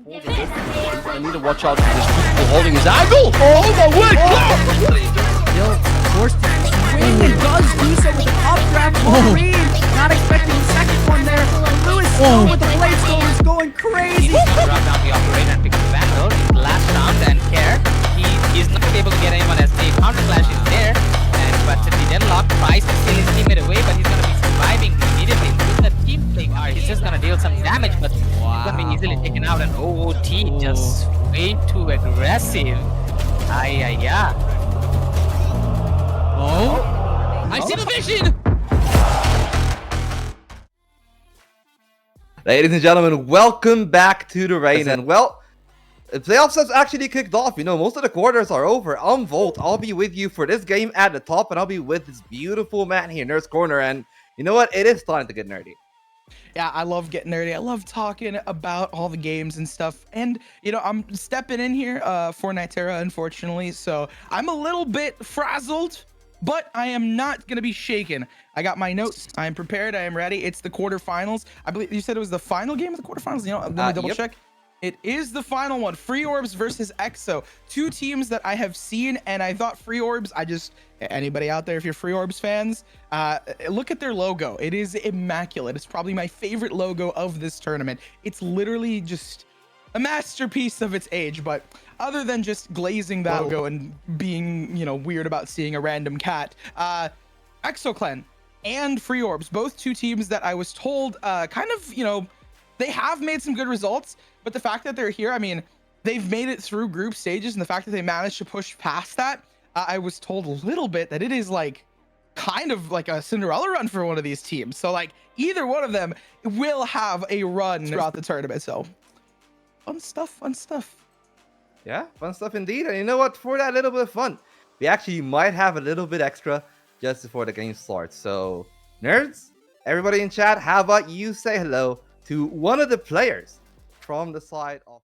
holding it. I need to watch out for this people holding his angle. Oh my word! Still forced to swing and does do so with an updraft. Wolverine not expecting the second one there. Lewis still with the blade storm is going crazy. Drop down the operator and pick up the vandal. Last round and care. He's not able to get anyone as the counter clash is there. But the deadlock tries to steal his teammate away, but he's gonna be surviving immediately. With the team play card, he's just gonna deal some damage, but he's gonna be easily taken out. And OOT just way too aggressive. Yeah. I see the vision. Ladies and gentlemen, welcome back to the Reyna. And well, the playoffs has actually kicked off. You know, most of the quarters are over. I'm Volt. I'll be with you for this game at the top, and I'll be with this beautiful man here, Nerd's Corner. And you know what? It is time to get nerdy. Yeah, I love getting nerdy. I love talking about all the games and stuff. And, you know, I'm stepping in here for Nitera, unfortunately. So I'm a little bit frazzled, but I am not going to be shaken. I got my notes. I am prepared. I am ready. It's the quarterfinals. I believe you said it was the final game of the quarterfinals. You know, let me double check. It is the final one. Free Orbs versus EXO. Two teams that I have seen, and I thought Free Orbs, anybody out there, if you're Free Orbs fans, look at their logo. It is immaculate. It's probably my favorite logo of this tournament. It's literally just a masterpiece of its age, but other than just glazing that logo and being, you know, weird about seeing a random cat, EXO Clan and Free Orbs, both two teams that I was told kind of, you know, they have made some good results, but the fact that they're here, I mean, they've made it through group stages, and the fact that they managed to push past that, I was told a little bit that it is like kind of like a Cinderella run for one of these teams. So like either one of them will have a run throughout the tournament. So fun stuff. Yeah, fun stuff indeed. And you know what? For that little bit of fun, we actually might have a little bit extra just before the game starts. So nerds, everybody in chat, how about you say hello to one of the players from the side of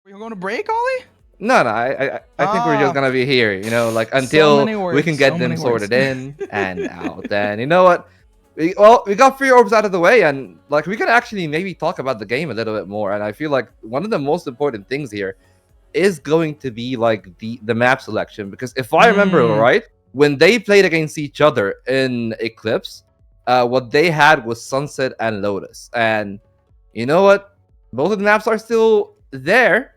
We're going to break, Ollie? No, I think we're just gonna be here, you know, like So until many we words, can get so them many sorted words. in and out. And you know what? We got 3 orbs out of the way, and like we can actually maybe talk about the game a little bit more. And I feel like one of the most important things here is going to be like the map selection, because if I remember right, when they played against each other in Eclipse, what they had was Sunset and Lotus. And you know what? Both of the maps are still there,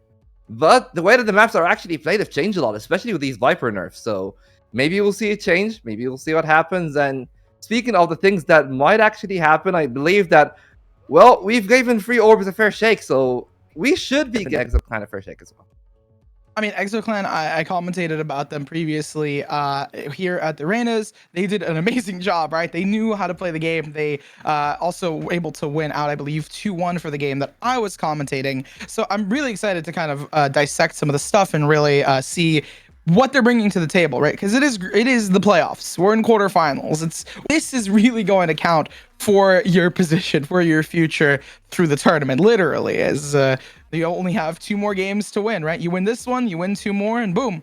but the way that the maps are actually played have changed a lot, especially with these Viper nerfs. So maybe we'll see a change. Maybe we'll see what happens. And speaking of the things that might actually happen, I believe that, well, we've given 3 orbs a fair shake, so we should be getting EXO kind of fair shake as well. I mean, EXO Clan, I commentated about them previously here at the Reynas. They did an amazing job, right? They knew how to play the game. They also were able to win out, I believe, 2-1 for the game that I was commentating. So I'm really excited to kind of dissect some of the stuff and really see what they're bringing to the table, right? Because it is the playoffs. We're in quarterfinals. This is really going to count for your position, for your future through the tournament, literally, as you only have 2 more games to win, right? You win this one, you win 2 more, and boom,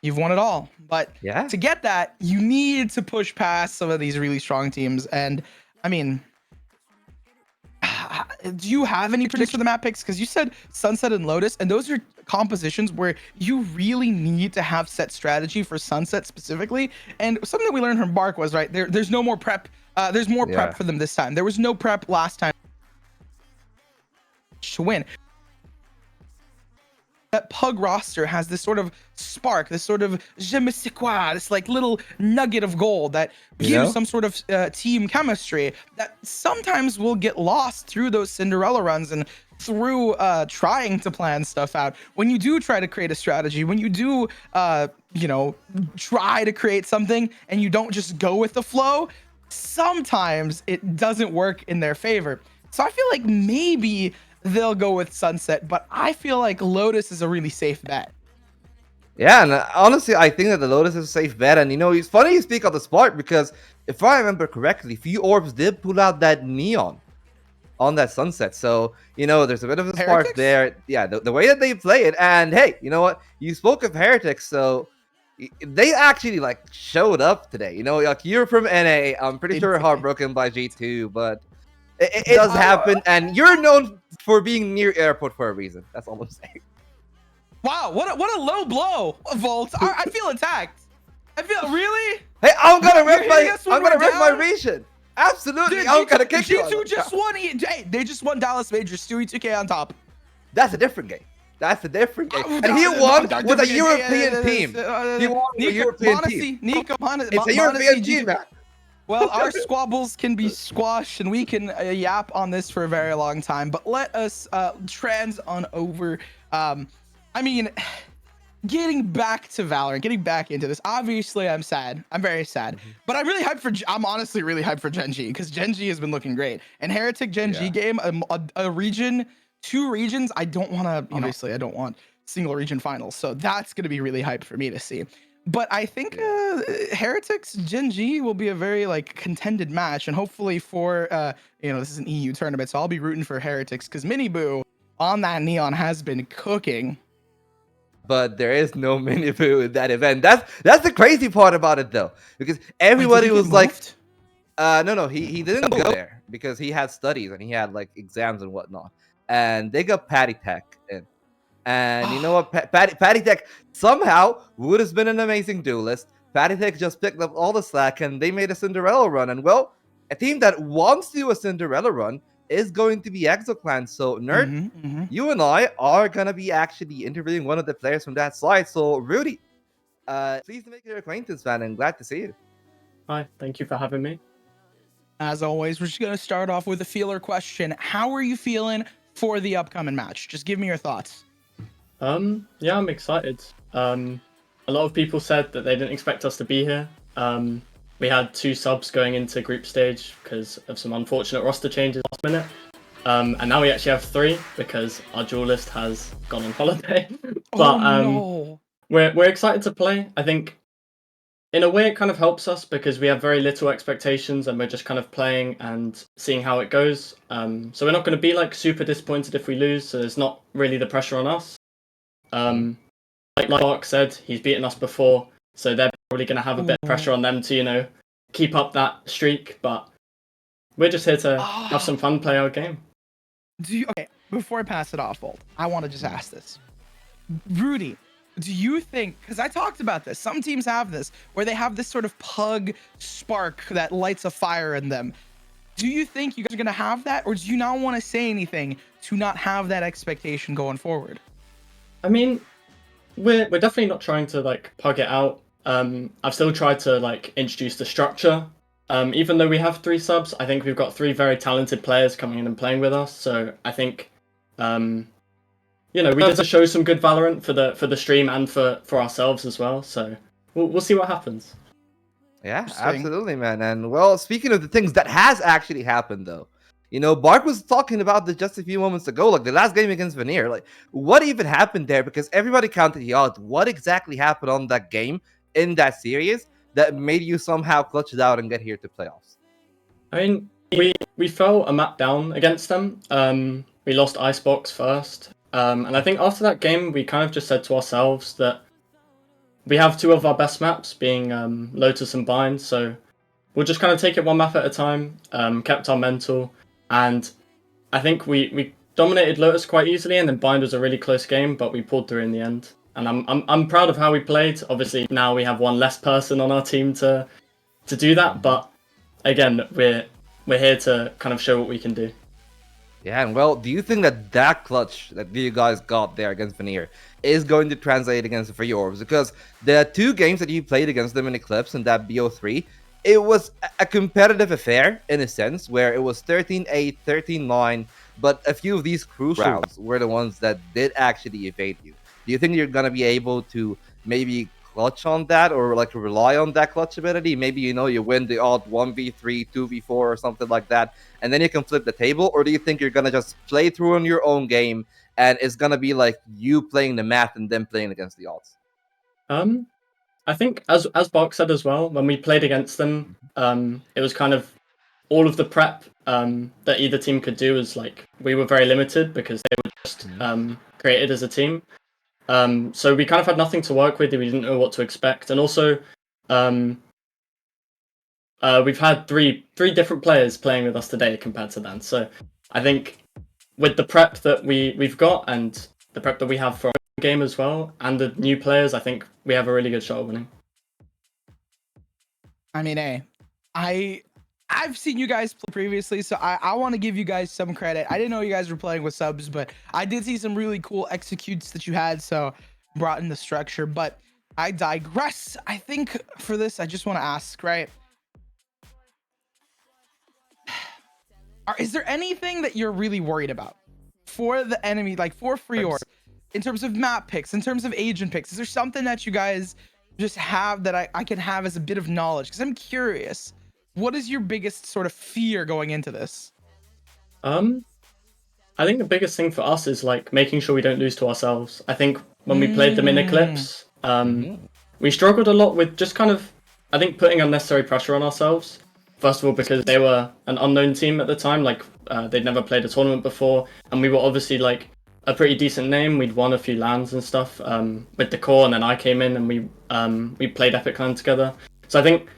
you've won it all. But yeah, to get that, you need to push past some of these really strong teams. And I mean, do you have any predictions for the map picks? Because you said Sunset and Lotus, and those are compositions where you really need to have set strategy for Sunset specifically. And something that we learned from Bark was, right, there's no more prep. There's more prep for them this time. There was no prep last time to win. That Pug roster has this sort of spark, this sort of je me sais quoi, this like little nugget of gold that gives some sort of team chemistry that sometimes will get lost through those Cinderella runs and through trying to plan stuff out. When you do try to create a strategy, when you do, you know, try to create something and you don't just go with the flow, sometimes it doesn't work in their favor. So I feel like maybe they'll go with Sunset, but I feel like Lotus is a really safe bet. Yeah, and honestly, I think that the Lotus is a safe bet. And you know, it's funny you speak of the Spark, because if I remember correctly, few orbs did pull out that neon on that Sunset. So, you know, there's a bit of a spark there. Yeah, the way that they play it. And hey, you know what? You spoke of Heretics, so they actually like showed up today. You know, like you're from NA. I'm pretty sure heartbroken by G2, but it does happen, and you're known for being near airport for a reason. That's all I'm saying. Wow, what a low blow, Volt. I feel attacked. I feel really. Hey, I'm gonna rip my region. Absolutely, dude, I'm gonna kick you. G2 just won. Hey, they just won Dallas Major. Stewie 2K on top. That's a different game. That's a different game. And he won with a European team. He won with a European team. It's a European team, man. Well, our squabbles can be squashed, and we can yap on this for a very long time. But let us trans on over. I mean, getting back to Valorant, getting back into this. Obviously, I'm sad. I'm very sad. But I'm really hyped for. I'm honestly really hyped for Gen G, because Gen G has been looking great. And Heretic Gen G game, a region, 2 regions. I don't want to. Obviously, I don't want single region finals. So that's gonna be really hyped for me to see. But I think Heretics Gen G will be a very like contended match, and hopefully for you know, this is an EU tournament, so I'll be rooting for Heretics, because Mini Boo on that neon has been cooking. But there is no Mini Boo in that event. That's the crazy part about it, though, because everybody was like, no, he didn't go there because he had studies and he had like exams and whatnot, and they got Patty Tech in. And you know what? Patty Tech somehow would have been an amazing duelist. Patty Tech just picked up all the slack, and they made a Cinderella run. And well, a team that wants to do a Cinderella run is going to be EXO Clan. So, Nerd, you and I are going to be actually interviewing one of the players from that side. So, Rudy, pleased to make your acquaintance, man, and glad to see you. Hi, thank you for having me. As always, we're just going to start off with a feeler question. How are you feeling for the upcoming match? Just give me your thoughts. Yeah, I'm excited. A lot of people said that they didn't expect us to be here. We had 2 subs going into group stage because of some unfortunate roster changes last minute. And now we actually have 3 because our duelist has gone on holiday. But we're excited to play. I think in a way it kind of helps us because we have very little expectations and we're just kind of playing and seeing how it goes. So we're not going to be like super disappointed if we lose, so there's not really the pressure on us. Like Mark said, he's beaten us before, so they're probably going to have a bit of pressure on them to, keep up that streak. But we're just here to have some fun, play our game. Okay, before I pass it off, Volt, I want to just ask this. Rudy, do you think, because I talked about this, some teams have this, where they have this sort of pug spark that lights a fire in them. Do you think you guys are going to have that, or do you not want to say anything to not have that expectation going forward? I mean, we're definitely not trying to pug it out. I've still tried to introduce the structure. Even though we have 3 subs, I think we've got 3 very talented players coming in and playing with us. So I think, we get to show some good Valorant for the stream and for ourselves as well. So we'll see what happens. Yeah, absolutely, man. And well, speaking of the things that has actually happened, though, Bark was talking about this just a few moments ago, like the last game against Veneer. Like, what even happened there? Because everybody counted the odds. What exactly happened on that game in that series that made you somehow clutch it out and get here to playoffs? I mean, we fell a map down against them. We lost Icebox first. And I think after that game, we kind of just said to ourselves that we have 2 of our best maps, being Lotus and Bind, so we'll just kind of take it 1 map at a time, kept our mental, and I think we dominated Lotus quite easily, and then Bind was a really close game, but we pulled through in the end. And I'm proud of how we played. Obviously, now we have 1 less person on our team to do that, but again, we're here to kind of show what we can do. Yeah, and well, do you think that clutch that you guys got there against Veneer is going to translate against the Free Orbs? Because the 2 games that you played against them in Eclipse and that BO3, it was a competitive affair in a sense, where it was 13-8, 13-9, but a few of these crucial rounds were the ones that did actually evade you. Do you think you're going to be able to maybe clutch on that, or rely on that clutch ability? Maybe, you win the odd 1v3, 2v4 or something like that, and then you can flip the table? Or do you think you're going to just play through on your own game, and it's going to be like you playing the math and then playing against the odds? I think, as Bark said as well, when we played against them, it was kind of all of the prep that either team could do was we were very limited because they were just created as a team. So we kind of had nothing to work with. We didn't know what to expect. And also, we've had three different players playing with us today compared to then. So I think with the prep that we've got and the prep that we have for our game as well, and the new players, I think we have a really good shot of winning. I mean, I've seen you guys play previously, so I want to give you guys some credit. I didn't know you guys were playing with subs, but I did see some really cool executes that you had, so brought in the structure. But I digress. I think for this, I just want to ask, right? Is there anything that you're really worried about for the enemy, for Free Orb, in terms of map picks, in terms of agent picks? Is there something that you guys just have that I can have as a bit of knowledge? Because I'm curious. What is your biggest sort of fear going into this? I think the biggest thing for us is making sure we don't lose to ourselves. I think when we played them in Eclipse, we struggled a lot with just kind of, I think, putting unnecessary pressure on ourselves. First of all, because they were an unknown team at the time, they'd never played a tournament before, and we were obviously a pretty decent name. We'd won a few LANs and stuff with the core, and then I came in and we played Epic LAN together. So I think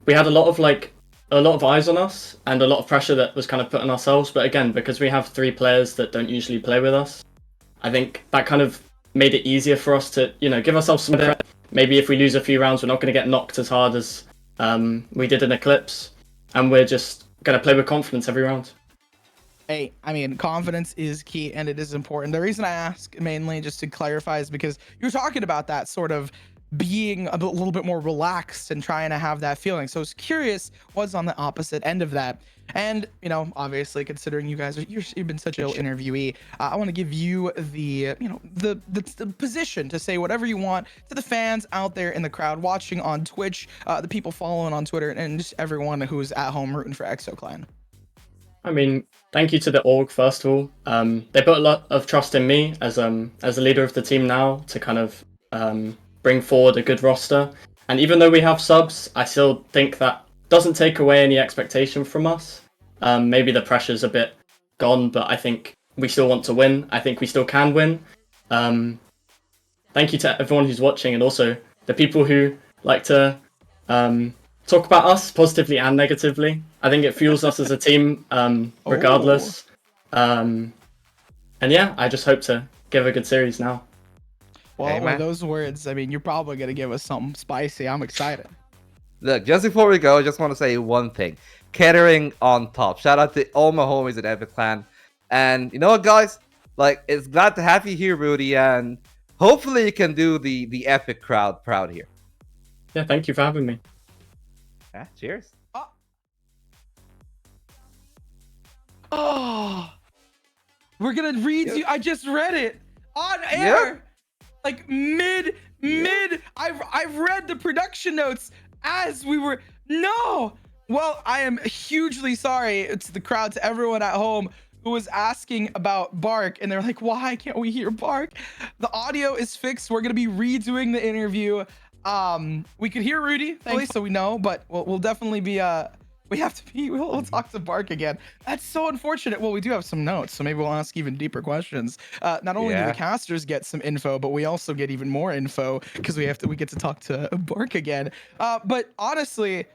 we had a lot of eyes on us and a lot of pressure that was kind of put on ourselves. But again, because we have 3 players that don't usually play with us, I think that kind of made it easier for us to, give ourselves some credit. Maybe if we lose a few rounds, we're not going to get knocked as hard as we did in Eclipse. And we're just going to play with confidence every round. Hey, I mean, confidence is key and it is important. The reason I ask, mainly just to clarify, is because you're talking about that sort of being a little bit more relaxed and trying to have that feeling. So I was curious what's on the opposite end of that. And, obviously, considering you guys you've been such an interviewee, I want to give you the position to say whatever you want to the fans out there in the crowd watching on Twitch, the people following on Twitter, and just everyone who's at home rooting for EXO Clan. I mean, thank you to the org, first of all. They put a lot of trust in me as a leader of the team now to kind of bring forward a good roster. And even though we have subs, I still think that doesn't take away any expectation from us. Maybe the pressure's a bit gone, but I think we still want to win. I think we still can win. thank you to everyone who's watching, and also the people who like to talk about us positively and negatively. I think it fuels us as a team, regardless. And yeah, I just hope to give a good series now. Well, Hey, with man. those words, I mean, you're probably gonna give us something spicy. I'm excited. Look, just before we go, I just want to say one thing. Kettering on top. Shout out to all my homies at Epic Clan. And you know what, guys? Like, it's glad to have you here, Rudy, and hopefully you can do the Epic crowd proud here. Yeah, thank you for having me. Yeah, cheers. Oh, we're gonna read you. I just read it on air, like mid. I've read the production notes as we were. No, well, I am hugely sorry to the crowd, to everyone at home who was asking about Bark, and they're like, why can't we hear Bark? The audio is fixed. We're gonna be redoing the interview. We could hear Rudy, thankfully, so we know, but we'll definitely be we'll talk to Bark again. That's so unfortunate. Well, we do have some notes, so maybe we'll ask even deeper questions. Not only do the casters get some info, but we also get even more info because we get to talk to Bark again. But honestly,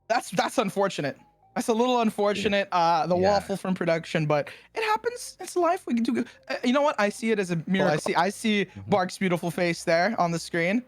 that's unfortunate. That's a little unfortunate. The waffle from production, but it happens. It's life. We can do. You know what? I see it as a miracle. I see Bark's beautiful face there on the screen.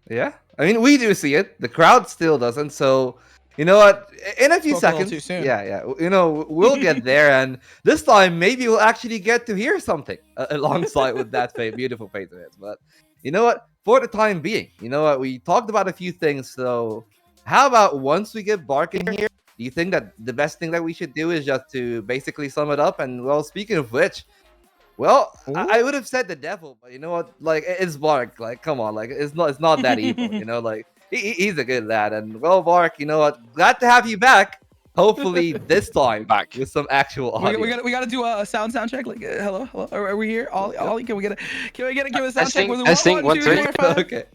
Yeah, I mean, we do see it. The crowd still doesn't. So, you know what? In a few Spoke a little seconds, too soon. yeah, you know, we'll get there, and this time maybe we'll actually get to hear something alongside with that beautiful face of his. But you know what? For the time being, you know what? We talked about a few things. So, how about once we get Bark in here? Do you think that the best thing that we should do is just to basically sum it up? And well, speaking of which. Well, I would have said the devil, but you know what? Like, it's Bark. Like, come on, like it's not that evil. You know, like he's a good lad. And well, Bark, you know what? Glad to have you back. Hopefully this time Back. with some actual audio. We gotta do a sound check. Like, hello, are we here? Ollie, can we get a sound check? Testing, 1, 2, 3.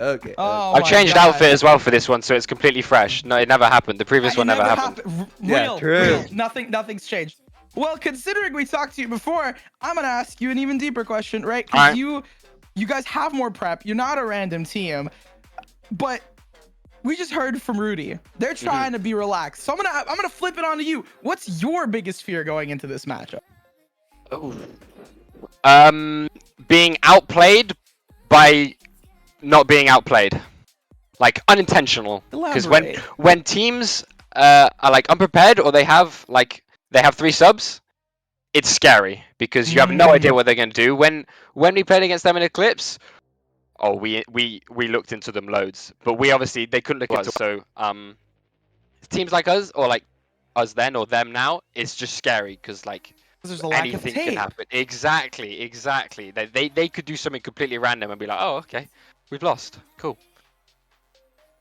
Okay. Oh, I've my changed God. outfit as well for this one, so it's completely fresh. No, it never happened. The previous one never happened. Yeah, true. Real. Nothing's changed. Well, considering we talked to you before, I'm gonna ask you an even deeper question, right? Because you guys have more prep. You're not a random team, but we just heard from Rudy. They're trying to be relaxed. So I'm gonna flip it on to you. What's your biggest fear going into this matchup? Being outplayed by not being outplayed, like unintentional. Because when teams are like unprepared or they have 3 subs, it's scary because you have no idea what they're gonna do. When we played against them in Eclipse, we looked into them loads, but they couldn't look into us. So teams like us or like us then or them now, it's just scary because like There's a lack of anything tape. can happen. Exactly. They could do something completely random and be like, oh, okay, we've lost. Cool.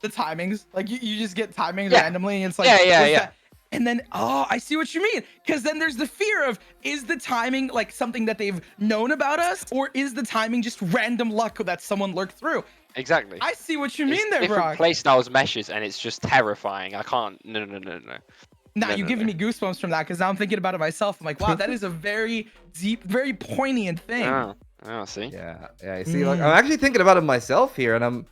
The timings, like you just get timings Yeah. randomly, and it's like Yeah. And then, I see what you mean. Because then there's the fear of, is the timing like something that they've known about us? Or is the timing just random luck that someone lurked through? Exactly. I see what you mean there, different Brock. playstyles meshes, and it's just terrifying. I can't. No. You're giving me goosebumps from that, because now I'm thinking about it myself. I'm like, wow, that is a very deep, very poignant thing. Oh, see? Yeah. You see, like I'm actually thinking about it myself here, and I'm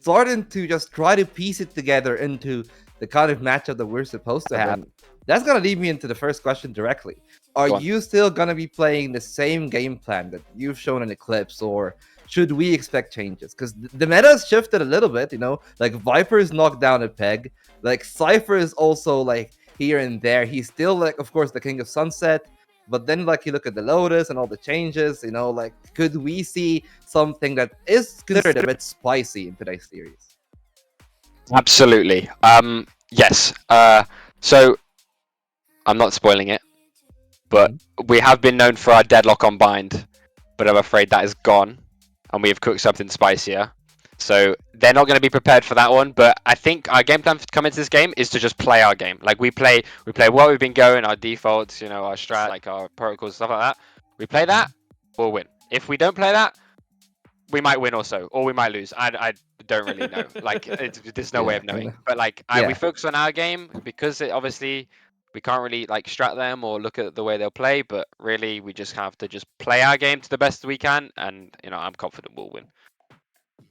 starting to just try to piece it together into the kind of matchup that we're supposed to have. That's gonna lead me into the first question directly. Are you still gonna be playing the same game plan that you've shown in Eclipse, or should we expect changes? Because the meta has shifted a little bit, you know? Like, Viper's knocked down a peg. Like, Cypher is also, like, here and there. He's still, like, of course, the King of Sunset. But then, like, you look at the Lotus and all the changes, you know? Like, could we see something that is considered a bit spicy in today's series? Absolutely. Yes. So I'm not spoiling it, but we have been known for our deadlock on bind, but I'm afraid that is gone, and we have cooked something spicier. So they're not going to be prepared for that one. But I think our game plan to come into this game is to just play our game. Like we play what we've been going, our defaults, you know, our strat, like our protocols, stuff like that. We play that, we'll win. If we don't play that, we might win also, or we might lose. I don't really know. Like, there's no way of knowing. But like, we focus on our game because we can't really like strat them or look at the way they'll play, but really we just have to just play our game to the best we can, and I'm confident we'll win.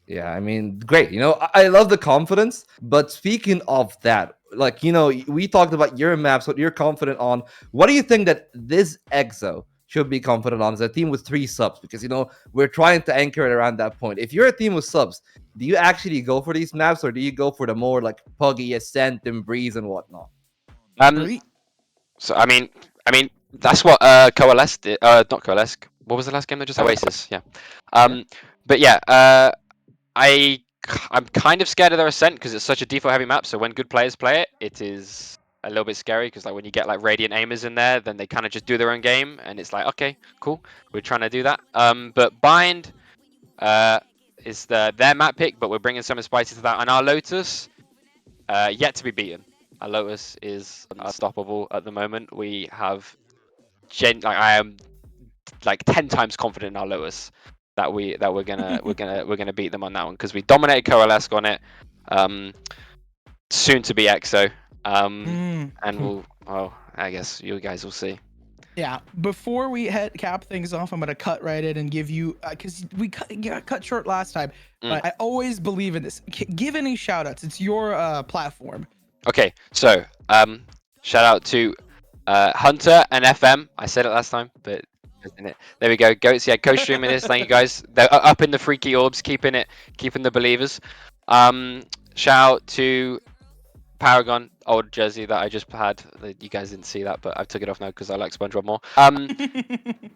Yeah, I mean, great. I love the confidence, but speaking of that, like, we talked about your maps, what you're confident on. What do you think that this EXO should be confident on as a team with 3 subs? Because, we're trying to anchor it around that point. If you're a team with subs, do you actually go for these maps, or do you go for the more like Puggy, Ascent, and Breeze and whatnot? So I mean that's what Coalesce did. Not Coalesce. What was the last game that just Oasis? Yeah. But yeah, I'm kind of scared of their Ascent because it's such a default heavy map. So when good players play it, it is a little bit scary because like when you get like Radiant aimers in there, then they kind of just do their own game, and it's like, okay, cool, we're trying to do that. But Bind is their map pick, but we're bringing some spicy to that, and our Lotus yet to be beaten. Our Lotus is unstoppable at the moment. We have I am like 10 times confident in our Lotus that we're gonna beat them on that one because we dominated Coalesce on it. Soon to be EXO. And I guess you guys will see. Yeah, before we cap things off, I'm gonna cut right in and give you because we got cut short last time, but I always believe in this. Give any shout outs. It's your platform. Okay, so shout out to Hunter and FM. I said it last time, but there we go. Goats, yeah, co-streaming this. Thank you guys. They're up in the freaky orbs, keeping the believers. Shout out to Paragon, old jersey that I just had. You guys didn't see that, but I took it off now because I like SpongeBob more.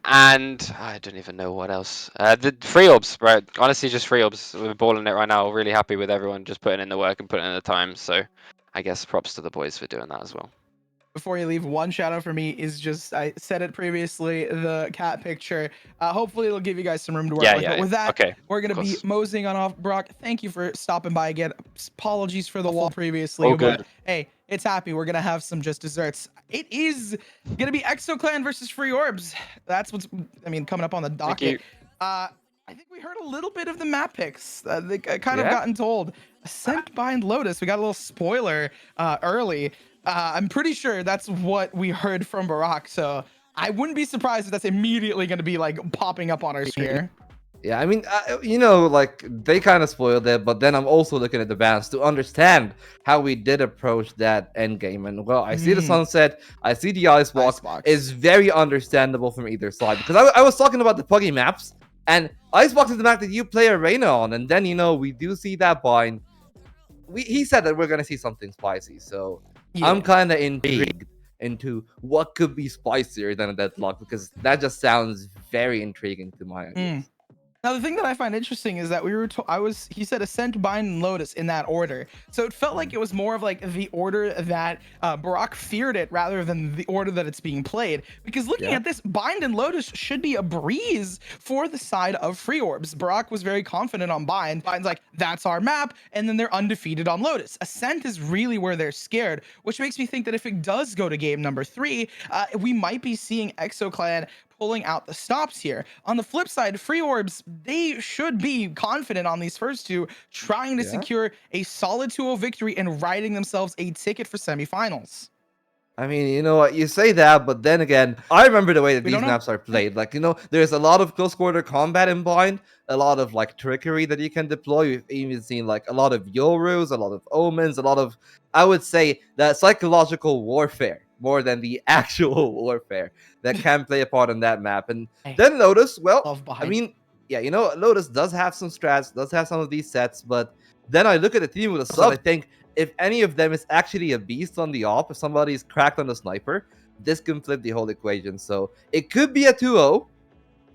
And I don't even know what else. The free orbs, right? Honestly, just free orbs. We're balling it right now. Really happy with everyone just putting in the work and putting in the time. So I guess props to the boys for doing that as well. Before you leave, one shout out for me is just, I said it previously, the cat picture. Hopefully it'll give you guys some room to work with. But with that, we're going to be moseying on off. Brock, thank you for stopping by again. Apologies for the wall previously, but hey, it's happy. We're going to have some just desserts. It is going to be EXO Clan versus Free Orbs. That's what's, coming up on the docket. I think we heard a little bit of the map picks. They kind of gotten told. Ascent, Bind, Lotus. We got a little spoiler early. I'm pretty sure that's what we heard from Barack, so I wouldn't be surprised if that's immediately going to be like popping up on our screen. Yeah, like they kind of spoiled it, but then I'm also looking at the bans to understand how we did approach that end game. And well, I see the sunset, I see the icebox. It's very understandable from either side because I was talking about the Puggy maps, and icebox is the map that you play a Reyna on, and then we do see that Bind. He said that we're gonna see something spicy, so. Yeah. I'm kind of intrigued into what could be spicier than a deadlock because that just sounds very intriguing to my ideas. Now, the thing that I find interesting is that he said Ascent, Bind, and Lotus in that order. So it felt like it was more of like the order that Barack feared it rather than the order that it's being played. Because looking at this, Bind and Lotus should be a breeze for the side of Free Orbs. Barack was very confident on Bind. Bind's like, that's our map. And then they're undefeated on Lotus. Ascent is really where they're scared, which makes me think that if it does go to game number 3, we might be seeing EXO Clan pulling out the stops here. On the flip side, Free Orbs, they should be confident on these first two, trying to secure a solid 2-0 victory and writing themselves a ticket for semifinals. I mean, you know what, you say that, but then again, I remember the way that these maps are played. Like, there's a lot of close quarter combat in Bind, a lot of like trickery that you can deploy. We've even seen like a lot of Yorus, a lot of Omens, a lot of, I would say, that psychological warfare more than the actual warfare that can play a part in that map. And then Lotus, well, Lotus does have some strats, does have some of these sets, but then I look at the team with a sub, I think if any of them is actually a beast on the op, if somebody's cracked on the sniper, this can flip the whole equation. So it could be a 2-0,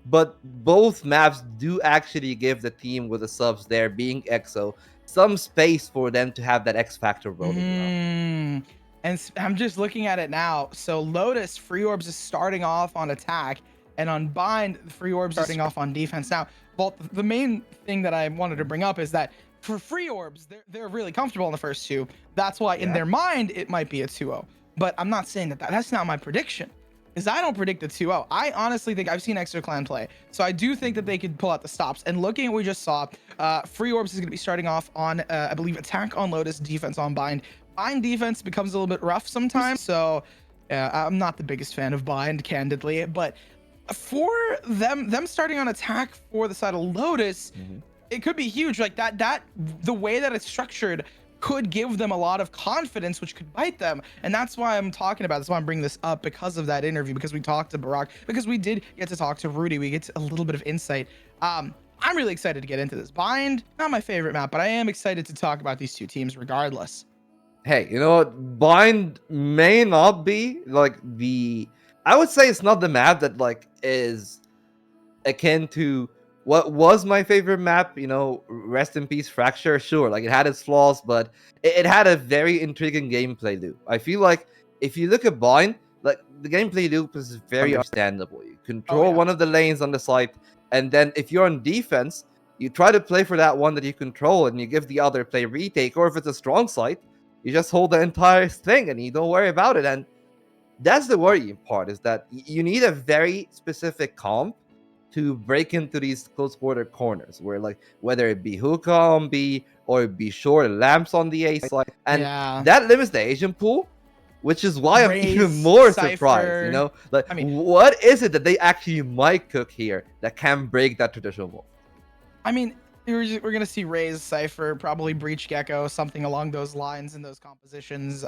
but both maps do actually give the team with the subs there, being EXO, some space for them to have that X factor rolling. And I'm just looking at it now. So Lotus, Free Orbs is starting off on attack, and on Bind, Free Orbs starting off on defense. Now, well, the main thing that I wanted to bring up is that for Free Orbs, they're really comfortable in the first two. That's why in their mind, it might be a 2-0. But I'm not saying that's not my prediction, because I don't predict a 2-0. I honestly think I've seen EXO Clan play. So I do think that they could pull out the stops. And looking at what we just saw, Free Orbs is going to be starting off on, I believe, attack on Lotus, defense on Bind. Bind defense becomes a little bit rough sometimes, so I'm not the biggest fan of Bind, candidly, but for them starting on attack for the side of Lotus, it could be huge. Like that the way that it's structured could give them a lot of confidence, which could bite them. And that's why I'm talking about this. Why I'm bringing this up, because of that interview, because we talked to Barack, because we did get to talk to Rudy. We get a little bit of insight. I'm really excited to get into this. Bind, not my favorite map, but I am excited to talk about these two teams regardless. Hey, you know what? Bind may not be like I would say it's not the map that like is akin to what was my favorite map. You know, rest in peace, Fracture. Sure, like it had its flaws, but it had a very intriguing gameplay loop. I feel like if you look at Bind, like the gameplay loop is very understandable. You control one of the lanes on the site, and then if you're on defense, you try to play for that one that you control, and you give the other play retake. Or if it's a strong site, you just hold the entire thing and you don't worry about it. And that's the worrying part, is that you need a very specific comp to break into these close quarter corners, where like whether it be hookah on B or it be short lamps on the A side, and that limits the Asian pool, which is why I'm even more surprised. You know, like what is it that they actually might cook here that can break that traditional mold? I mean, we're gonna see Raze, Cypher, probably Breach Gecko, something along those lines in those compositions.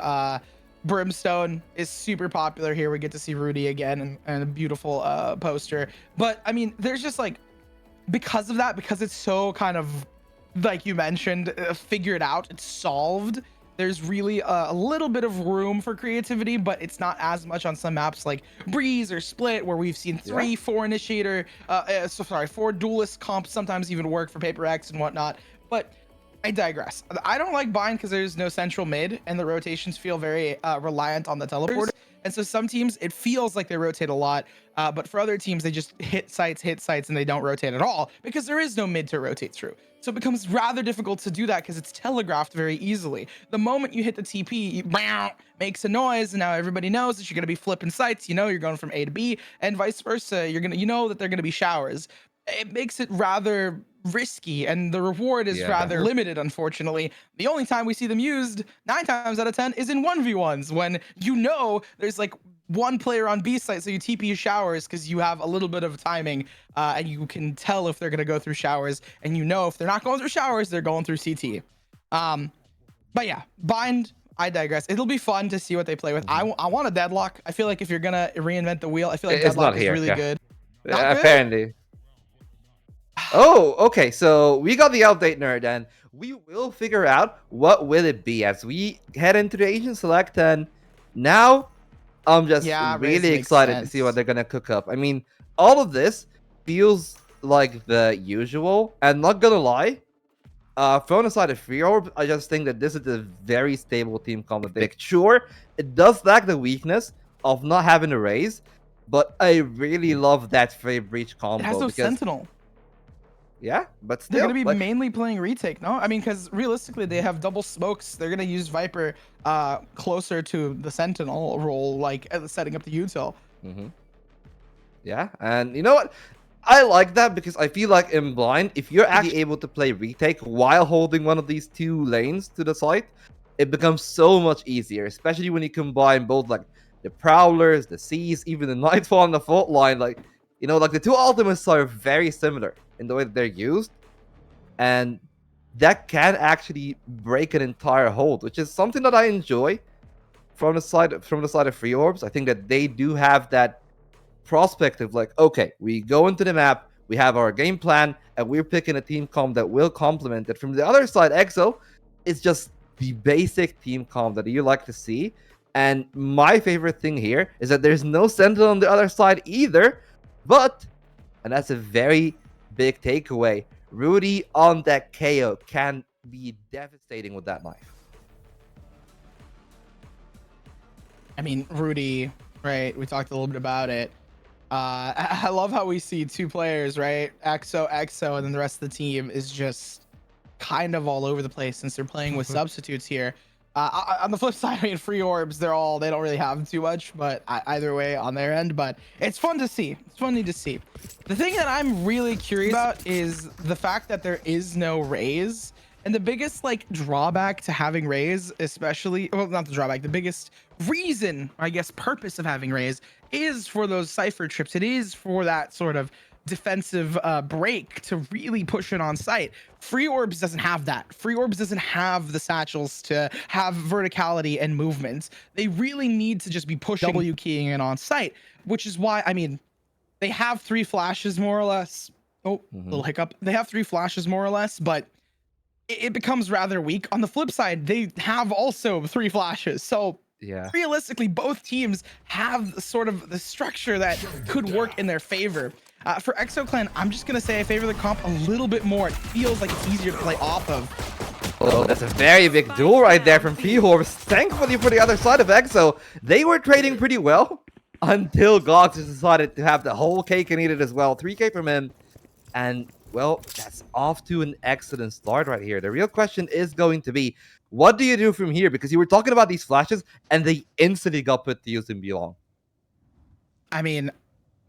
Brimstone is super popular here. We get to see Rudy again and a beautiful poster. But I mean, there's just like, because of that, because it's so kind of, like you mentioned, figured out, it's solved. There's really a little bit of room for creativity, but it's not as much on some maps like Breeze or Split, where we've seen 4 initiator, 4 duelist comps sometimes even work for Paper X and whatnot. But I digress. I don't like Bind because there's no central mid, and the rotations feel very reliant on the teleporter. And so some teams, it feels like they rotate a lot, but for other teams, they just hit sites, and they don't rotate at all because there is no mid to rotate through. So it becomes rather difficult to do that because it's telegraphed very easily. The moment you hit the TP, makes a noise, and now everybody knows that you're going to be flipping sites. You know, you're going from A to B, and vice versa. You know that they're going to be showers. It makes it rather risky, and the reward is rather limited, unfortunately. The only time we see them used 9 times out of 10 is in 1v1s, when you know there's like one player on B site, so you TP showers because you have a little bit of timing, and you can tell if they're going to go through showers, and you know if they're not going through showers, they're going through CT. But yeah, Bind, I digress. It'll be fun to see what they play with. I want a Deadlock. I feel like if you're going to reinvent the wheel, I feel like Deadlock is really good. Apparently. Oh, okay. So we got the update, nerd, and we will figure out what will it be as we head into the Asian Select. And now I'm just really excited to see what they're gonna cook up. I mean, all of this feels like the usual, and not gonna lie, from the side of FRO, I just think that this is a very stable team composition. Sure, it does lack the weakness of not having a raise, but I really love that Frey Breach combo. It has no Sentinel. Yeah, but still, they're going to be mainly playing retake, no? I mean, because realistically, they have double smokes. They're going to use Viper closer to the Sentinel role, like setting up the util. Yeah, and you know what? I like that because I feel like in blind, if you're actually able to play retake while holding one of these 2 lanes to the side, it becomes so much easier, especially when you combine both like the Prowlers, the Seas, even the Nightfall on the fault line. Like, you know, like the 2 ultimates are very similar in the way that they're used, and that can actually break an entire hold, which is something that I enjoy from the side of Free Orbs. I think that they do have that prospect of like, okay, we go into the map, we have our game plan, and we're picking a team comp that will complement it. From the other side, EXO is just the basic team comp that you like to see. And my favorite thing here is that there's no Sentinel on the other side either, but, and that's a very big takeaway, Rudy on that KO can be devastating with that knife. I mean, Rudy, right? We talked a little bit about it. I love how we see 2 players, right? EXO, and then the rest of the team is just kind of all over the place since they're playing with substitutes here. On the flip side, I mean, Free Orbs, they don't really have too much, but either way on their end, but it's fun to see. It's funny to see. The thing that I'm really curious about is the fact that there is no raise. And the biggest like drawback to having Rays, especially, well, not the drawback, the biggest reason, I guess, purpose of having Rays is for those Cypher trips. It is for that sort of defensive break to really push it on site. Free Orbs doesn't have that. Free Orbs doesn't have the satchels to have verticality and movement. They really need to just be pushing W keying in on site, which is why, I mean, they have 3 flashes more or less. Oh, little hiccup. They have 3 flashes more or less, but it becomes rather weak. On the flip side, they have also 3 flashes. So Yeah. realistically, both teams have sort of the structure that could work in their favor. For EXO Clan, I'm just going to say I favor the comp a little bit more. It feels like it's easier to play off of. Oh, that's a very big duel right there from P-Horse. Thankfully for the other side of EXO, they were trading pretty well until Gox just decided to have the whole cake and eat it as well. 3K from him. And, well, that's off to an excellent start right here. The real question is going to be, what do you do from here? Because you were talking about these flashes, and they instantly got put to use in Belong. I mean,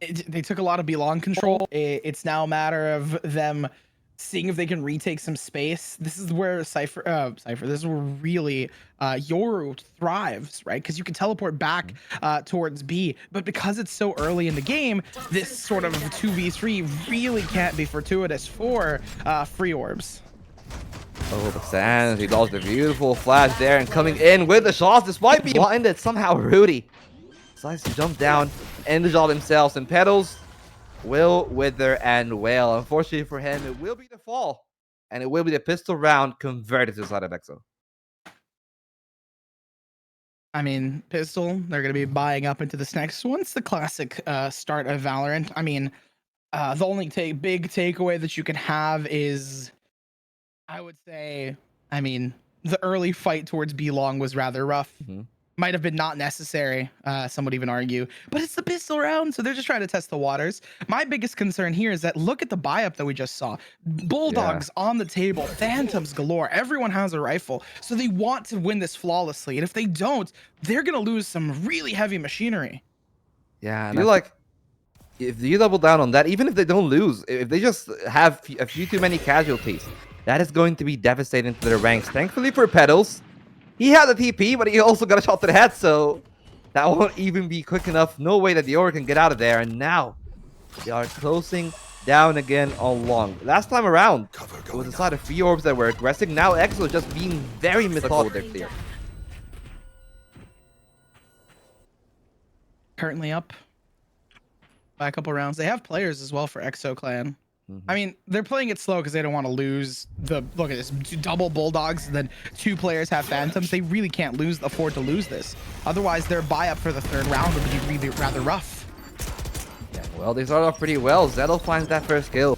they took a lot of Belong control. It's now a matter of them seeing if they can retake some space. This is where Cypher, this is where really Yoru thrives, right? Because you can teleport back towards B, but because it's so early in the game, this sort of 2v3 really can't be fortuitous for Free Orbs. Oh, but Sans, he lost a beautiful flash there, and coming in with the shots, despite being blinded, somehow Rudy decides to jump down, end the job himself, and Petals will wither and wail. Unfortunately for him, it will be the fall, and it will be the pistol round converted to the side of EXO. I mean, Pistol, they're going to be buying up into this next one. It's the classic start of Valorant. I mean, the only big takeaway that you can have is, I would say, I mean, the early fight towards B-Long was rather rough. Might have been not necessary, some would even argue, but it's the pistol round, so they're just trying to test the waters. My biggest concern here is that look at the buy-up that we just saw. Bulldogs on the table, Phantoms galore, everyone has a rifle, so they want to win this flawlessly, and if they don't, they're gonna lose some really heavy machinery. Yeah, I feel like if you double down on that, even if they don't lose, if they just have a few too many casualties, that is going to be devastating to their ranks. Thankfully for Petals, he had a TP, but he also got a shot to the head, so that won't even be quick enough. No way that the Aura can get out of there, and now they are closing down again on long. Last time around, it was the side of Free Orbs that were aggressive. Now EXO is just being very methodical. They're clear. Currently up by a couple rounds. They have players as well for EXO Clan. I mean, they're playing it slow because they don't want to lose the, look at this, double Bulldogs, and then 2 players have Phantoms. They really can't afford to lose this. Otherwise, their buy-up for the 3rd round would be really rather rough. Yeah, well, they start off pretty well. Zettel finds that first kill.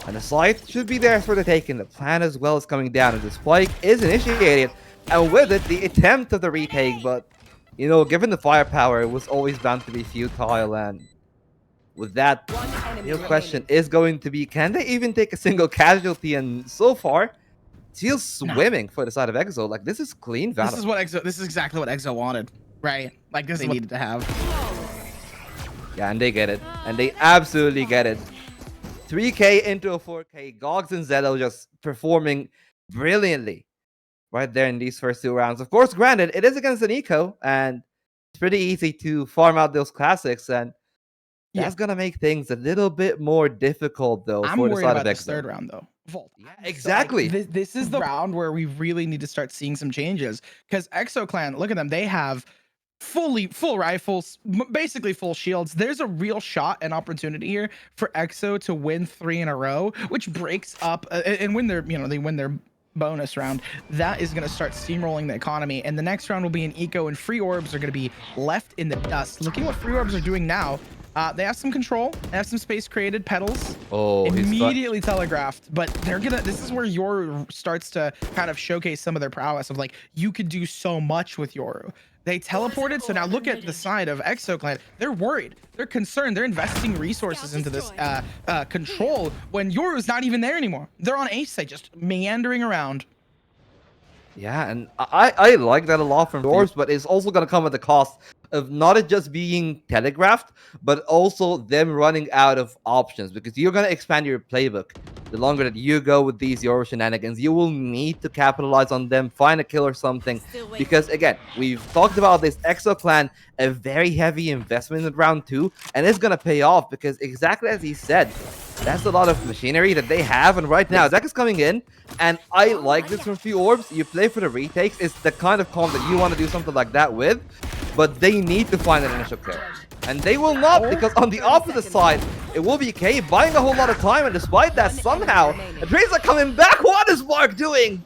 And the site should be there for the taking. The plan as well is coming down, and the spike is initiated. And with it, the attempt of the retake, but, you know, given the firepower, it was always bound to be futile, and with that, the real question is going to be, can they even take a single casualty? And so far, it feels swimming for the side of EXO. Like, this is clean Valor. This is exactly what EXO wanted, right? Like, this is what they needed to have. Yeah, and they get it. And they absolutely get it. 3K into a 4K. Gogs and Zettel just performing brilliantly right there in these first 2 rounds. Of course, granted, it is against an eco, and it's pretty easy to farm out those classics, and that's gonna make things a little bit more difficult, though, for the side of EXO. This 3rd round, though. Vault. Yeah, exactly. So, like, this is the round where we really need to start seeing some changes, because EXO Clan, look at them, they have full rifles, basically full shields. There's a real shot and opportunity here for EXO to win 3 in a row, which breaks up and win their, they win their bonus round. That is going to start steamrolling the economy, and the next round will be an eco, and Free Orbs are going to be left in the dust. Looking what Free Orbs are doing now. They have some control. They have some space created. Petals. Oh, immediately telegraphed. But they're gonna. This is where Yoru starts to kind of showcase some of their prowess of, like, you could do so much with Yoru. They teleported, so now look at the side of EXO Clan. They're worried. They're concerned. They're investing resources into this control when Yoru's not even there anymore. They're on A site, just meandering around. Yeah, and I like that a lot from Orbs, but it's also going to come at the cost of not just being telegraphed, but also them running out of options, because you're going to expand your playbook the longer that you go with these Euro shenanigans, you will need to capitalize on them, find a kill or something. Because again, we've talked about this EXO clan, a very heavy investment in round 2, and it's gonna pay off because exactly as he said, that's a lot of machinery that they have, and right now Zach is coming in, and I like this from Few Orbs. You play for the retakes, it's the kind of comp that you want to do something like that with, but they need to find an initial kill. And they will not, because on the opposite side, it will be K buying a whole lot of time, and despite that, somehow, Tracer coming back. What is Mark doing?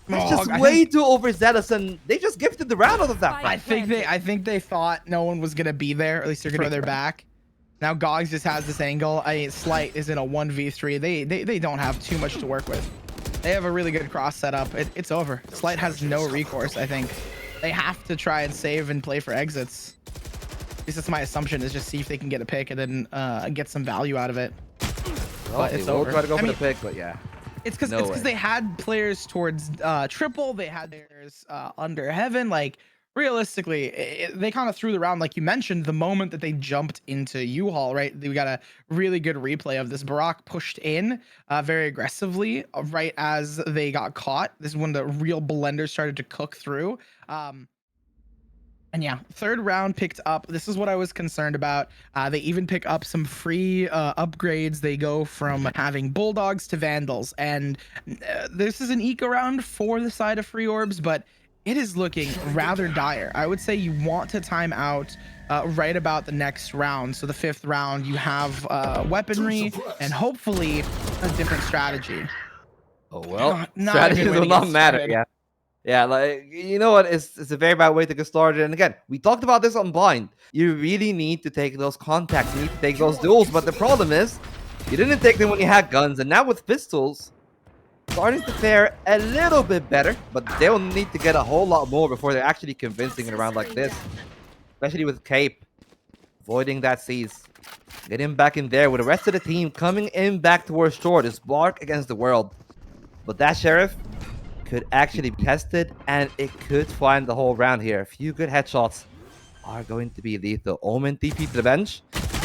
That's just way too overzealous, and they just gifted the round out of that. I think they thought no one was gonna be there, or at least they're gonna further back. Now Gogs just has this angle. Slight is in a 1v3. They don't have too much to work with. They have a really good cross setup. It's over. Slight has no recourse, I think. They have to try and save and play for exits. At least that's my assumption, is just see if they can get a pick and then get some value out of it. Well, but it's over. Try to go for the pick, but yeah. It's because they had players towards triple. They had players under heaven. Like, realistically, they kind of threw the round, like you mentioned, the moment that they jumped into U-Haul, right? We got a really good replay of this. Barak pushed in very aggressively right as they got caught. This is when the real blender started to cook through. And yeah, third round picked up. This is what I was concerned about. They even pick up some free upgrades. They go from having Bulldogs to Vandals. And this is an eco round for the side of Free Orbs, but it is looking rather dire. I would say you want to time out right about the next round. So the 5th round, you have weaponry and hopefully a different strategy. Oh, well, not strategies will not matter. Yeah. Yeah, like, you know what? It's a very bad way to get started. And again, we talked about this on Blind. You really need to take those contacts. You need to take those duels. But the problem is, you didn't take them when you had guns. And now with pistols, starting to fare a little bit better. But they'll need to get a whole lot more before they're actually convincing it around like this. Especially with Cape. Avoiding that seize. Getting back in there with the rest of the team coming in back towards short. It's Bark against the world. But that Sheriff could actually be tested, and it could find the whole round here. A few good headshots are going to be lethal. Omen TP to the bench,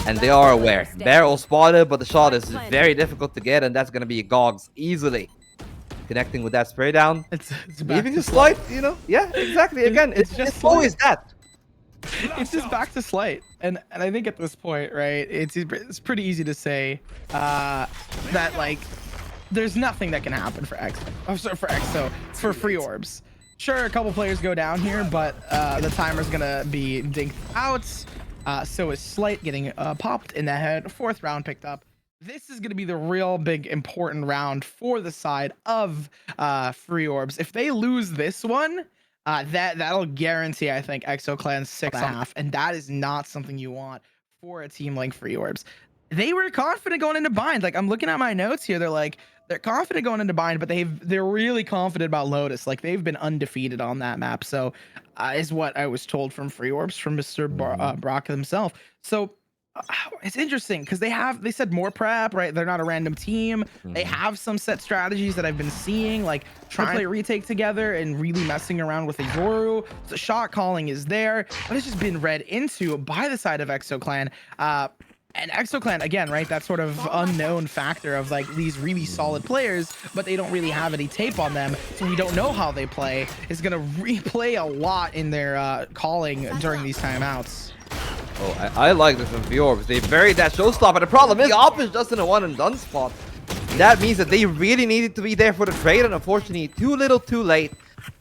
and they are aware. Barrel spotted, but the shot is very difficult to get, and that's going to be Gogs easily. Connecting with that spray down. It's leaving a Slight, you know? Yeah, exactly. Again, it's always that. It's just back to Slight. And I think at this point, right, it's pretty easy to say that, like, there's nothing that can happen for EXO, for Free Orbs. Sure, a couple players go down here, but the timer's gonna be dinked out. So is Slight getting popped in the head. 4th round picked up. This is gonna be the real big important round for the side of Free Orbs. If they lose this one, that'll guarantee, I think, EXO Clan's 6.5, and that is not something you want for a team like Free Orbs. They were confident going into bind. Like, I'm looking at my notes here. They're confident going into bind, but they're really confident about Lotus. Like, they've been undefeated on that map. So is what I was told from Free Orbs, from Mr. Brock himself. So it's interesting because they said more prep, right? They're not a random team. They have some set strategies that I've been seeing, like trying to play retake together and really messing around with a Yoru. The shot calling is there, but it's just been read into by the side of EXO Clan. And EXO Clan, again, right, that sort of unknown factor of, like, these really solid players, but they don't really have any tape on them, so we don't know how they play, is going to replay a lot in their calling during these timeouts. Oh, I like this from Fiorbs. They buried that showstopper. The problem is the op is just in a one-and-done spot. That means that they really needed to be there for the trade, and unfortunately, too little, too late.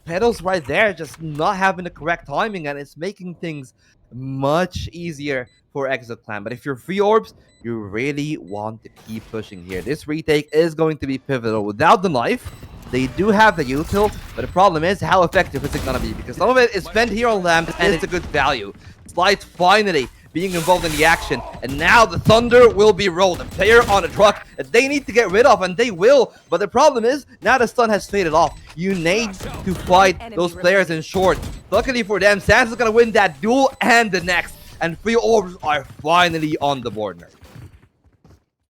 Pedals right there, just not having the correct timing, and it's making things much easier for EXO Clan. But if you're Free Orbs, you really want to keep pushing here. This retake is going to be pivotal. Without the knife, they do have the util, but the problem is how effective is it going to be? Because some of it is spent here on lamps, and it's a good value. Slight finally being involved in the action, and now the thunder will be rolled. A player on a truck that they need to get rid of, and they will. But the problem is, now the stun has faded off. You need to fight those players in short. Luckily for them, Sans is going to win that duel and the next. And Free Orbs are finally on the board now.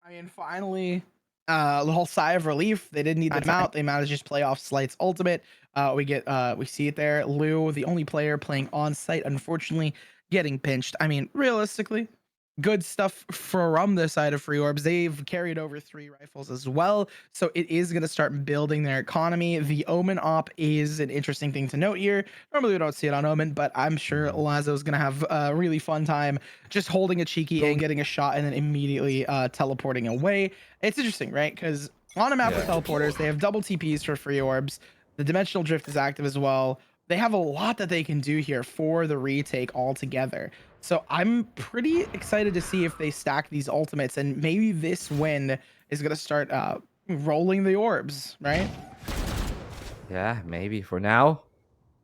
I mean, finally, the whole sigh of relief. They didn't need them out. They managed to just play off Slight's ultimate. We see it there. Lou, the only player playing on site, unfortunately, getting pinched. I mean, realistically, good stuff from the side of Free Orbs. They've carried over 3 rifles as well, so it is going to start building their economy. The Omen op is an interesting thing to note here. Normally we don't see it on Omen, but I'm sure Lazo is going to have a really fun time just holding a cheeky and getting a shot and then immediately teleporting away. It's interesting, right? Because on a map with teleporters, they have double TPs for Free Orbs. The Dimensional Drift is active as well. They have a lot that they can do here for the retake altogether. So I'm pretty excited to see if they stack these ultimates, and maybe this win is going to start rolling the orbs, right? Yeah, maybe for now.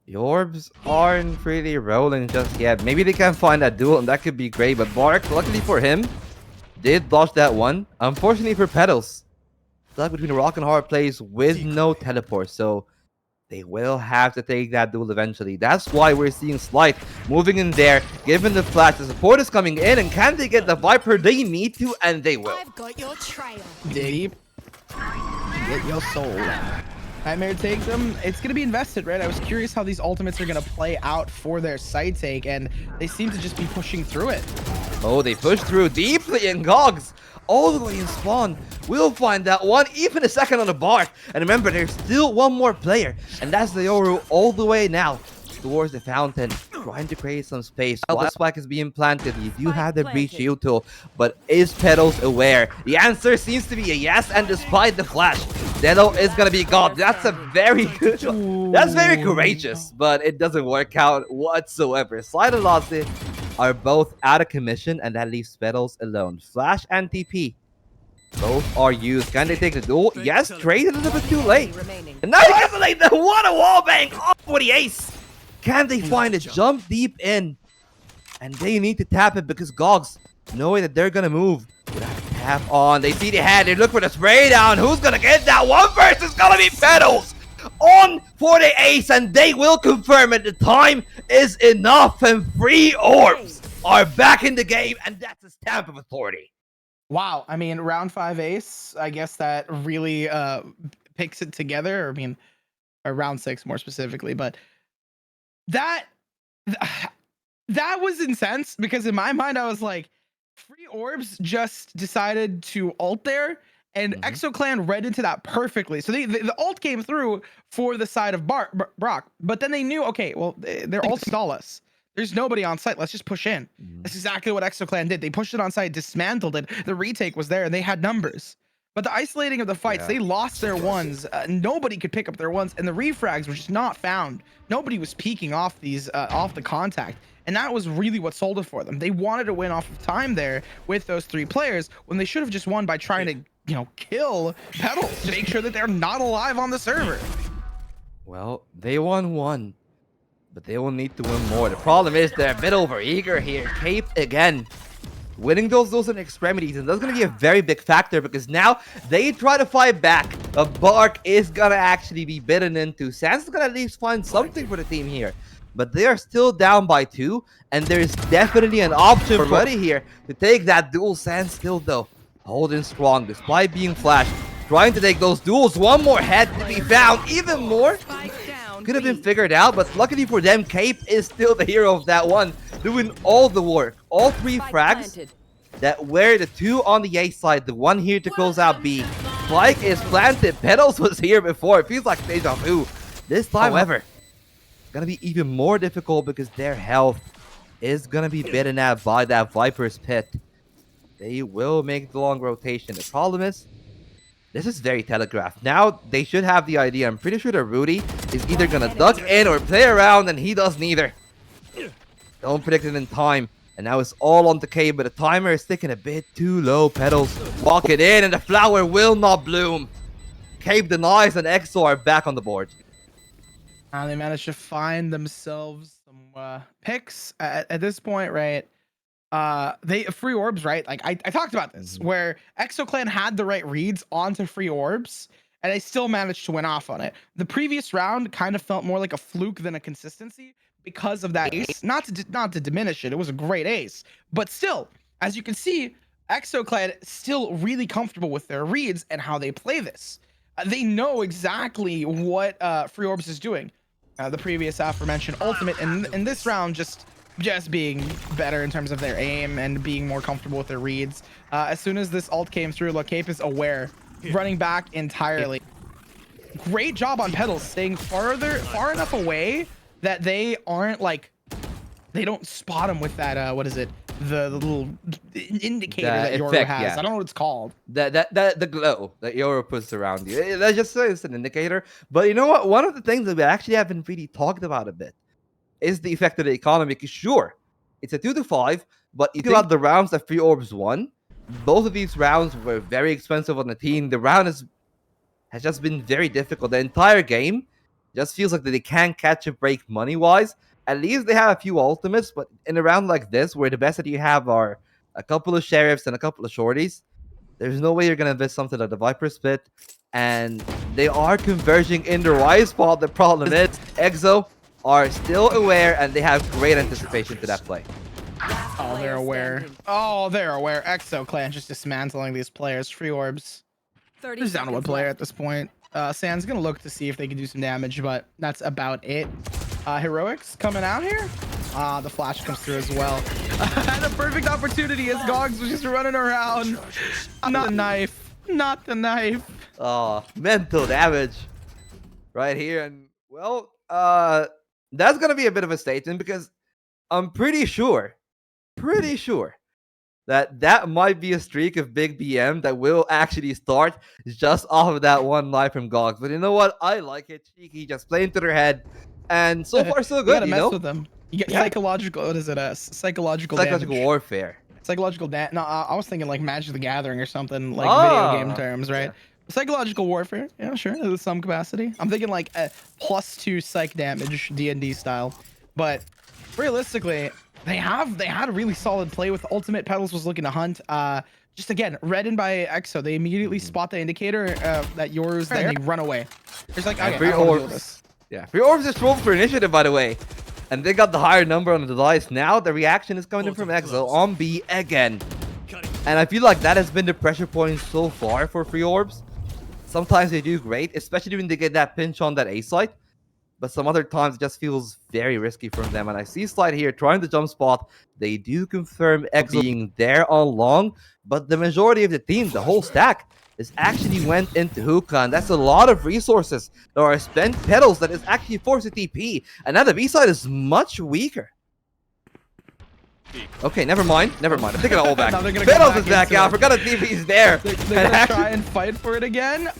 The orbs aren't really rolling just yet. Maybe they can find that duel, and that could be great. But Bark, luckily for him, did dodge that one. Unfortunately for Petals, stuck between a rock and hard place with no teleport. So they will have to take that duel eventually. That's why we're seeing Slight moving in there, given the flash. The support is coming in, and can they get the Viper? They need to, and they will. I've got your trail. Deep. Get your soul. Nightmare takes them. It's going to be invested, right? I was curious how these ultimates are going to play out for their side take, and they seem to just be pushing through it. Oh, they push through deeply, and Gogs all the way in spawn. We'll find that one, even a second on the bar. And remember, there's still one more player, and that's the Yoru all the way now towards the fountain, trying to create some space. While the spike is being planted, you do have the breach shield tool, but is Petals aware? The answer seems to be a yes, and despite the flash, Dedo is gonna be gone. That's a very good one. That's very courageous, but it doesn't work out whatsoever. Slide and Lost are both out of commission, and that leaves Petals alone. Flash and TP both are used. Can they take the duel? Yes, trade a little bit too late. And now he gets the what a wallbang off for the ace. Can they find a jump deep in? And they need to tap it because Gogs, knowing that they're gonna move, would have to tap on. They see the head, they look for the spray down. Who's gonna get that? One person is gonna be Petals on for the ace, and they will confirm it. The time is enough, and Free Orbs are back in the game, and that's a stamp of authority. Wow. I mean, round 5 ace, I guess that really picks it together. Or round 6 more specifically, but that was intense, because in my mind I was like, Free Orbs just decided to ult there, and EXO Clan read into that perfectly. So the ult came through for the side of Brock, but then they knew, okay, well, their ult stall us. There's nobody on site. Let's just push in. That's exactly what EXO Clan did. They pushed it on site, dismantled it. The retake was there, and they had numbers. But the isolating of the fights, they lost their ones. Nobody could pick up their ones, and the refrags were just not found. Nobody was peeking off these off the contact, and that was really what sold it for them. They wanted to win off of time there with those 3 players, when they should have just won by trying to, kill Petals to make sure that they're not alive on the server. Well, they won 1, but they will need to win more. The problem is they're a bit overeager here. Cape again. Winning those in extremities, and that's going to be a very big factor, because now they try to fight back. A Bark is going to actually be bitten into. Sans is going to at least find something for the team here, but they are still down by 2, and there is definitely an option for Buddy here to take that duel. Sans still, though, holding strong despite being flashed, trying to take those duels. One more head to be found. Even more could have been figured out, but luckily for them, Cape is still the hero of that one, doing all the work. All 3 frags that were the 2 on the A side, the 1 here to close out B. Spike is planted. Petals was here before. It feels like deja vu. This time, however, it's gonna be even more difficult, because their health is gonna be bitten out by that Viper's Pit. They will make the long rotation. The problem is, this is very telegraphed. Now, they should have the idea. I'm pretty sure that Rudy is either gonna duck in or play around, and he does neither. Don't predict it in time. And now it's all on the K, but the timer is sticking a bit too low. Petals walk it in, and the flower will not bloom. Cape denies, and EXO are back on the board. And they managed to find themselves some picks at this point, right? They Free Orbs, right? Like I talked about this, where EXO Clan had the right reads onto Free Orbs, and they still managed to win off on it. The previous round kind of felt more like a fluke than a consistency because of that ace. Not to diminish it, it was a great ace, but still, as you can see, EXO Clan still really comfortable with their reads and how they play this. They know exactly what Free Orbs is doing. The previous aforementioned ultimate, and in this round just just being better in terms of their aim and being more comfortable with their reads. As soon as this ult came through, look, Cape is aware, running back entirely. Great job on Petals, staying far enough away that they aren't like, they don't spot him with that, what is it? The little indicator that Yoru effect, has. yeah. I don't know what it's called. The glow that Yoru puts around you. Let's just say it's an indicator. But you know what? One of the things that we actually haven't really talked about a bit is the effect of the economy. Because sure, it's a 2-5, but you think about the rounds that Free Orbs won. Both of these rounds were very expensive on the team. The round has just been very difficult. The entire game just feels like that they can't catch a break money-wise. At least they have a few ultimates, but in a round like this, where the best that you have are a couple of sheriffs and a couple of shorties, there's no way you're going to miss something like the Viper Spit. And they are converging in the right spot. The problem is EXO are still aware, and they have great anticipation to that play. Oh, they're aware. Oh, they're aware. EXO clan just dismantling these players. Free Orbs. There's down to one player at this point. Sand's gonna look to see if they can do some damage, but that's about it. Heroics coming out here. The flash comes through as well. And a perfect opportunity as Gogs was just running around. Not the knife. Not the knife. Oh, mental damage right here. And well, that's gonna be a bit of a statement, because I'm pretty sure that might be a streak of big BM that will actually start just off of that one life from Gogs. But you know what? I like it. Cheeky, just play into their head. And so far, so You good, gotta you mess know? with them. You get psychological, what is it? Psychological Psychological damage. warfare. Psychological no, I was thinking like Magic the Gathering or something, like video game terms, right? Yeah. Psychological warfare, yeah, sure, in some capacity. I'm thinking like a +2 psych damage, D&D style. But realistically, they had a really solid play with ultimate. Petals was looking to hunt. Just again, read in by EXO. They immediately spot the indicator that Yoru's there, and they run away. It's like, okay, Free I don't wanna deal with Orbs. this. Yeah, Free Orbs just rolled for initiative, by the way. And they got the higher number on the dice. Now the reaction is coming in from EXO on B again. And I feel like that has been the pressure point so far for Free Orbs. Sometimes they do great, especially when they get that pinch on that A site. But some other times it just feels very risky from them. And I see Slide here trying to jump spot. They do confirm EXO being there on long. But the majority of the team, the whole stack, is actually went into hookah. And that's a lot of resources that are spent. Petals that is actually forced to TP. And now the B side is much weaker. Okay, never mind. I'm taking it all back. Petals is back out. I forgot the TP's there. They're gonna try and fight for it again.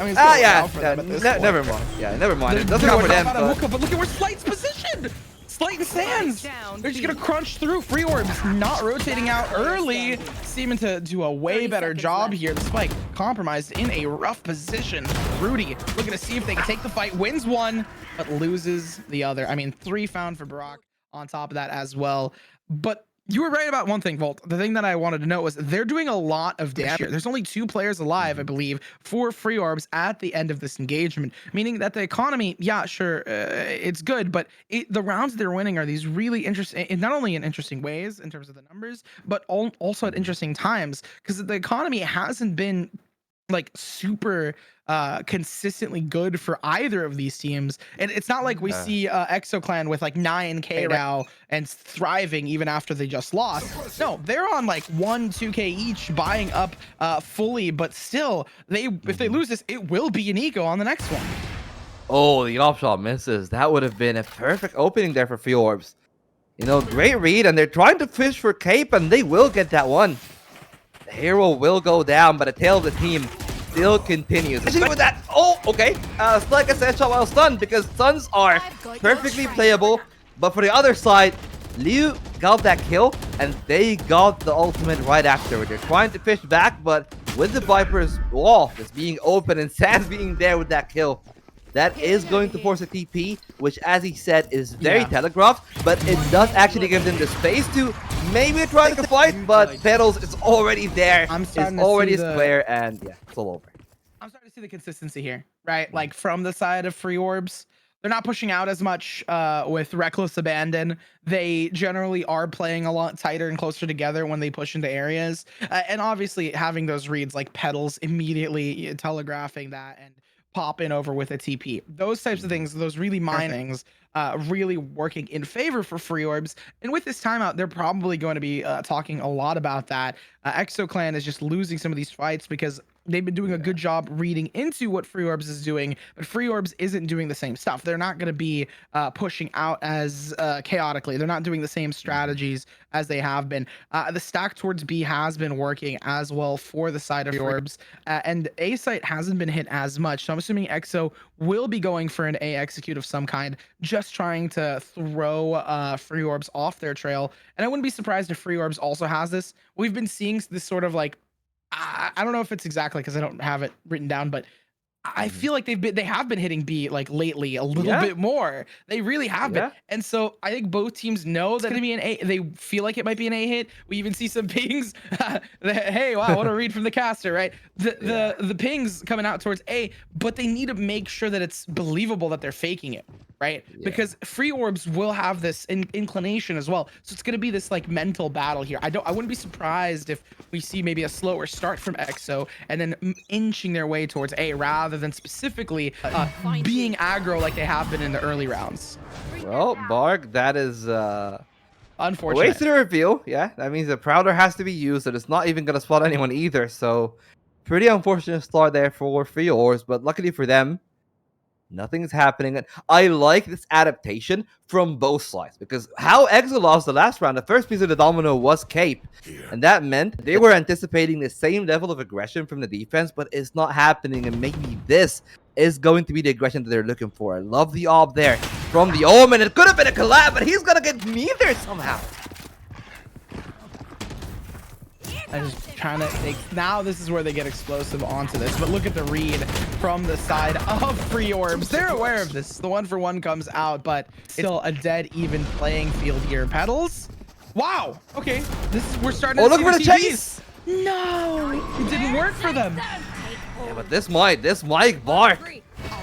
I mean, never mind. Yeah, never mind. It doesn't count for them. But look at where Slight's positioned. Slight and Sands. They're just gonna crunch through. Free Orbs not rotating out early, seeming to do a way better job here. The Spike compromised in a rough position. Rudy looking to see if they can take the fight. Wins one, but loses the other. I mean, 3 found for Brock on top of that as well. But you were right about one thing, Volt. The thing that I wanted to note was they're doing a lot of damage here. There's only 2 players alive, I believe, for Free Orbs at the end of this engagement, meaning that the economy, yeah, sure, it's good, but the rounds they're winning are these really interesting, not only in interesting ways in terms of the numbers, but also at interesting times, because the economy hasn't been like super consistently good for either of these teams, and it's not like we see EXO clan with like 9k now and thriving even after they just lost. No, they're on like 1-2k each, buying up fully, but still, if they lose this, it will be an eco on the next one. Oh, the off shot misses. That would have been a perfect opening there for Free Orbs. You know, great read, and they're trying to fish for Cape, and they will get that one. The hero will go down, but the tail of the team still continues. Especially with that. Oh, okay. It's like I said, shot while stunned, because stuns are perfectly playable. But for the other side, Liu got that kill, and they got the ultimate right after. They're trying to fish back, but with the Viper's wall just being open and Sans being there with that kill, that is going to force a TP, which, as he said, is very telegraphed, but it does actually give them the space to maybe try to fight, but Petals is already there. It's already a square, and yeah, it's all over. I'm starting to see the consistency here, right? Like from the side of Free Orbs, they're not pushing out as much with Reckless Abandon. They generally are playing a lot tighter and closer together when they push into areas. And obviously having those reads like Petals immediately telegraphing that and pop in over with a TP. Those types of things, those really minor things, really working in favor for Free Orbs. And with this timeout, they're probably going to be talking a lot about that. EXO Clan is just losing some of these fights because they've been doing a good job reading into what Free Orbs is doing, but Free Orbs isn't doing the same stuff. They're not going to be pushing out as chaotically. They're not doing the same strategies as they have been. The stack towards B has been working as well for the side of Free Orbs, and A site hasn't been hit as much. So I'm assuming EXO will be going for an A execute of some kind, just trying to throw Free Orbs off their trail. And I wouldn't be surprised if Free Orbs also has this. We've been seeing this sort of like, I don't know if it's exactly because I don't have it written down, but I feel like they have been hitting B like lately a little bit more. They really have been. And so I think both teams know that it's gonna be an A. They feel like it might be an A hit. We even see some pings. Hey, wow, what a read from the caster, right? The pings coming out towards A, but they need to make sure that it's believable that they're faking it, right? Because Free Orbs will have this inclination as well. So it's gonna be this like mental battle here. I wouldn't be surprised if we see maybe a slower start from EXO and then inching their way towards A rather than specifically being aggro like they have been in the early rounds. Well, Bark, that is Unfortunate. ways to the reveal. Yeah, that means the Prowler has to be used, and it's not even gonna spot anyone either. So, pretty unfortunate start there for Free Orbs, but luckily for them, nothing's happening. And I like this adaptation from both sides because how EXO lost the last round, the first piece of the domino was Cape. And that meant they were anticipating the same level of aggression from the defense, but it's not happening. And maybe this is going to be the aggression that they're looking for. I love the op there from the Omen. It could have been a collab, but he's going to get me there somehow. I'm just trying to take, now this is where they get explosive onto this, but look at the read from the side of Free Orbs. They're aware of this. The 1-for-1 comes out, but still a dead even playing field here. Petals, wow, okay, this is, we're starting to look see for the TVs. chase. No, it didn't work for them. Yeah, but this might Bark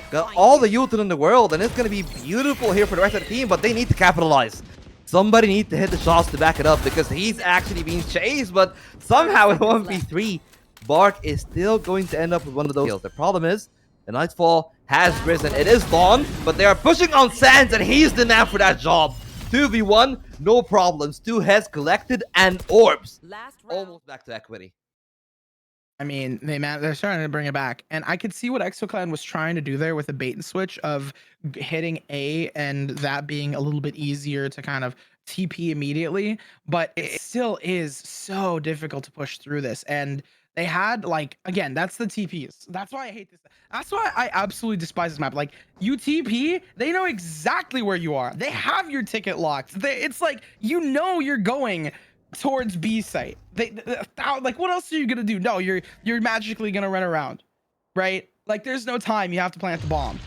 got all the ult in the world, and it's going to be beautiful here for the rest of the team, but they need to capitalize. Somebody needs to hit the shots to back it up because he's actually being chased, but somehow in 1v3, Bark is still going to end up with one of those kills. The problem is, the Nightfall has risen. It is Dawn, but they are pushing on Sands, and he's the man for that job. 2v1, no problems. 2 heads collected, and Orbs almost back to equity. I mean, they're starting to bring it back, and I could see what EXO Clan was trying to do there with a bait and switch of hitting A and that being a little bit easier to kind of TP immediately, but it still is so difficult to push through this. And they had, like, again, that's the TPs. That's why I hate this. That's why I absolutely despise this map. Like, you TP, they know exactly where you are. They have your ticket locked. It's like, you know you're going towards B site. Like, what else are you gonna do? No, you're magically gonna run around, right? Like, there's no time. You have to plant the bomb.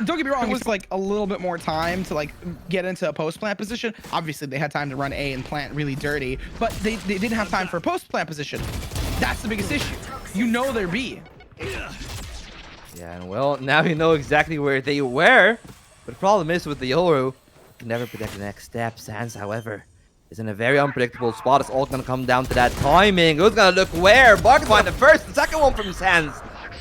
Don't get me wrong, it was like a little bit more time to like get into a post plant position. Obviously they had time to run A and plant really dirty, but they didn't have time for a post plant position. That's the biggest issue. You know they're B. Yeah, and well, now you know exactly where they were. But the problem is with the Yoru, you can never predict the next step. Sans, however, is in a very unpredictable spot. It's all going to come down to that timing. Who's going to look where? Bark find the first, the second one from Sans.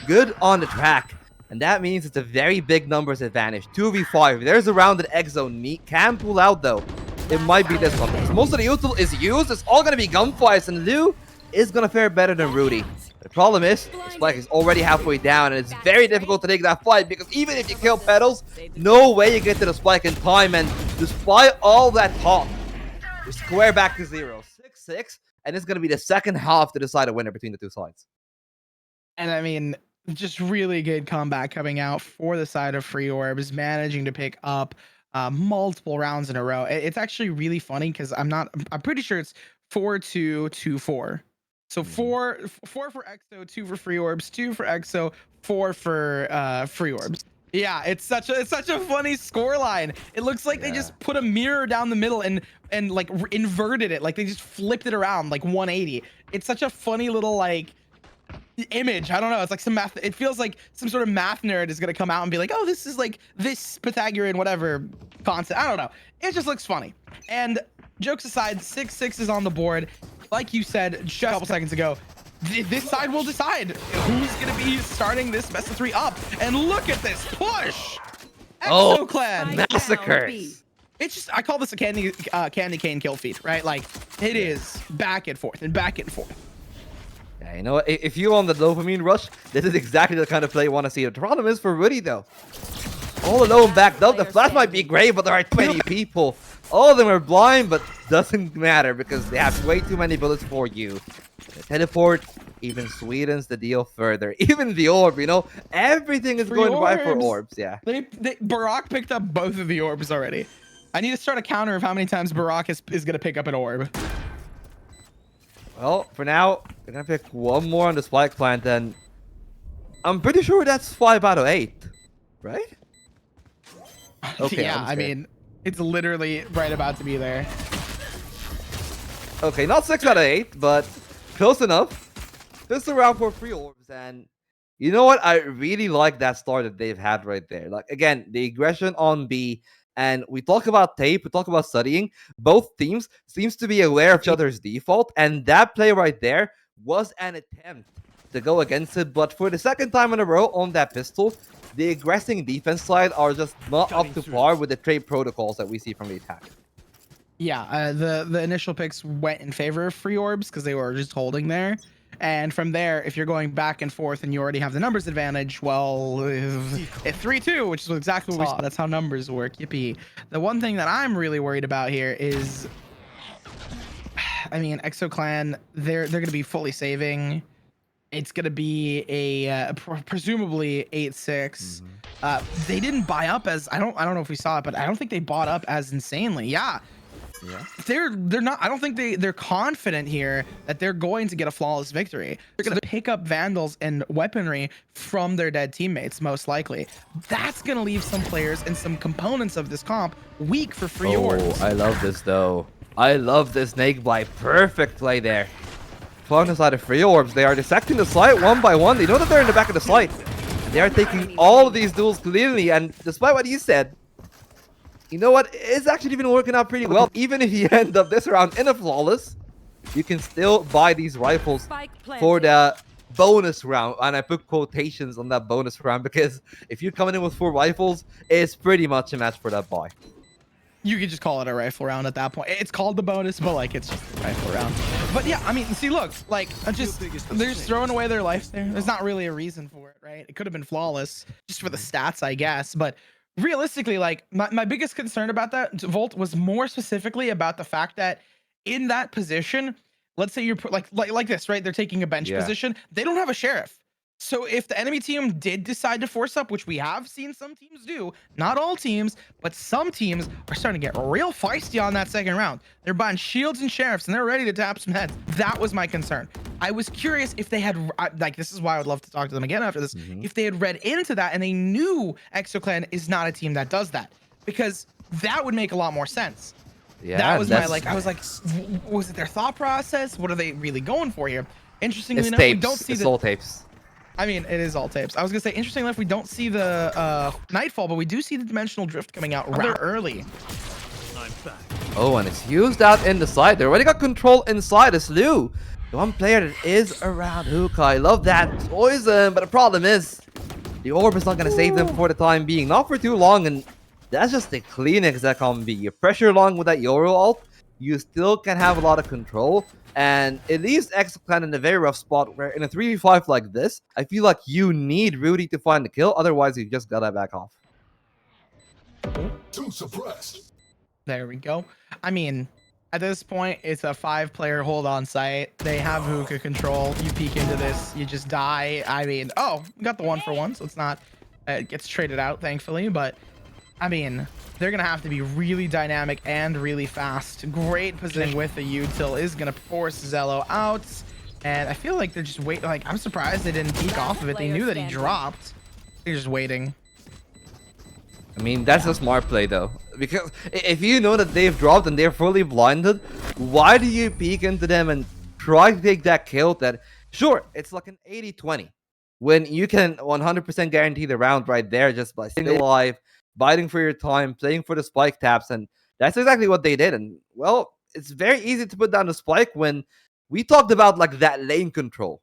Good on the track. And that means it's a very big numbers advantage. 2v5. There's a round that EXO can pull out, though. It might be this one. Because most of the util is used. It's all going to be gunfights. And Liu is going to fare better than Rudy. The problem is, the Spike is already halfway down. And it's very difficult to take that fight. Because even if you kill Petals, no way you get to the Spike in time. And despite all that talk, we square back to 0. 6-6. And it's going to be the second half to decide a winner between the two sides. And I mean, just really good comeback coming out for the side of Free Orbs, managing to pick up multiple rounds in a row. It's actually really funny because I'm pretty sure it's 4-2, 2-4. So 4 for EXO, 2 for Free Orbs, 2 for EXO, 4 for Free Orbs. Yeah, it's such a funny score line. It looks like they just put a mirror down the middle and like inverted it, like they just flipped it around like 180. It's such a funny little like image. I don't know, it's like some math. It feels like some sort of math nerd is gonna come out and be like, oh, this is like this Pythagorean whatever concept. I don't know, it just looks funny. And jokes aside, 6-6 is on the board. Like you said just a couple seconds ago, this side will decide who's going to be starting this best of 3 up. And look at this push. Oh, EXO Clan. massacres. It's just, I call this a candy cane kill feed, right? Like, it is back and forth and back and forth. Yeah, you know what? If you're on the dopamine rush, this is exactly the kind of play you want to see. The problem is for Rudy, though. All alone, backed up. The flash might be great, but there are 20 people. All of them are blind, but doesn't matter because they have way too many bullets for you. The teleport even sweetens the deal further. Even the orb, you know? Everything is going right for orbs, yeah. Barak picked up both of the orbs already. I need to start a counter of how many times Barak is going to pick up an orb. Well, for now, we're going to pick one more on the spike plant, and I'm pretty sure that's 5 out of 8, right? Okay, yeah, I mean, it's literally right about to be there. Okay, not 6 out of 8, but close enough. Just around for 3 orbs, and you know what? I really like that start that they've had right there. Like, again, the aggression on B, and we talk about tape, we talk about studying. Both teams seems to be aware of each other's default, and that play right there was an attempt to go against it. But for the second time in a row on that pistol, the aggressing defense side are just not up to par with the trade protocols that we see from the attack. Yeah, the initial picks went in favor of free orbs because they were just holding there. And from there, if you're going back and forth and you already have the numbers advantage, well, at 3-2, which is exactly what we saw. That's how numbers work. Yippee. The one thing that I'm really worried about here is, I mean, EXO Clan, they're going to be fully saving. It's going to be a presumably 8-6. They didn't buy up as, I don't know if we saw it, but I don't think they bought up as insanely. Yeah. They're not, I don't think they're confident here that they're going to get a flawless victory. They're going to pick up vandals and weaponry from their dead teammates, most likely. That's going to leave some players and some components of this comp weak for free orbs. I love this though. I love this snake bite. Perfect play there. Flung inside of free orbs. They are dissecting the site one by one. They know that they're in the back of the site. They are taking all of these duels cleanly, and despite what you said, you know what? It's actually been working out pretty well. Even if you end up this round in a flawless, you can still buy these rifles for the bonus round. And I put quotations on that bonus round because if you're coming in with 4 rifles, it's pretty much a match for that buy. You could just call it a rifle round at that point. It's called the bonus, but like it's just a rifle round. But yeah, I mean, see, look, like they're just throwing away their life there. There's not really a reason for it, right? It could have been flawless just for the stats, I guess. But realistically, like my biggest concern about that Volt was more specifically about the fact that in that position, let's say you're like this, right? They're taking a bench position. They don't have a sheriff. So if the enemy team did decide to force up, which we have seen some teams do, not all teams, but some teams are starting to get real feisty on that second round. They're buying shields and sheriffs and they're ready to tap some heads. That was my concern. I was curious if they had, like, this is why I would love to talk to them again after this, if they had read into that and they knew EXO Clan is not a team that does that, because that would make a lot more sense. Yeah, that was my, like, I was like, was it their thought process? What are they really going for here? Interestingly enough, we don't see the all tapes. I mean, it is all tapes. I was gonna say, interestingly enough, we don't see the Nightfall, but we do see the Dimensional Drift coming out rather early. Oh, and it's used out in the side. They already got control inside. It's Lou, the one player that is around Hookah. I love that poison, but the problem is the orb is not gonna save them for the time being. Not for too long, and that's just the cleanest that can be. You pressure along with that Yoro ult, you still can have a lot of control. And it leaves EXO Clan in a very rough spot where in a 3v5 like this, I feel like you need Rudy to find the kill. Otherwise, you just gotta back off. Too suppressed. There we go. I mean, at this point, it's a 5-player hold on site. They have hookah control. You peek into this, you just die. I mean, oh, got the 1-for-1, so it's not, it gets traded out, thankfully. But, I mean, they're going to have to be really dynamic and really fast. Great position with the util is going to force Zello out. And I feel like they're just waiting. Like, I'm surprised they didn't peek off of it. They knew that he dropped. They're just waiting. I mean, that's a smart play, though. Because if you know that they've dropped and they're fully blinded, why do you peek into them and try to take that kill that, sure, it's like an 80-20. When you can 100% guarantee the round right there just by staying alive, biting for your time, playing for the spike taps, and that's exactly what they did. And, well, it's very easy to put down the spike when we talked about, like, that lane control.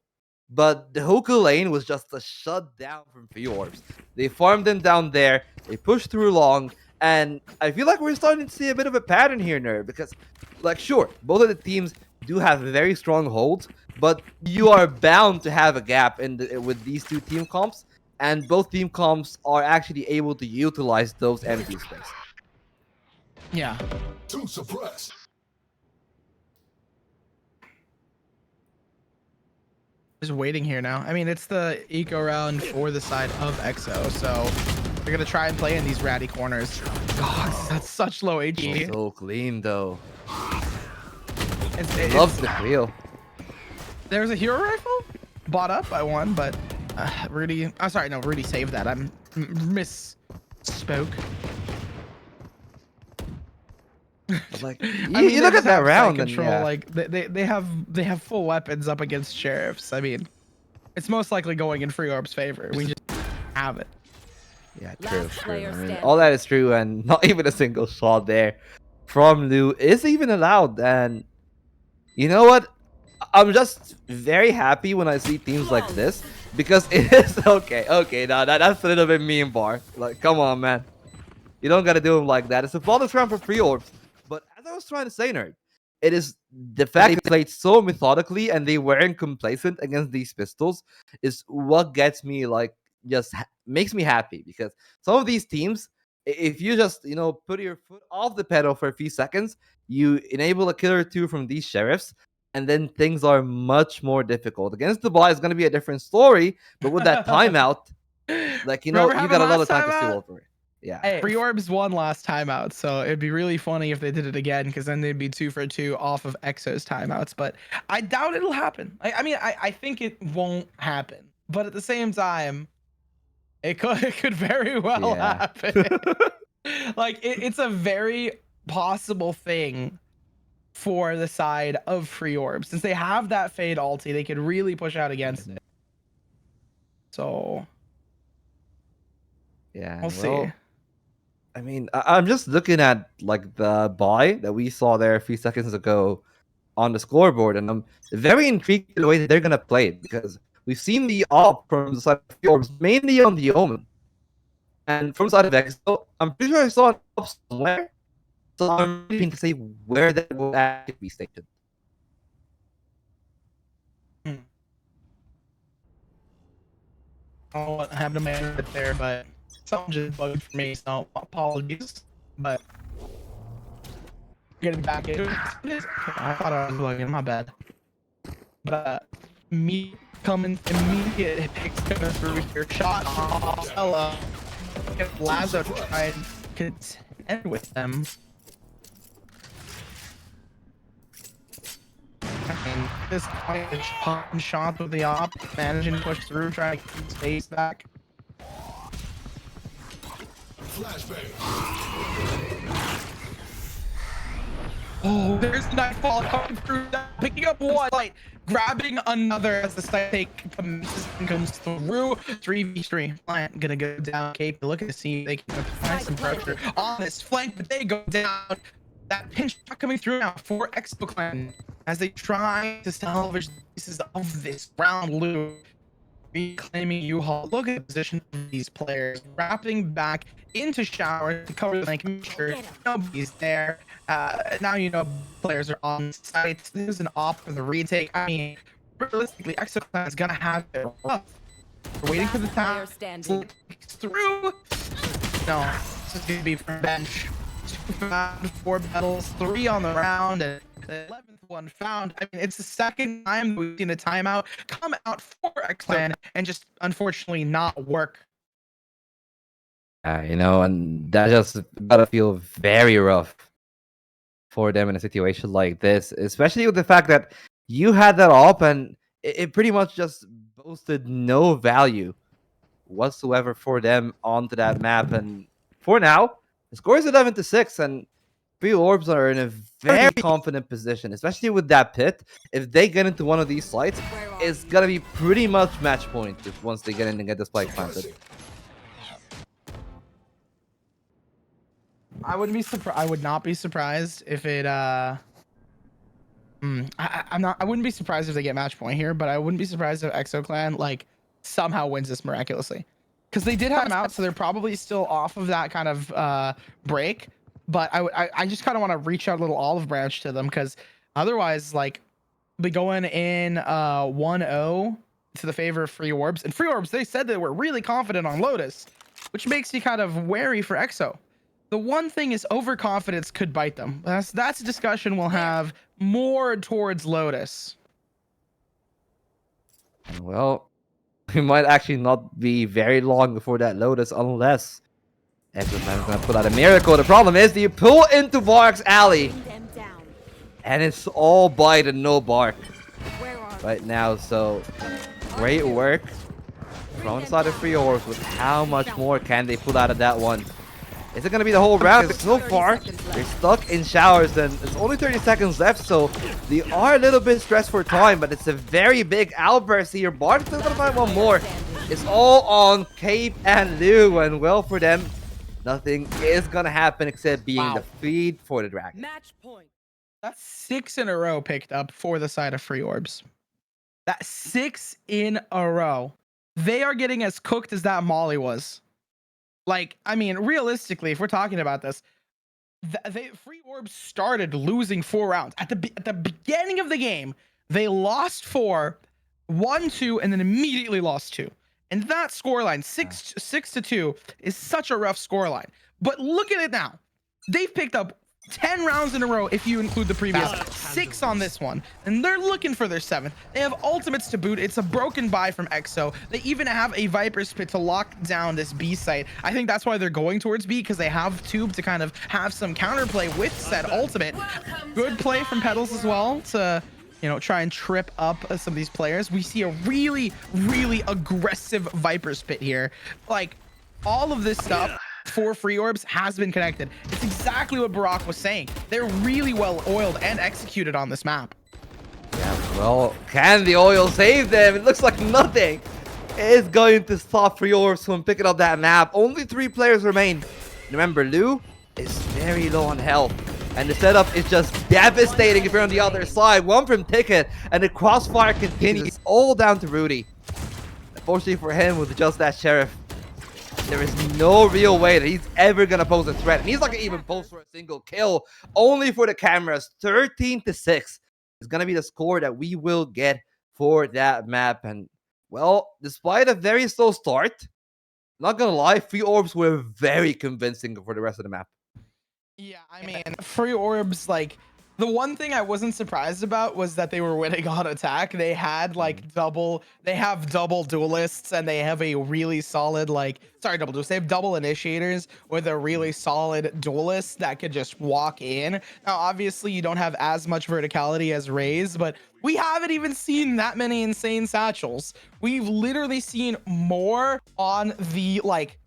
but the Hoku lane was just a shutdown from Fjords. They farmed them down there, they pushed through long, and I feel like we're starting to see a bit of a pattern here, Nerd, because, like, sure, both of the teams do have very strong holds, but you are bound to have a gap with these two team comps, and both team comps are actually able to utilize those empty space. Yeah. To suppress. Just waiting here now. I mean, it's the eco round for the side of EXO, so they're gonna try and play in these ratty corners. God, that's such low HP. So clean, though. It's, Loves the feel. There's a hero rifle bought up by one, but Rudy. I'm sorry, no, Rudy saved that. I'm misspoke. Like, I mean, you look they at that have round, side and control. yeah. Like they have full weapons up against sheriffs. I mean, it's most likely going in Free Orb's favor. We just have it. Yeah, Last true. player I mean, standing. all that is true, and not even a single shot there from Lou is even allowed. And you know what? I'm just very happy when I see teams like this because it is okay. Okay, now that's a little bit mean, Bar. Like, come on, man. You don't gotta do them like that. It's a flawless round for Free Orbs. But as I was trying to say, Nerd, it is the fact they played so methodically and they weren't complacent against these pistols is what gets me like makes me happy because some of these teams, if you just put your foot off the pedal for a few seconds, you enable a kill or two from these sheriffs, and then things are much more difficult. Against the ball, it's gonna be a different story, but with that timeout, like Remember you having got a lot last of time to timeout? steal over it. Yeah. Hey, Free Orbs won last timeout, so it'd be really funny if they did it again, because then they'd be 2 for 2 off of EXO's timeouts. But I doubt it'll happen. I think it won't happen. But at the same time, it could very well Yeah. happen. Like it's a very possible thing for the side of Free Orbs, since they have that fade ulti, they could really push out against it. So Yeah. we'll see. I mean, I'm just looking at like the buy that we saw there a few seconds ago on the scoreboard, and I'm very intrigued in the way that they're gonna play it because we've seen the op from the side of Orbs mainly on the Omen, and from the side of EXO, I'm pretty sure I saw an op somewhere, so I'm waiting to see where that will actually be stationed. I don't know what happened to my edit there, but something just bugged for me, so apologies. But getting back into it, I thought I was bugging, my bad. But me coming immediate picks coming through here, shot off Ella, get Lazo to try and contend with them. And this point is popping shots with the op, managing to push through, trying to keep space back. Flashbang. Oh, there's the nightfall coming through, picking up one light, grabbing another as the side take comes through. 3v3. Lion gonna go down. Cape, look at the scene. They can apply some pressure on this flank, but they go down. That pinch shot coming through now for EXO Clan as they try to salvage the pieces of this round loop. Reclaiming U-Haul. Look at the position of these players, wrapping back into shower to cover the making sure nobody's there. Now you know players are on site. This is an op for the retake. I mean, realistically, EXO Clan is gonna have it rough. We're waiting for the time through. No, this is gonna be from bench. 4 battles, 3 on the round, and the 11th one found. I mean, it's the second time we've seen a timeout come out for X-Clan and just unfortunately not work. And that just gotta feel very rough for them in a situation like this, especially with the fact that you had that op and it pretty much just boasted no value whatsoever for them onto that map. And for now, the score is 11-6, and Free Orbs are in a very confident position, especially with that pit. If they get into one of these sites, it's gonna be pretty much match point if once they get in and get the spike planted. I would not be surprised if it I'm not. I wouldn't be surprised if they get match point here, but I wouldn't be surprised if EXO Clan like somehow wins this miraculously, because they did have them out, so they're probably still off of that kind of break. But I just kind of want to reach out a little olive branch to them, because otherwise, like, be going in 1-0 to the favor of Free Orbs. And Free Orbs, they said they were really confident on Lotus, which makes you kind of wary for EXO. The one thing is overconfidence could bite them. That's a discussion we'll have more towards Lotus. Well, we might actually not be very long before that Lotus, unless EXO gonna pull out a miracle. The problem is, you pull into Bark's alley, and it's all bite and no bark right now. So great work from the side of Free Orbs. With how much more can they pull out of that one? Is it going to be the whole round? So far, they're stuck in showers, and it's only 30 seconds left, so they are a little bit stressed for time, but it's a very big outburst here. Bart's still going to find one more. It's all on Cape and Lou, and well, for them, nothing is going to happen except being the feed for the Dragon. Match point. That's 6 in a row picked up for the side of Free Orbs. That's 6 in a row. They are getting as cooked as that Molly was. Like, I mean, realistically, if we're talking about this, Free Orbs started losing 4 rounds. At the beginning of the game, they lost 4, won 2, and then immediately lost 2. And that scoreline, 6-2, is such a rough scoreline. But look at it now. They've picked up 10 rounds in a row if you include the previous 6 on this one, and they're looking for their 7th. They have ultimates to boot. It's a broken buy from EXO. They even have a Viper's Pit to lock down this B site. I think that's why they're going towards B, because they have Tube to kind of have some counterplay with said ultimate. Good play from Petals as well to, you know, try and trip up some of these players. We see a really, really aggressive Viper's Pit here. Like, all of this stuff for Free Orbs has been connected. It's exactly what Barack was saying. They're really well oiled and executed on this map. Yeah, well, can the oil save them? It looks like nothing is going to stop Free Orbs from picking up that map. Only 3 players remain. Remember, Lou is very low on health, and the setup is just devastating if you're on the other side. One from Ticket, and the crossfire continues. It's all down to Rudy. Unfortunately for him, with just that Sheriff, there is no real way that he's ever gonna pose a threat, and he's not gonna even pose for a single kill. Only for the cameras. 13-6 is gonna be the score that we will get for that map. And well, despite a very slow start, not gonna lie, Free Orbs were very convincing for the rest of the map. Yeah, I mean, Free Orbs, like, the one thing I wasn't surprised about was that they were winning on attack. They had like double duelists, and they have a really solid, like, sorry, double duelists. They have double initiators with a really solid duelist that could just walk in. Now, obviously, you don't have as much verticality as Raze, but we haven't even seen that many insane satchels. We've literally seen more on the, like,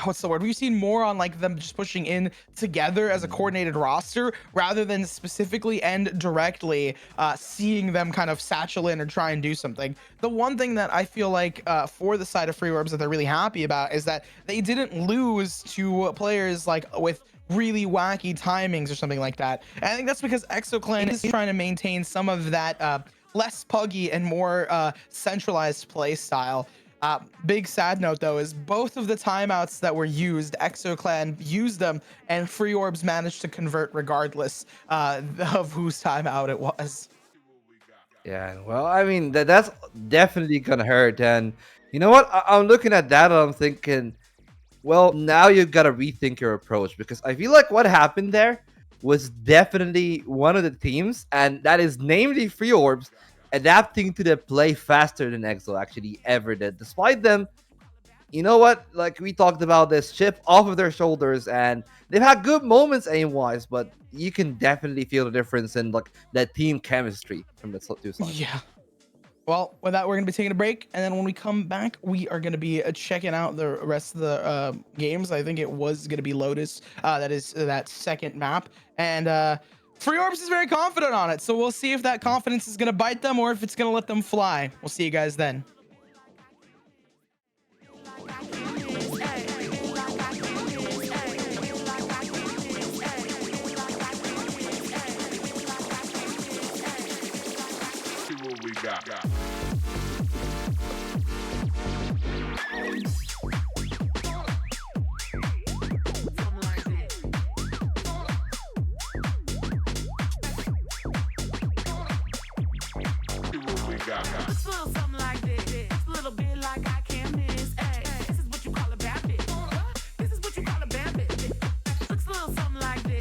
what's the word? We've seen more on like them just pushing in together as a coordinated roster rather than specifically and directly seeing them kind of satchel in or try and do something. The one thing that I feel like for the side of Free Orbs that they're really happy about is that they didn't lose to players like with really wacky timings or something like that. And I think that's because EXO Clan is trying to maintain some of that less puggy and more centralized play style. Big sad note though is both of the timeouts that were used, EXO Clan used them, and Free Orbs managed to convert regardless of whose timeout it was. Yeah, well, I mean, that's definitely gonna hurt. And you know what? I'm looking at that and I'm thinking, well, now you've got to rethink your approach, because I feel like what happened there was definitely one of the teams, and that is namely Free Orbs, adapting to the play faster than EXO actually ever did. Despite them, you know what? Like, we talked about this chip off of their shoulders, and they've had good moments aim-wise, but you can definitely feel the difference in like that team chemistry from the two sides. Yeah. Well, with that, we're going to be taking a break, and then when we come back, we are going to be checking out the rest of the games. I think it was going to be Lotus. That is that second map, and Free Orbs is very confident on it, so we'll see if that confidence is going to bite them or if it's going to let them fly. We'll see you guys then. Looks a little something like this. A little bit like I can't miss. Ay, this is what you call a bad bitch. This is what you call a bad bitch. Looks a little something like this.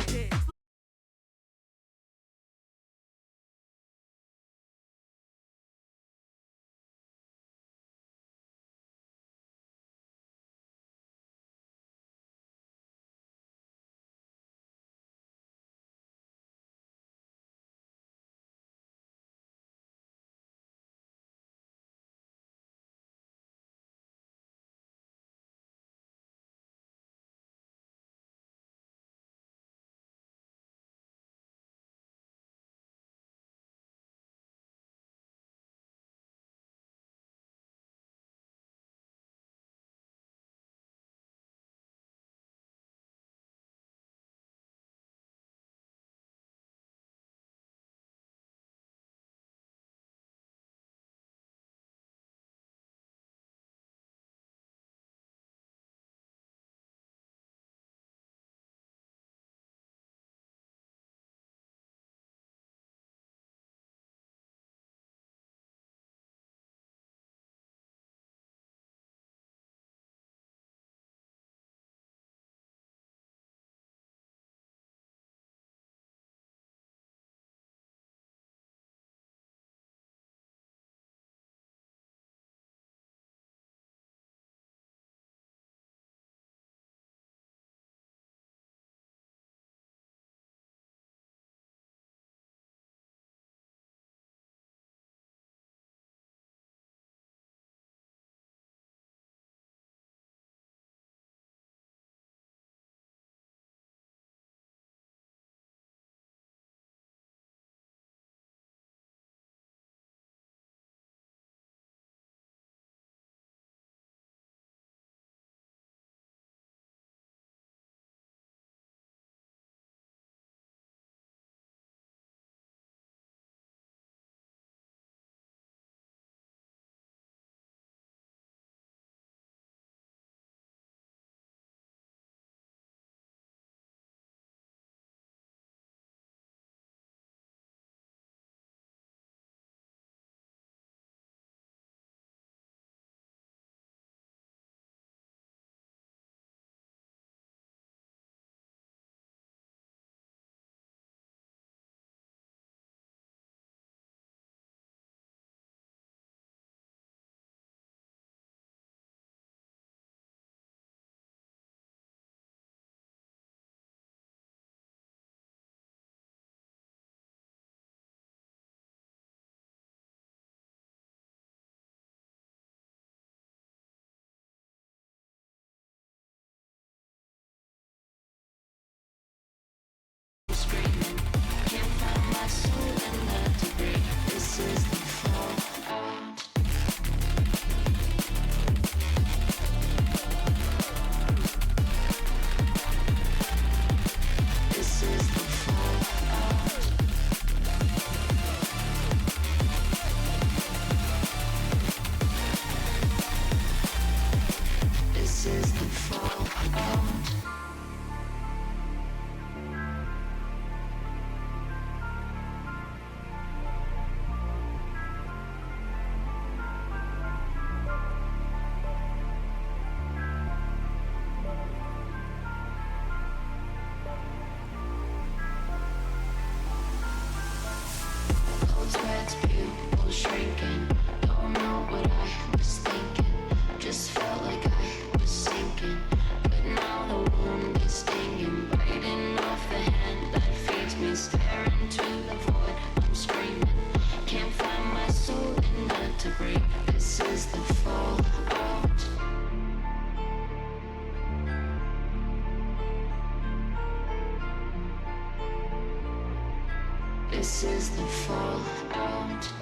This is the fallout.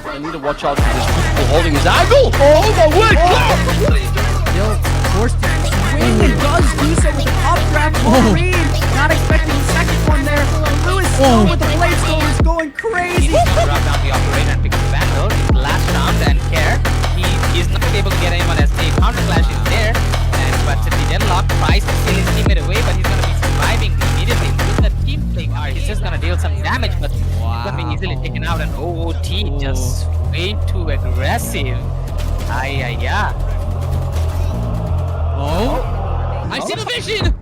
I need to watch out for this people holding his angle. Oh my word! Still forced to swing Reyna does do so with the updraft. Reed not expecting the second one there. Lewis with the blade storm is going crazy. He's going to drop down the operator and pick up the back though. Last round and care. He is not able to get anyone as the counter flash is there. But the deadlock tries to steal his teammate away, but he's going to be surviving immediately with the team play card. He's just going to deal some damage, but he's going to be easily taken out. And OOT just way too aggressive. Ay. Oh, I see the vision.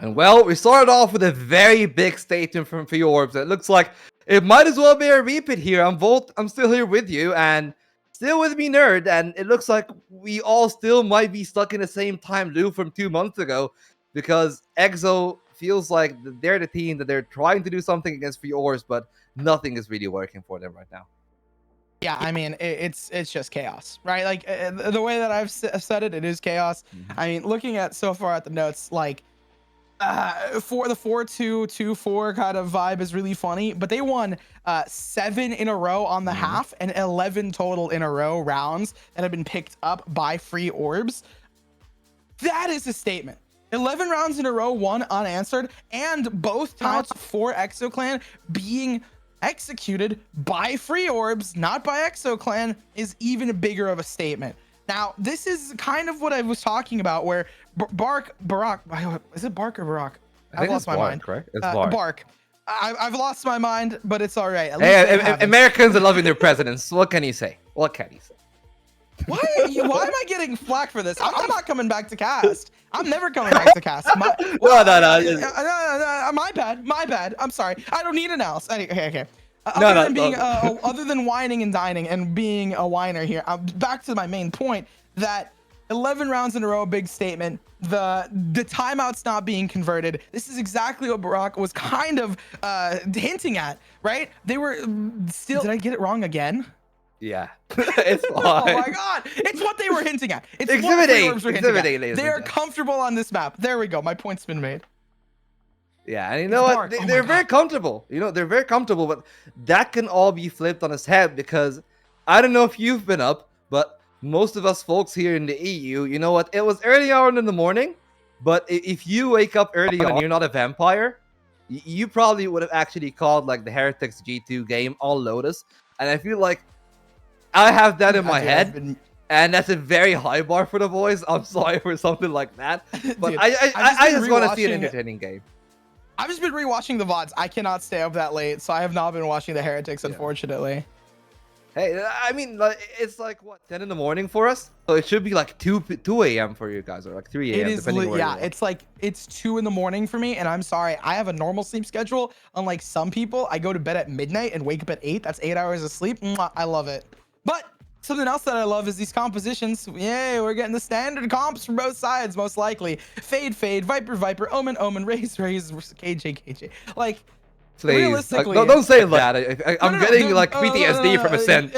And well, we started off with a very big statement from Fiorbs. It looks like it might as well be a repeat here. I'm still here with you, and still with me, Nerd. And it looks like we all still might be stuck in the same time loop from 2 months ago, because EXO feels like they're the team that they're trying to do something against Fiorbs, but nothing is really working for them right now. Yeah, I mean, it's just chaos, right? Like the way that I've said it, it is chaos. I mean, looking at so far at the notes, like for the 4-2-2-4 kind of vibe is really funny, but they won 7 in a row on the half and 11 total in a row rounds that have been picked up by free orbs. That is a statement. 11 rounds in a row, won unanswered, and both times for EXO Clan being executed by free orbs, not by EXO Clan, is even bigger of a statement. Now, this is kind of what I was talking about, where Barak, is it Bark or Barak? I've lost my mind. Correct? It's Bark. Bark. I've lost my mind, but it's all right. Hey, Americans are loving their presidents. What can you say? What can you say? Why am I getting flack for this? I'm not coming back to cast. I'm never coming back to cast. No. My bad. I'm sorry. I don't need an else. Okay. Other than whining and dining and being a whiner here, I'm back to my main point that 11 rounds in a row, big statement. The timeouts not being converted. This is exactly what Barak was kind of hinting at, right? They were still. Did I get it wrong again? Yeah, it's fine. Oh my god, it's what they were hinting at. It's Exhibit what A. They are comfortable on this map. There we go. My point's been made. Yeah, and you know what? They're very comfortable. They're very comfortable, but that can all be flipped on its head, because I don't know if you've been up, but most of us folks here in the EU, you know what? It was early hour in the morning, but if you wake up early on and you're not a vampire, you probably would have actually called like the Heretics G2 game on Lotus, and I feel like I have that in my head, and that's a very high bar for the boys. I'm sorry for something like that, but dude, I just want to see an entertaining game. I've just been rewatching the VODs. I cannot stay up that late, so I have not been watching the Heretics, unfortunately. Hey, I mean, it's like, what, 10 in the morning for us? So it should be like 2 a.m. for you guys, or like 3 a.m. depending where you are. It's like, it's 2 in the morning for me, and I'm sorry. I have a normal sleep schedule. Unlike some people, I go to bed at midnight and wake up at 8. That's 8 hours of sleep. I love it. But something else that I love is these compositions. Yay, we're getting the standard comps from both sides, most likely. Fade, Viper, Omen, Raze, KJ. Like, please, realistically, don't say that. I'm getting like PTSD from Ascent.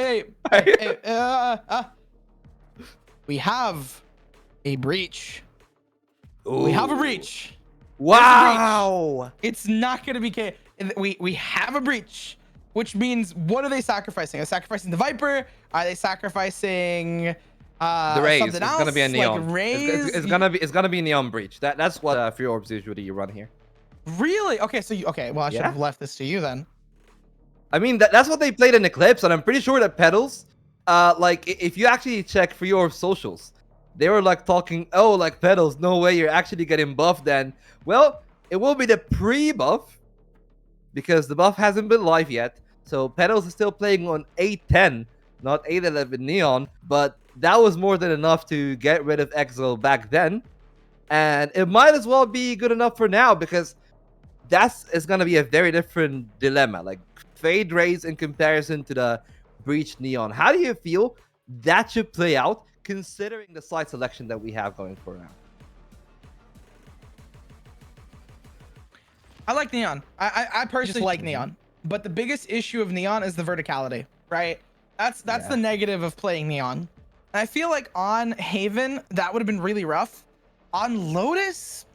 We have a breach. Ooh. We have a breach. Wow. It's not going to be... We have a breach. Which means, what are they sacrificing? Are they sacrificing the Viper? Are they sacrificing the Raze? Something else? It's gonna be a Neon. Like Raze? It's gonna be Neon Breach. That's what free orbs usually run here. Really? Okay, so well, I should have left this to you then. I mean, that's what they played in Eclipse, and I'm pretty sure that Pedals, like if you actually check free orbs socials, they were like talking, oh, like Pedals, no way you're actually getting buffed. Then, well, it will be the pre-buff, because the buff hasn't been live yet. So Pedals is still playing on 810, not 811 Neon, but that was more than enough to get rid of EXO back then. And it might as well be good enough for now, because is going to be a very different dilemma. Like Fade Raze in comparison to the Breach Neon. How do you feel that should play out, considering the side selection that we have going for now? I like Neon. I personally like Neon. But the biggest issue of Neon is the verticality, right? That's the negative of playing Neon. And I feel like on Haven, that would have been really rough. On Lotus,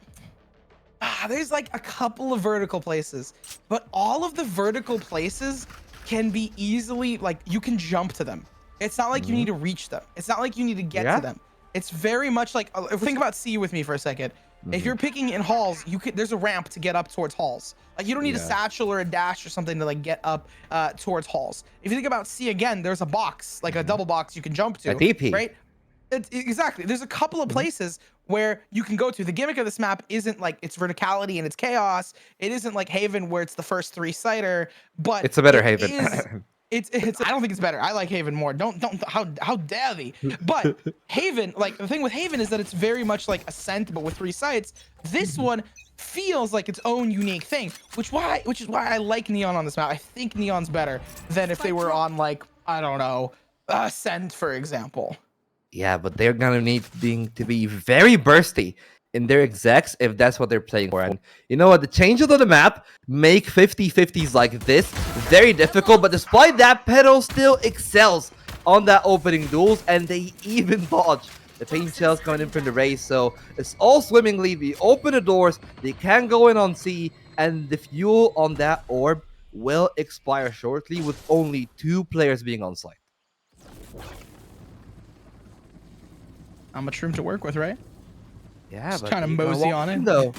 there's like a couple of vertical places. But all of the vertical places can be easily, like, you can jump to them. It's not like you need to reach them. It's not like you need to get to them. It's very much like, think about C with me for a second. If you're picking in halls, there's a ramp to get up towards halls. Like, you don't need a satchel or a dash or something to like get up towards halls. If you think about C again, there's a box, like a double box you can jump to. A DP. Right? Exactly. There's a couple of places where you can go to. The gimmick of this map isn't like its verticality and its chaos. It isn't like Haven where it's the first 3-sider, but it's a better Haven. It's I don't think it's better. I like Haven more. Don't how dare thee? But Haven, like the thing with Haven is that it's very much like Ascent but with 3 sites. This one feels like its own unique thing, which is why I like Neon on this map. I think Neon's better than if they were on like, I don't know, Ascent for example. Yeah, but they're gonna need to be very bursty in their execs if that's what they're playing for. And you know what? The changes of the map make 50-50s like this very difficult, but despite that, Pedal still excels on that opening duels, and they even dodge the paint shells coming in from the race. So it's all swimmingly. They open the doors, they can go in on C, and the fuel on that orb will expire shortly with only 2 players being on site. Not much room to work with, right? Yeah, just but kind of mosey on it. Though.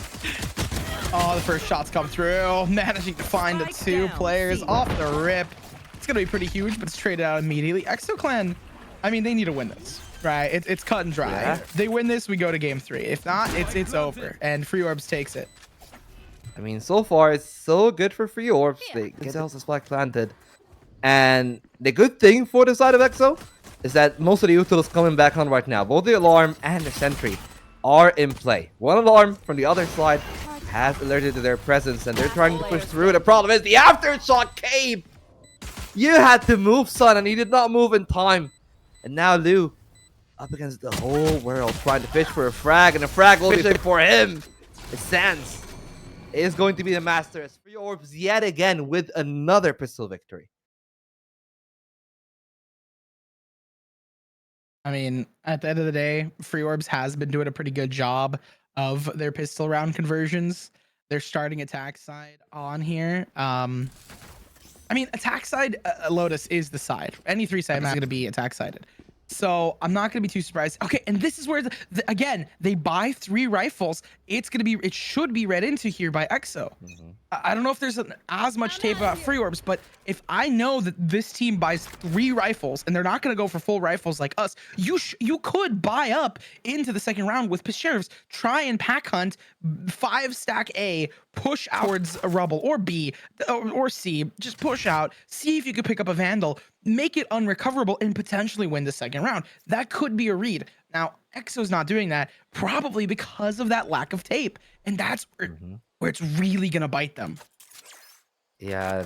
Oh, the first shots come through. Managing to find the 2 players off the rip. It's going to be pretty huge, but it's traded out immediately. EXO Clan, I mean, they need to win this, right? It's cut and dry. Yeah. They win this, we go to game 3. If not, it's over. And Free Orbs takes it. I mean, so far, it's so good for Free Orbs. They get the spike planted. And the good thing for the side of EXO is that most of the utils coming back on right now. Both the alarm and the sentry are in play. One alarm from the other side has alerted to their presence, and they're trying to push through. The problem is the aftershock came. You had to move, son, and you did not move in time. And now Lou up against the whole world trying to fish for a frag, and a frag will be fishing for him. Sans is going to be the master as Free Orbs yet again with another pistol victory. I mean, at the end of the day, Free Orbs has been doing a pretty good job of their pistol round conversions. They're starting attack side on here. I mean, attack side Lotus is the side. Any 3-side map is going to be attack sided. So I'm not going to be too surprised. Okay, and this is where again they buy 3 rifles. It should be read into here by EXO. I don't know if there's as much tape about Free Orbs, but if I know that this team buys 3 rifles and they're not going to go for full rifles like us, you could buy up into the second round with sheriffs, try and pack hunt 5-stack A, push towards a rubble or B or C, just push out, see if you could pick up a vandal, make it unrecoverable, and potentially win the second round. That could be a read. Now, EXO's not doing that, probably because of that lack of tape, and that's where it's really gonna bite them. Yeah,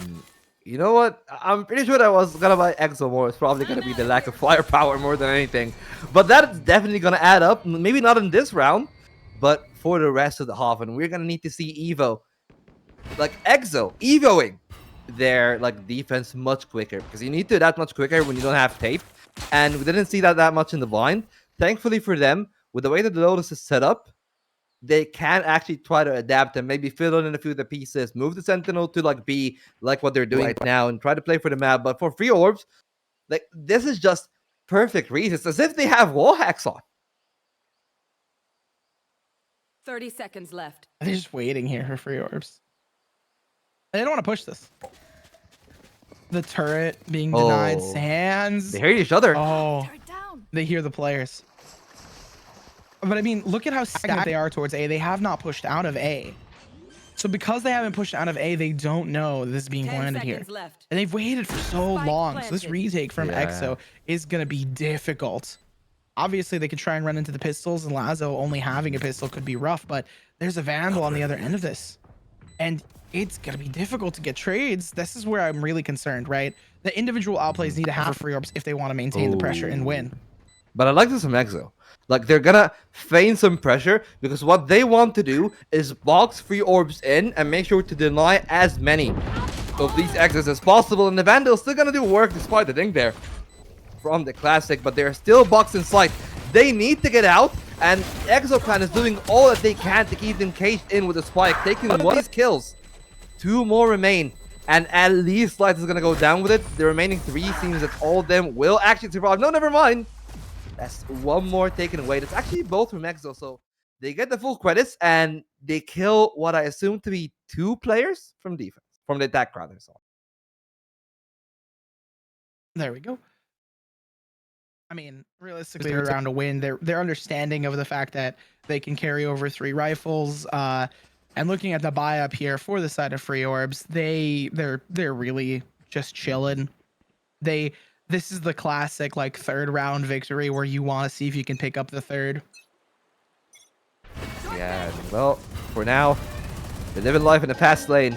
you know what? I'm pretty sure that was gonna buy EXO more. It's probably gonna be the lack of firepower more than anything. But that's definitely gonna add up. Maybe not in this round, but for the rest of the half. And we're gonna need to see Evo, like EXO, Evoing their like defense much quicker, because you need to that much quicker when you don't have tape. And we didn't see that much in the blind. Thankfully for them, with the way that the Lotus is set up, they can actually try to adapt and maybe fill in a few of the pieces, move the Sentinel to like B, like what they're doing right now, and try to play for the map. But for Free Orbs, like this is just perfect reason. It's as if they have wall hacks on. 30 seconds left. They're just waiting here for Free Orbs. They don't want to push this. The turret being denied. Sans. They hear each other. Oh, they hear the players. But I mean, look at how stagnant they are towards A. They have not pushed out of A. So because they haven't pushed out of A, they don't know this is being landed here. Left. And they've waited for so long. So this retake from EXO is going to be difficult. Obviously, they could try and run into the pistols, and Lazo only having a pistol could be rough, but there's a Vandal on the other end of this. And it's going to be difficult to get trades. This is where I'm really concerned, right? The individual outplays need to have Free Orbs if they want to maintain the pressure and win. But I like this from EXO. Like, they're gonna feign some pressure, because what they want to do is box Free Orbs in and make sure to deny as many of these exits as possible. And the Vandal's still gonna do work despite the thing there from the Classic, but they're still boxed in sight. They need to get out, and EXO Clan is doing all that they can to keep them caged in with the spike, taking one of these kills. 2 more remain, And at least Slice is going to go down with it. The remaining 3 seems that all of them will actually survive. No, never mind. That's one more taken away. That's actually both from EXO. So they get the full credits and they kill what I assume to be 2 players from defense, from the attack rather. So. There we go. I mean, realistically, they're around to win. They're understanding of the fact that they can carry over 3 rifles. And looking at the buy up here for the side of Free Orbs, they're really just chilling. This is the classic like 3rd round victory where you want to see if you can pick up the 3rd. Yeah, well, for now, they're living life in the fast lane.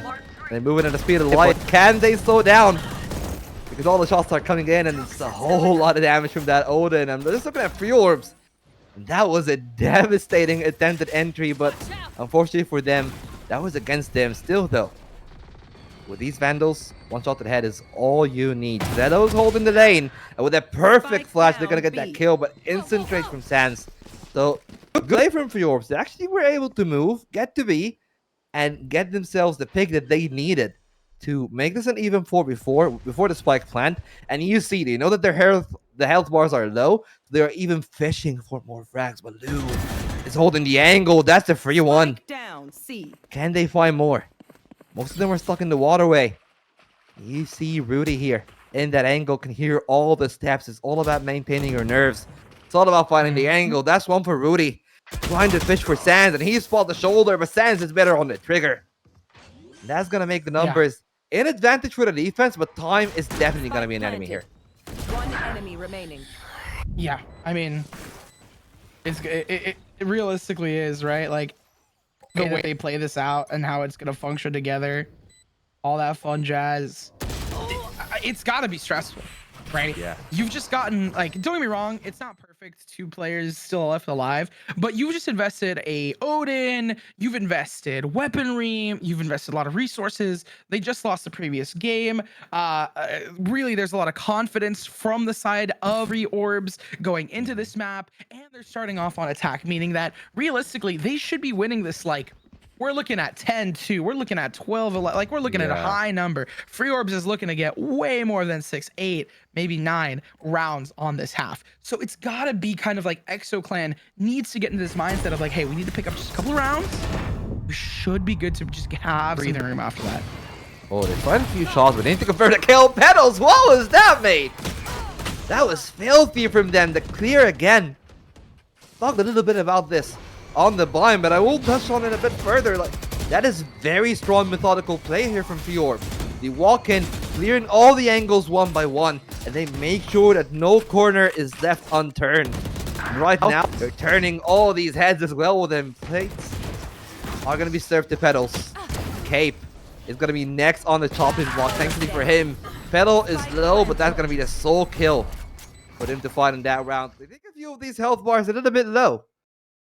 They're moving at the speed of light. Can they slow down? Because all the shots are coming in and it's a whole lot of damage from that Odin. I'm just looking at Free Orbs. And that was a devastating attempted entry, but unfortunately for them, that was against them still though. With these Vandals, 1 shot to the head is all you need. Zedo's holding the lane, and with that perfect flash, they're gonna get that kill, but instant trade from Sans. So, good play from Free Orbs. They actually were able to move, get to B, and get themselves the pick that they needed to make this an even 4 before the spike plant. And you see, they know that the health bars are low. They're even fishing for more frags. But Lou is holding the angle. That's the free one. Down, C. Can they find more? Most of them are stuck in the waterway. You see Rudy here in that angle, can hear all the steps. It's all about maintaining your nerves. It's all about finding the angle. That's one for Rudy. Trying to fish for Sans, and he's fought the shoulder, but Sans is better on the trigger. And that's going to make the numbers in advantage for the defense, but time is definitely going to be an enemy here. 1 enemy remaining. Yeah, I mean, it realistically is, right? Like, the way they play this out and how it's going to function together, all that fun jazz, it's got to be stressful, right? Yeah. You've just gotten, like, don't get me wrong, it's not perfect, 2 players still left alive, but you've just invested a Odin, you've invested weaponry, you've invested a lot of resources. They just lost the previous game. Really, there's a lot of confidence from the side of Free Orbs going into this map, and they're starting off on attack, meaning that realistically, they should be winning this, like, we're looking at 10-2. We're looking at 12-11. Like, we're looking at a high number. Free Orbs is looking to get way more than 6, 8, maybe 9 rounds on this half. So it's got to be kind of like EXO Clan needs to get into this mindset of like, hey, we need to pick up just a couple of rounds. We should be good to just have breathing room after that. Oh, they find a few shots, but they need to convert a kill. Petals, what was that, mate? That was filthy from them. The clear again. Talked a little bit about this on the bind, but I will touch on it a bit further. Like, that is very strong methodical play here from Free Orb. They walk in, clearing all the angles one by one, and they make sure that no corner is left unturned. And right now, they're turning all these heads as well with them. Plates are going to be served to Petals. Cape is going to be next on the chopping block. Thankfully for him, Petal is low, but that's going to be the sole kill for them to find in that round. I think a few of these health bars are a little bit low,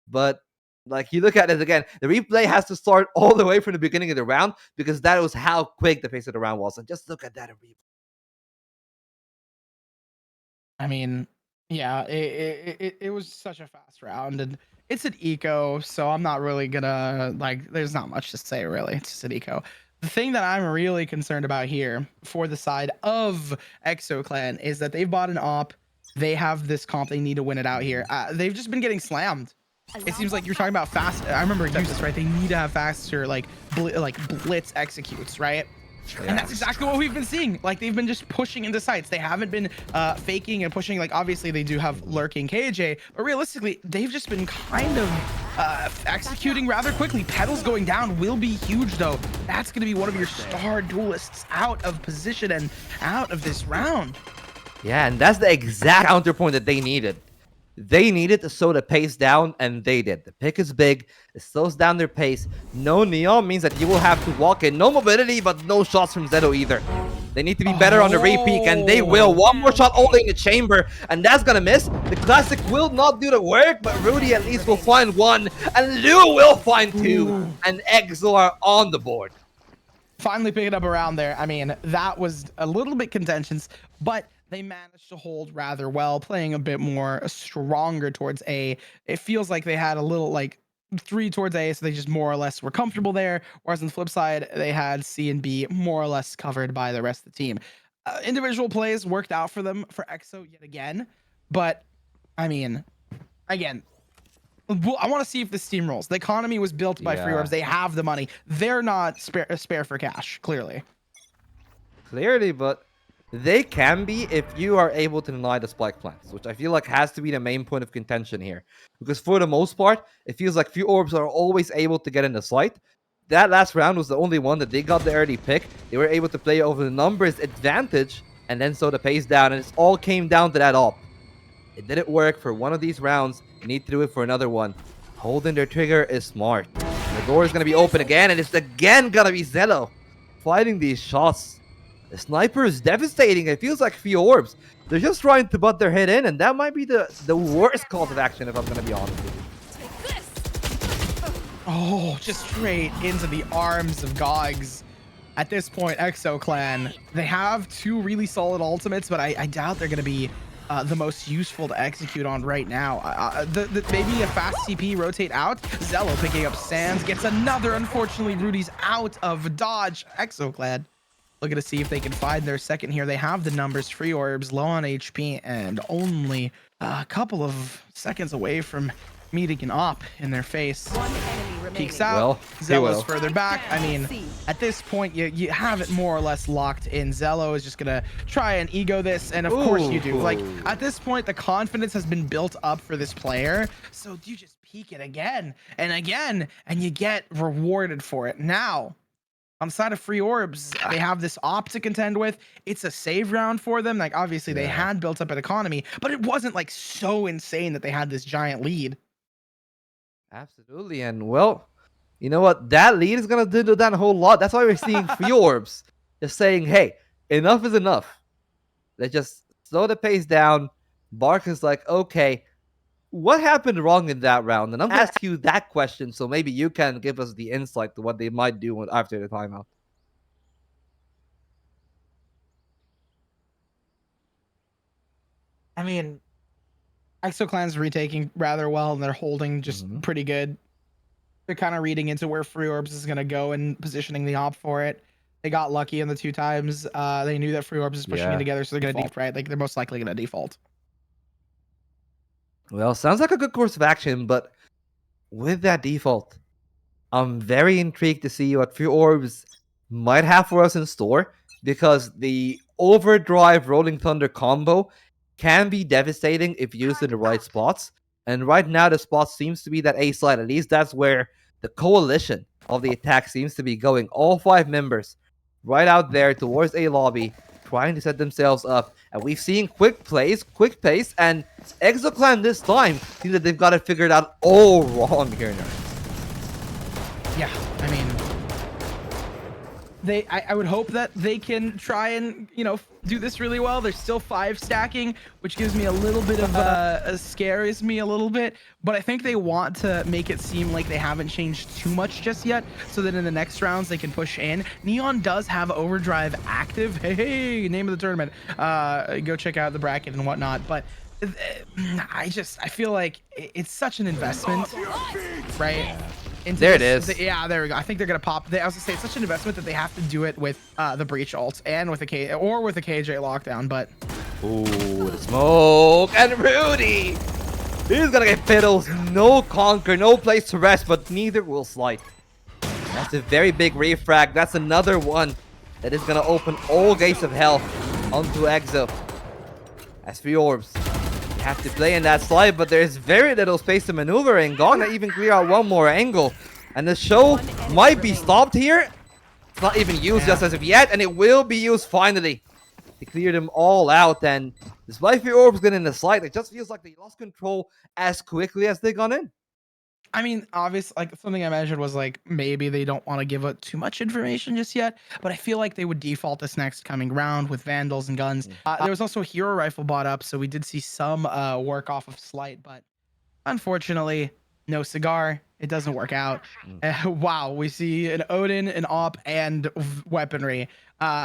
but like, you look at it again, the replay has to start all the way from the beginning of the round because that was how quick the pace of the round was. And just look at that replay. I mean, yeah, it was such a fast round, and it's an eco, so I'm not really gonna, like, there's not much to say, really. It's just an eco. The thing that I'm really concerned about here for the side of EXO Clan is that they've bought an op. They have this comp. They need to win it out here. They've just been getting slammed. It seems like you're talking about fast. I remember you this, right? They need to have faster, like blitz executes, right? Yeah. And that's exactly what we've been seeing. Like, they've been just pushing into sites. They haven't been faking and pushing. Like, obviously they do have lurking KJ, but realistically, they've just been kind of executing rather quickly. Petals going down will be huge, though. That's going to be one of your star duelists out of position and out of this round. Yeah, and that's the exact counterpoint that they needed. They needed to slow the pace down, and they did. The pick is big. It slows down their pace. No neon means that you will have to walk in. No mobility, but no shots from Zedo either. They need to be better on the repeat, and they will. One more shot only in the chamber, and that's gonna miss. The classic will not do the work, but Rudy at least will find one, and Lou will find two, and EXO are on the board. Finally picking up around there. I mean, that was a little bit contentious, but they managed to hold rather well, playing a bit more stronger towards A. It feels like they had a little, like, 3 towards A, so they just more or less were comfortable there. Whereas on the flip side, they had C and B more or less covered by the rest of the team. Individual plays worked out for them for EXO yet again, but I mean, again, I want to see if this steamrolls. The economy was built by Free Orbs. They have the money. They're not spare for cash, clearly. Clearly, but they can be if you are able to deny the spike plants, which I feel like has to be the main point of contention here. Because for the most part, it feels like few orbs are always able to get in the site. That last round was the only one that they got the early pick. They were able to play over the numbers advantage and then slow the pace down, and it all came down to that op. It didn't work for one of these rounds. You need to do it for another one. Holding their trigger is smart. The door is going to be open again, and it's again going to be Zello fighting these shots. The sniper is devastating. It feels like few orbs. They're just trying to butt their head in, and that might be the worst call of action, if I'm going to be honest with you. Oh, just straight into the arms of Gogs. At this point, EXO clan, they have 2 really solid ultimates, but I doubt they're going to be the most useful to execute on right now. Maybe a fast CP rotate out. Zello picking up Sands, gets another. Unfortunately, Rudy's out of dodge. EXO clan looking to see if they can find their second here. They have the numbers. Free Orbs low on HP and only a couple of seconds away from meeting an op in their face. One enemy remaining. Peeks out. Well, Zello's further back. I mean, at this point, you have it more or less locked in. Zello is just gonna try and ego this, and of course you do. Like, at this point, the confidence has been built up for this player, so you just peek it again and again, and you get rewarded for it. Now, on the side of Free Orbs, they have this op to contend with. It's a save round for them. Like, obviously, they had built up an economy, but it wasn't like so insane that they had this giant lead. Absolutely, and well, you know what? That lead is going to do that a whole lot. That's why we're seeing Free Orbs just saying, hey, enough is enough. Let's just slow the pace down. Bark is like, okay, what happened wrong in that round? And I'm going to ask you that question, so maybe you can give us the insight to what they might do after the timeout. I mean, EXO clan's retaking rather well, and they're holding just pretty good. They're kind of reading into where Free Orbs is going to go and positioning the op for it. They got lucky in the 2 times. They knew that Free Orbs is pushing in together, so they're going to default, right? Like, they're most likely going to default. Well, sounds like a good course of action, but with that default, I'm very intrigued to see what Free Orbs might have for us in store, because the Overdrive Rolling Thunder combo can be devastating if used in the right spots. And right now, the spot seems to be that A side. At least that's where the coalition of the attack seems to be going. All 5 members right out there towards A lobby, trying to set themselves up. And we've seen quick plays, quick pace, and EXO clan this time seems that they've got it figured out all wrong here now. Yeah, I mean, I would hope that they can try and, you know, do this really well. They're still 5 stacking, which gives me a little bit of scares me a little bit, but I think they want to make it seem like they haven't changed too much just yet, so that in the next rounds they can push in. Neon does have Overdrive active. Hey, name of the tournament. Go check out the bracket and whatnot, but I feel like it's such an investment, right? There it is. Yeah, there we go. I think they're gonna pop. I was gonna say it's such an investment that they have to do it with the breach ult and with a KJ lockdown. But ooh, the smoke and Rudy. He's gonna get fiddles. No conquer, no place to rest, but neither will Slight. That's a very big refrag. That's another one that is gonna open all gates of hell onto EXO. As for Orbs, you have to play in that slide, but there's very little space to maneuver in. Gonna even clear out one more angle, and the show might be stopped here. It's not even used just as of yet, and it will be used finally to clear them all out. And despite the Orbs getting in the slide, it just feels like they lost control as quickly as they got in. I mean, obviously, like, something I mentioned was like maybe they don't want to give out too much information just yet, but I feel like they would default this next coming round with Vandals and guns. There was also a hero rifle bought up, so we did see some work off of Slight, but unfortunately, no cigar. It doesn't work out. Wow, we see an Odin, an op, and weaponry.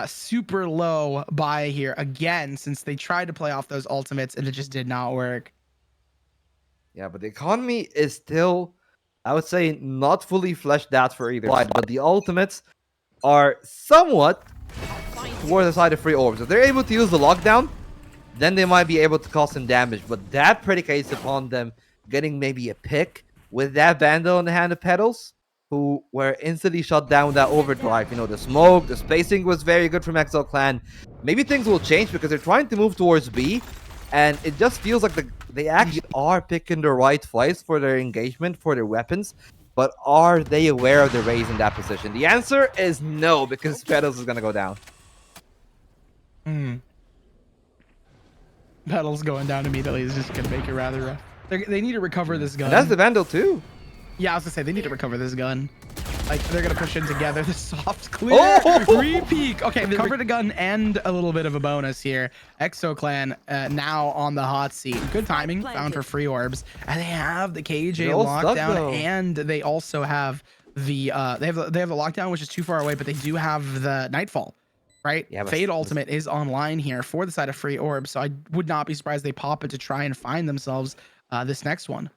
Super low buy here again, since they tried to play off those ultimates and it just did not work. Yeah, but the economy is still I would say not fully fleshed out for either side, but the ultimates are somewhat towards the side of free orbs. If they're able to use the lockdown, then they might be able to cause some damage. But that predicates upon them getting maybe a pick with that Vandal in the hand of Petals, who were instantly shut down with that overdrive. You know, the smoke, the spacing was very good from EXO Clan. Maybe things will change because they're trying to move towards B, and it just feels like they actually are picking the right fights for their engagement, for their weapons. But are they aware of the Raze in that position? The answer is no, because Petals is going to go down. Petals going down immediately is just going to make it rather rough. They need to recover this gun. And that's the Vandal too. Yeah, I was going to say, they need to recover this gun. Like, they're going to push in together. The soft clear. Re-peek. Okay, they recovered a gun and a little bit of a bonus here. EXO Clan now on the hot seat. Good timing. Found for free orbs. And they have the KJ lockdown. And they also have the they have the lockdown, which is too far away, but they do have the Nightfall. Right? Yeah, Fade Ultimate is online here for the side of free orbs. So I would not be surprised they pop it to try and find themselves this next one.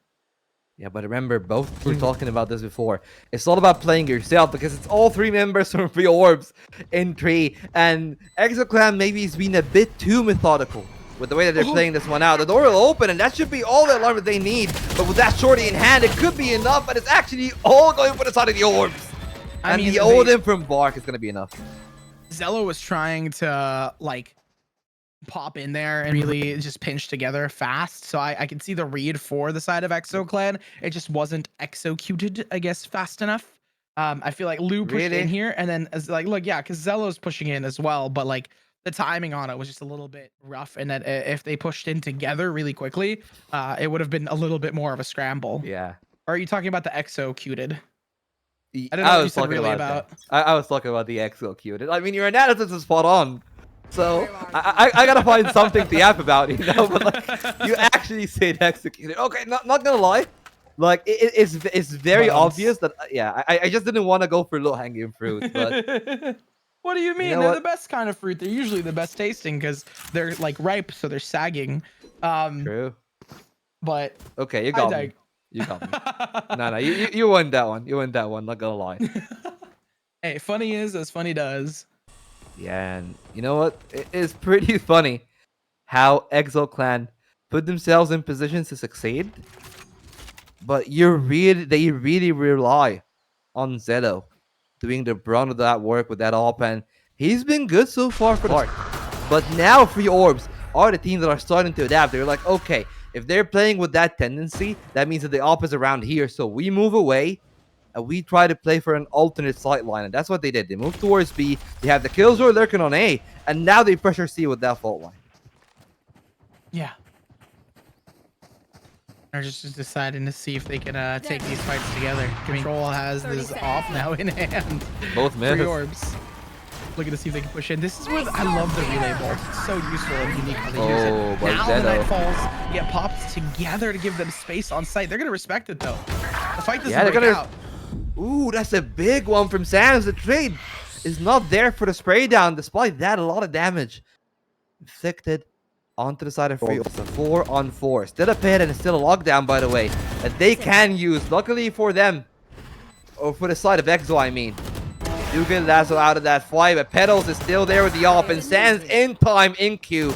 Yeah, but remember, both were talking about this before. It's all about playing yourself because it's all 3 members from free orbs in 3. And EXO Clan maybe has been a bit too methodical with the way that they're playing this one out. The door will open, and that should be all the alarm that they need. But with that shorty in hand, it could be enough, but it's actually all going for the side of the orbs. And the Odin from Bark is going to be enough. Zello was trying to, like, pop in there and really just pinch together fast. So I can see the read for the side of EXO Clan. It just wasn't executed, I guess, fast enough. I feel like Lou pushed in here, and then as like, look, yeah, because Zello's pushing in as well, but like the timing on it was just a little bit rough. And that if they pushed in together really quickly, it would have been a little bit more of a scramble. Yeah. Or are you talking about the executed? I don't know what you said really about. I was talking about the executed. I mean, your analysis is spot on. So I gotta find something to yap about, you know. But like, you actually said executed. Okay, not gonna lie, like it's very obvious that yeah. I just didn't want to go for low hanging fruit, but. What do you mean? You know they're what? the best kind of fruit. They're usually the best tasting because they're like ripe, so they're sagging. True. But okay, you got me. You got me. No, you won that one. You won that one. Not gonna lie. Hey, funny is as funny does. Yeah, and you know what? It is pretty funny how EXO Clan put themselves in positions to succeed, but they really rely on Zedo doing the brunt of that work with that op, and he's been good so far for the start. But now free orbs are the team that are starting to adapt. They're like, okay, if they're playing with that tendency, that means that the op is around here, so we move away. And we try to play for an alternate sideline, and that's what they did. They moved towards B. They have the Killjoy lurking on A, and now they pressure C with that fault line. Yeah. They're just deciding to see if they can take these fights together. Control has this off now in hand. Both Free mid. orbs. Looking to see if they can push in. This is where I love the relay bolt. It's so useful and unique how they use it. But Now Zedo. the Nightfalls get popped together to give them space on site. They're going to respect it, though. The fight doesn't Yeah, break out. Ooh, that's a big one from Sans. The trade is not there for the spray down. Despite that, a lot of damage inflicted onto the side of free. It's a 4-on-4. Still a pit and still a lockdown, by the way, that they can use. Luckily for them, or for the side of EXO, I mean. Do get Lazo out of that fight, but Petals is still there with the op, and Sans in time in queue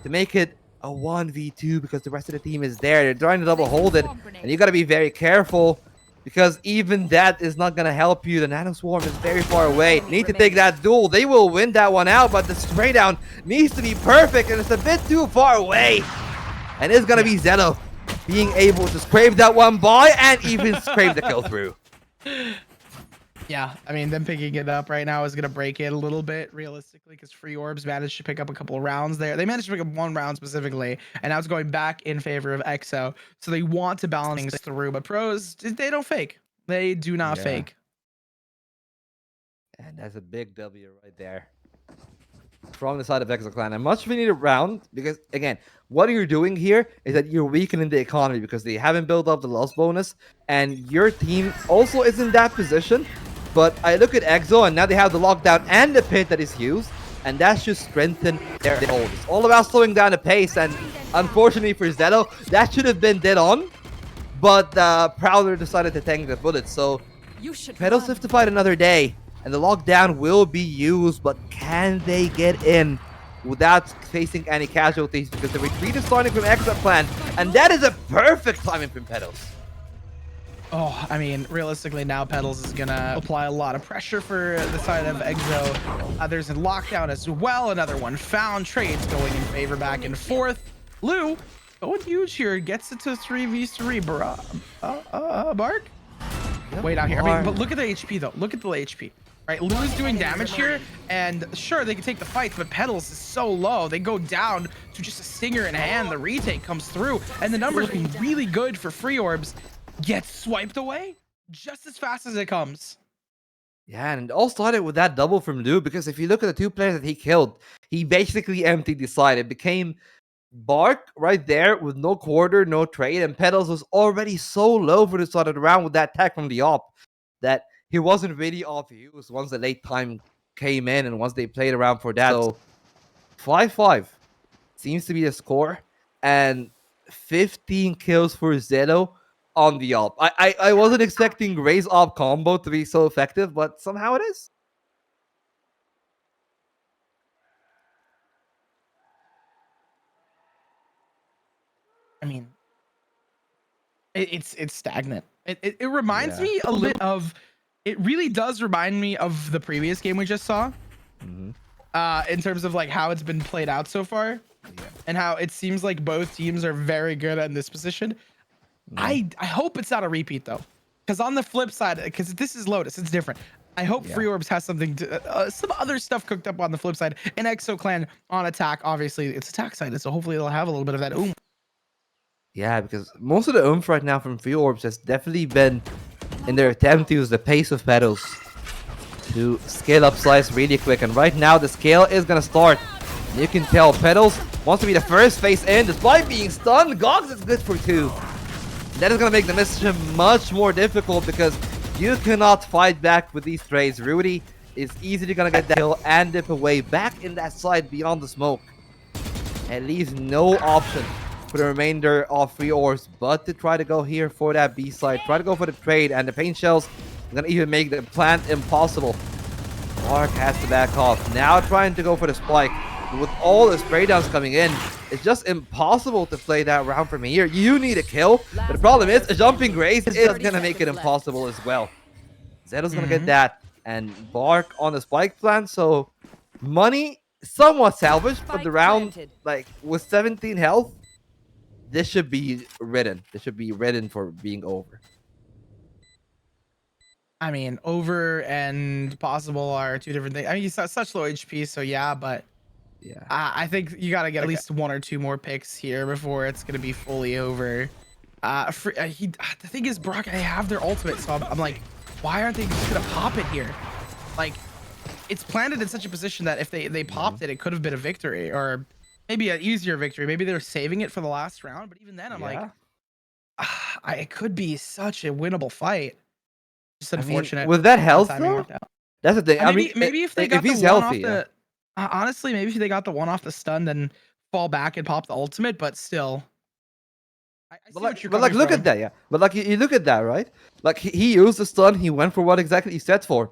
to make it a 1v2 because the rest of the team is there. They're trying to double hold it, and you got to be very careful. Because even that is not going to help you. The Nano Swarm is very far away. Need to take that duel. They will win that one out, but the spray down needs to be perfect, and it's a bit too far away. And it's going to be Zedo being able to scrape that one by and even scrape the kill through. Yeah, I mean, them picking it up right now is going to break it a little bit, realistically, because free orbs managed to pick up a couple of rounds there. They managed to pick up 1 round specifically, and now it's going back in favor of EXO. So they want to balance things through, but pros, they don't fake. They do not fake. And that's a big W right there from the side of EXO Clan. And much we need a round because, again, what you're doing here is that you're weakening the economy because they haven't built up the loss bonus, and your team also is in that position. But I look at EXO, and now they have the lockdown and the pit that is used, and that should strengthen their hold. It's all about slowing down the pace, and unfortunately for Zedo, that should have been dead on. but Prowler decided to tank the bullets. So Petals have to fight another day, and the lockdown will be used, but can they get in without facing any casualties? Because the retreat is starting from exit plan, and that is a perfect timing from Petals. Oh, I mean, realistically now Petals is gonna apply a lot of pressure for the side of EXO. There's a lockdown as well. Another one found. Trades going in favor back and forth. Lou going huge here. Gets it to 3v3. Bark? Yep, Wait out here. I mean, but look at the HP though. Look at the HP. Right, Lou is doing damage here, and sure they can take the fights, but Petals is so low. They go down to just a stinger in hand. The retake comes through, and the numbers looking really good for Free Orbs. Gets swiped away just as fast as it comes. Yeah, and it all started with that double from Lou, because if you look at the two players that he killed, he basically emptied the side. It became Bark right there with no quarter, no trade, and Petals was already so low for the start of the round with that tag from the op that he wasn't really off use once the late time came in and once they played around for that. So 5-5 seems to be the score, and 15 kills for Zeno on the op. I wasn't expecting Ray's op combo to be so effective, but somehow it is. I mean, it's stagnant. It reminds me a bit of. It really does remind me of the previous game we just saw. In terms of like how it's been played out so far, and how it seems like both teams are very good in this position. I hope it's not a repeat though, because on the flip side, because this is Lotus, it's different. I hope Free Orbs has something to some other stuff cooked up on the flip side. An EXO clan on attack, obviously it's attack side, so hopefully they'll have a little bit of that oomph. Yeah, because most of the oomph right now from Free Orbs has definitely been in their attempt to use the pace of Petals to scale up Slice really quick. And right now the scale is gonna start. You can tell Petals wants to be the first face in despite being stunned. Gogs is good for 2. That is gonna make the mission much more difficult because you cannot fight back with these trades. Rudy is easily gonna get that kill and dip away back in that side beyond the smoke. And leaves no option for the remainder of Free Orbs but to try to go here for that B side. Try to go for the trade, and the paint shells are gonna even make the plant impossible. Mark has to back off. Now trying to go for the spike. With all the spray downs coming in, it's just impossible to play that round from here. You need a kill, but the problem is a jumping grace is gonna make it impossible as well. Zeto's gonna get that, and Bark on the spike plant, so money somewhat salvaged, but the round, like, with 17 health, this should be written. This should be written for being over. I mean, over and possible are two different things. I mean, you saw such low HP, so yeah, but yeah, I think you gotta get at least 1 or 2 more picks here before it's gonna be fully over. The thing is, Brock, I have their ultimate, so I'm like, why aren't they just gonna pop it here? Like, it's planted in such a position that if they popped it, it could have been a victory, or maybe an easier victory. Maybe they're saving it for the last round, but even then, I'm like, it could be such a winnable fight. Just unfortunate. I mean, with that health, though, that's the thing. Maybe if they got the one off the, honestly, maybe if they got the one off the stun, then fall back and pop the ultimate. But still, look at that, yeah. But like you look at that, right? Like he used the stun, he went for what exactly he set for.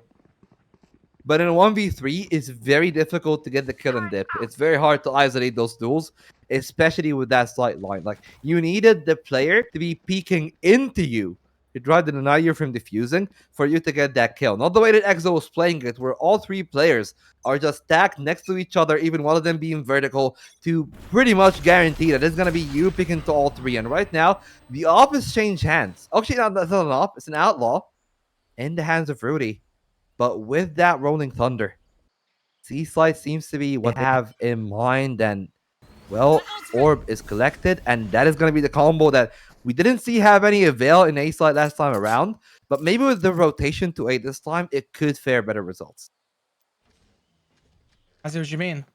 But in a 1v3, it's very difficult to get the kill and dip. It's very hard to isolate those duels, especially with that slight line. Like, you needed the player to be peeking into you to try to deny you from defusing for you to get that kill. Not the way that EXO was playing it, where all 3 players are just stacked next to each other, even one of them being vertical, to pretty much guarantee that it's going to be you picking to all 3. And right now, the op has changed hands. Actually, that's not an op, it's an outlaw in the hands of Rudy. But with that Rolling Thunder, C-Slide seems to be what I have in mind. And, well, Orb is collected. And that is going to be the combo that we didn't see have any avail in A-Slide last time around. But maybe with the rotation to A this time, it could fare better results. I see what you mean.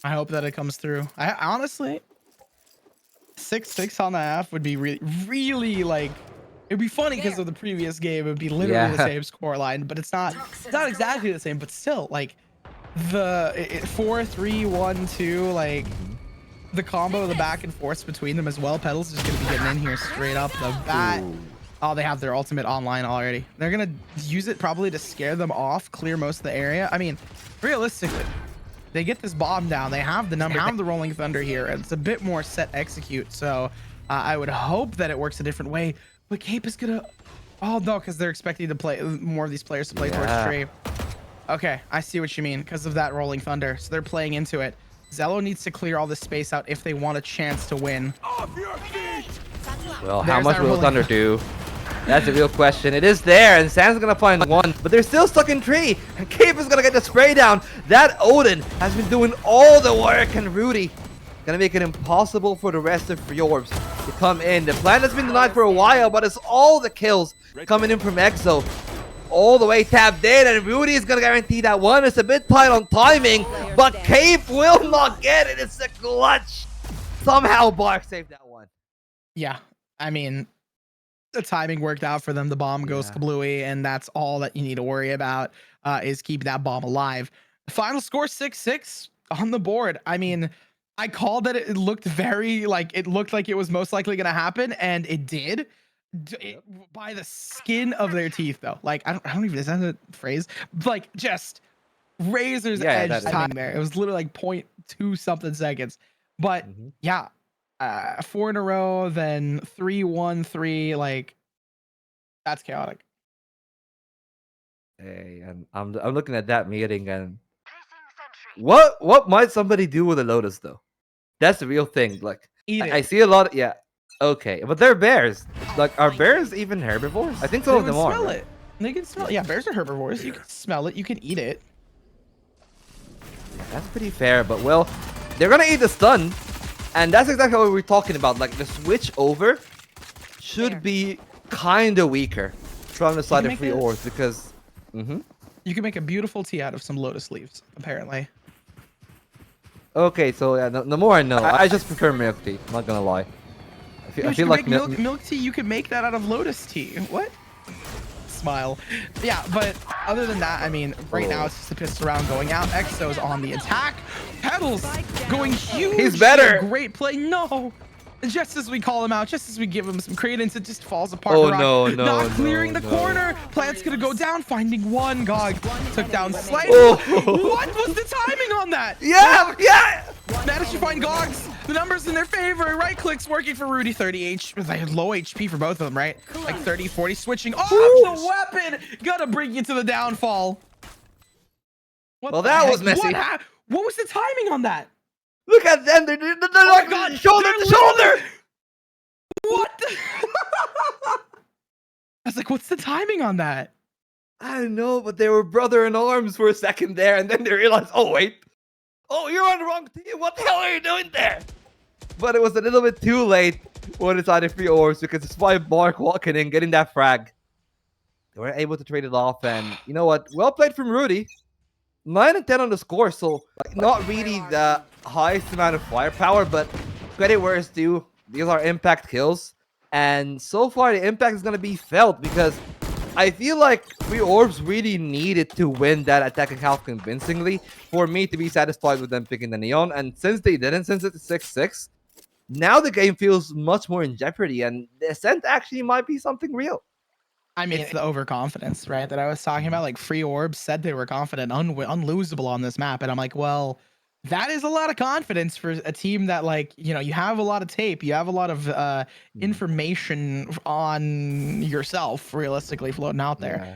I hope that it comes through. I honestly, 6-6 on the half would be really like... It'd be funny because of the previous game. It would be literally the same score line, but it's not exactly the same. But still, like the 4-3-1-2, like the combo, the back and forth between them as well. Petals is going to be getting in here straight up the bat. Oh, they have their ultimate online already. They're going to use it probably to scare them off, clear most of the area. I mean, realistically, they get this bomb down. They have the number, have the Rolling Thunder here. And it's a bit more set execute. So I would hope that it works a different way. But Cape is going to... Oh, no, because they're expecting to play more of these players to play towards Tree. Okay, I see what you mean because of that Rolling Thunder. So they're playing into it. Zello needs to clear all this space out if they want a chance to win. Well, how much will Thunder do? That's the real question. It is there, and Sam's gonna find one, but they're still stuck in tree. And Cape is gonna get the spray down. That Odin has been doing all the work, and Rudy gonna make it impossible for the rest of Fjorbs to come in. The plan has been denied for a while, but it's all the kills coming in from EXO. All the way tapped in, and Rudy is gonna guarantee that one. It's a bit tight on timing, but Cape will not get it. It's a clutch. Somehow Bark saved that one. Yeah, I mean, the timing worked out for them. The bomb goes kablooey, and that's all that you need to worry about is keep that bomb alive. Final score 6-6 on the board. I mean, I called that it looked very like it looked like it was most likely gonna happen, and it did. By the skin of their teeth, though. Like I don't even, is that a phrase? Like just razor's edge timing there. It was literally like 0.2 something seconds. But yeah, 4 in a row, then 3-1-3. Like that's chaotic. Hey, and I'm looking at that meeting, and what might somebody do with a Lotus though? That's the real thing. Like I see a lot. Okay, but they're bears. Like, are bears even herbivores? I think some of them are. Smell it. They can smell it. Yeah, bears are herbivores. You can smell it. You can eat it. Yeah, that's pretty fair, but well, they're gonna eat the stun, and that's exactly what we're talking about. Like, the switch over should be kind of weaker from the side of Fjorbs because... You can make a beautiful tea out of some lotus leaves, apparently. Okay, so yeah, the more I know, I just prefer milk tea, I'm not gonna lie. I feel like milk tea. You can make that out of lotus tea. What? Smile. Yeah, but other than that, I mean, right now it's just a pistol round going out. EXO's on the attack. Petals going huge. He's better. Great play. No. Just as we call him out, just as we give him some credence, it just falls apart. Oh, no. Not clearing the corner. Plant's gonna go down, finding one. Gog took down Slade. What was the timing on that? Yeah. Managed to find Gogs. The numbers in their favor. Right clicks working for Rudy. 30 HP. They had low HP for both of them, right? Like 30, 40 switching off the weapon. Gotta bring you to the downfall. Well, that was messy. What was the timing on that? Look at them. They're like shoulder to shoulder. What? I was like, what's the timing on that? I don't know, but they were brother in arms for a second there, and then they realized, oh, wait. Oh, you're on the wrong team. What the hell are you doing there? But it was a little bit too late when it's either Fjorbs because despite Bark walking in, getting that frag, they were able to trade it off. And you know what? Well played from Rudy. 9 and 10 on the score, so not really the highest amount of firepower, but credit where it's due. These are impact kills, and so far the impact is going to be felt because I feel like Fjorbs really needed to win that attacking half convincingly for me to be satisfied with them picking the Neon, and since they didn't, since it's 6-6, now the game feels much more in jeopardy, and the Ascent actually might be something real. I mean, it's the overconfidence, right? That I was talking about. Like, Fjorbs said they were confident, unlosable on this map. And I'm like, well, that is a lot of confidence for a team that, like, you know, you have a lot of tape. You have a lot of information on yourself, realistically, floating out there. Yeah.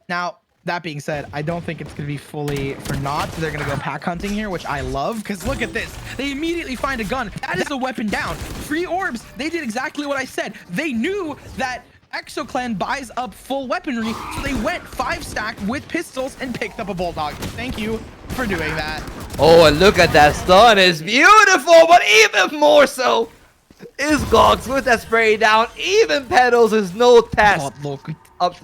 Now, that being said, I don't think it's going to be fully for naught. They're going to go pack hunting here, which I love. Because look at this. They immediately find a gun. That is a weapon down. Fjorbs, they did exactly what I said. They knew that EXO clan buys up full weaponry, so they went 5-stack with pistols and picked up a bulldog. Thank you for doing that. Oh, and look at that stun. It's beautiful, but even more so is Gogs with that spray down. Even Petals is no test.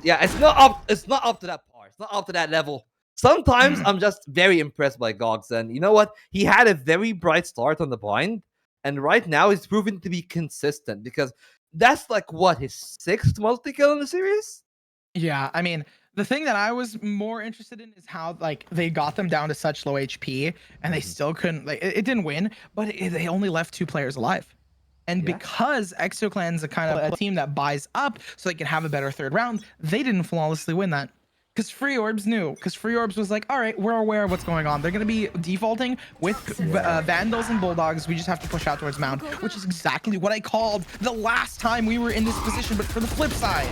Yeah, it's not up to that par. It's not up to that level. Sometimes I'm just very impressed by Gogs, and you know what? He had a very bright start on the bind, and right now he's proven to be consistent because that's like what, his 6th multi-kill in the series? Yeah, I mean, The thing that I was more interested in is how like they got them down to such low HP and they still couldn't like it didn't win, but they only left 2 players alive. And Yeah. because EXO Clan's a kind of a team that buys up so they can have a better 3rd round, they didn't flawlessly win that. Because Free Orbs knew. Because Free Orbs was like, all right, we're aware of what's going on. They're going to be defaulting with Vandals and Bulldogs. We just have to push out towards Mound, which is exactly what I called the last time we were in this position, but for the flip side.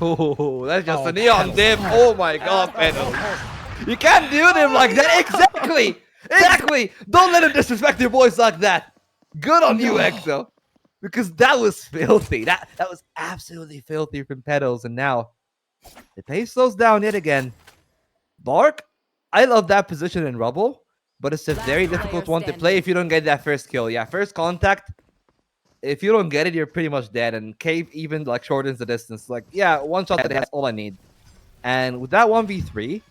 Oh, that's just Oh, a neon Petals. dip. Oh my god, Petals. You can't do them like that. Exactly. Exactly. Don't let him disrespect your boys like that. Good on you, EXO. Because that was filthy. That was absolutely filthy from Petals. And now the pace slows down yet again. Bark, I love that position in Rubble, but it's a very difficult one to play if you don't get that first kill. Yeah, first contact. If you don't get it, you're pretty much dead. And Cave even like shortens the distance. Like, yeah, one shot, that's all I need. And with that 1v3,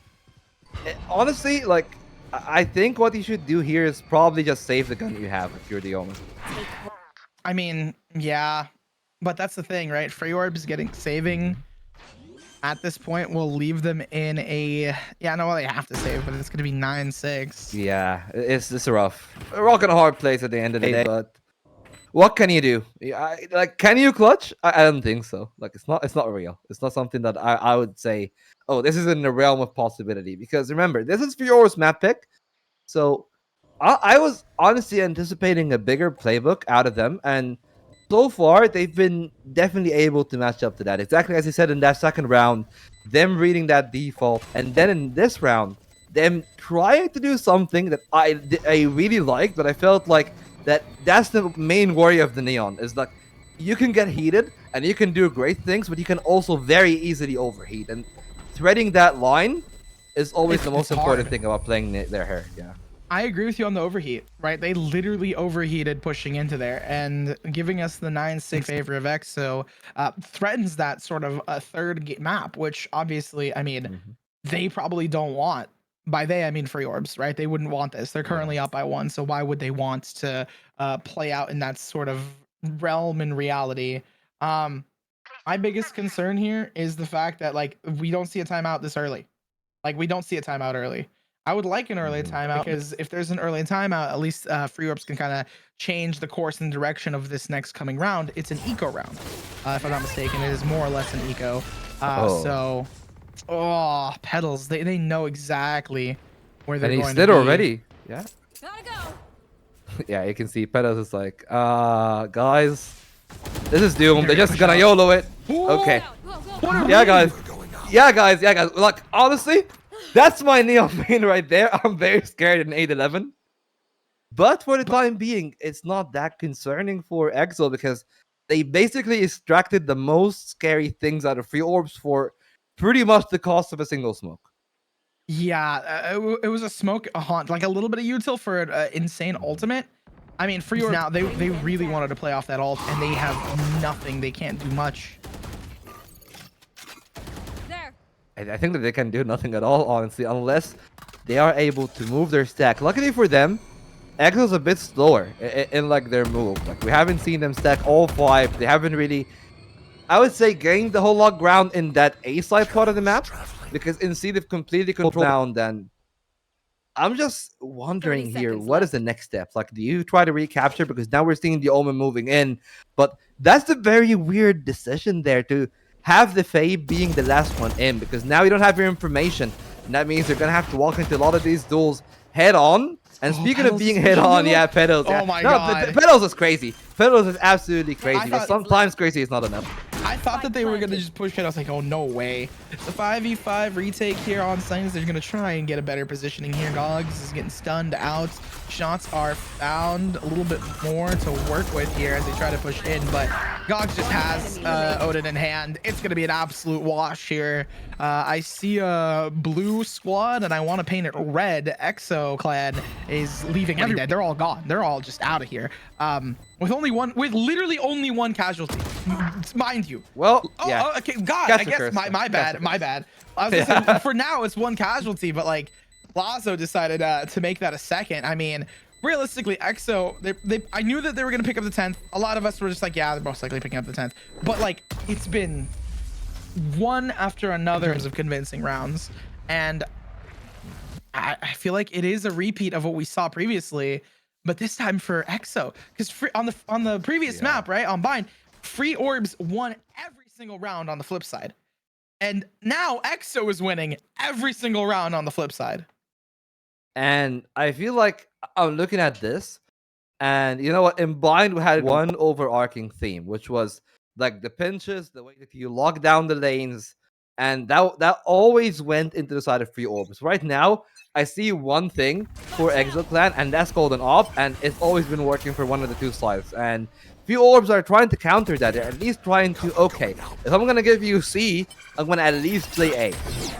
honestly, like, I think what you should do here is probably just save the gun you have if you're the owner. I mean, yeah, but that's the thing, right? Free Orbs getting saving at this point will leave them in a no, they have to save, but it's gonna be 9-6. Yeah, it's rough. A rock and a hard place at the end of the day, but what can you do? Like, can you clutch? I don't think so. Like, it's not real. It's not something that I would say, oh, this is in the realm of possibility. Because remember, this is Fiora's map pick, so I was honestly anticipating a bigger playbook out of them, and so far they've been definitely able to match up to that. Exactly as you said in that second round, them reading that default, and then in this round, them trying to do something that I really liked, but I felt like that's the main worry of the Neon, is like you can get heated and you can do great things, but you can also very easily overheat, and threading that line is always the most important thing about playing their hair. Yeah, I agree with you on the overheat, right? They literally overheated pushing into there, and giving us the 9-6 favor of EXO threatens that sort of a third map, which obviously, I mean, they probably don't want. By they, I mean Free Orbs, right? They wouldn't want this. They're currently up by 1, so why would they want to play out in that sort of realm in reality? My biggest concern here is the fact that, like, we don't see a timeout this early. Like, we don't see a timeout early. I would like an early timeout, because if there's an early timeout, at least Free Orbs can kind of change the course and direction of this next coming round. It's an eco round, if I'm not mistaken. It is more or less an eco. So, Petals, they know exactly where they're going to be. And he's dead already. Yeah. Gotta go. Yeah, you can see Petals is like, guys, this is doomed. They're just gonna YOLO it. Okay. Yeah, guys. Yeah, guys. Look, honestly, that's my Neon main right there. I'm very scared in 8-11. But for the time being, it's not that concerning for EXO, because they basically extracted the most scary things out of Free Orbs for pretty much the cost of a single smoke. Yeah, it was a smoke, a haunt, like a little bit of util for an insane ultimate. I mean, Free Orbs now, they really wanted to play off that ult, and they have nothing. They can't do much. There. I think that they can do nothing at all, honestly, unless they are able to move their stack. Luckily for them, EXO's a bit slower in like their move. Like, we haven't seen them stack all 5. They haven't really, I would say, gained the whole lot of ground in that A side part of the map, because in C they've completely controlled down. Then I'm just wondering here, what is the next step? Like, do you try to recapture? Because now we're seeing the Omen moving in, but that's a very weird decision there, to have the Fae being the last one in, because now you don't have your information, and that means you're gonna have to walk into a lot of these duels head on. And speaking of being head on, yeah, Petals. Oh my god. Petals is crazy. Petals is absolutely crazy, but sometimes crazy is not enough. I thought that they were gonna just push it. I was like, oh no way. The 5v5 retake here on Signs. They're gonna try and get a better positioning here. Gogs is getting stunned out. Shots are found, a little bit more to work with here as they try to push in, but Gogs just has Odin in hand. It's gonna be an absolute wash here. I see a blue squad, and I want to paint it red. EXO clan is leaving everyone dead. They're all gone. They're all just out of here. With literally only one casualty, mind you. Well, yeah. Oh, okay, God, I guess my bad. My bad. I was gonna say, for now it's one casualty, but like Lazo decided to make that a second. I mean, realistically, EXO, I knew that they were gonna pick up the 10th. A lot of us were just like, yeah, they're most likely picking up the 10th. But like, it's been one after another of convincing rounds, and I feel like it is a repeat of what we saw previously, but this time for EXO, because on the previous map, right, on Bind, Free Orbs won every single round on the flip side, and now EXO is winning every single round on the flip side. And I feel like I'm looking at this, and you know what? In Bind, we had one overarching theme, which was like the pinches, the way that you lock down the lanes, and that always went into the side of Free Orbs. Right now, I see one thing for EXO Clan, and that's called an op, and it's always been working for one of the two sides. And Free Orbs are trying to counter that. They're at least trying to, okay, if I'm gonna give you C, I'm gonna at least play A,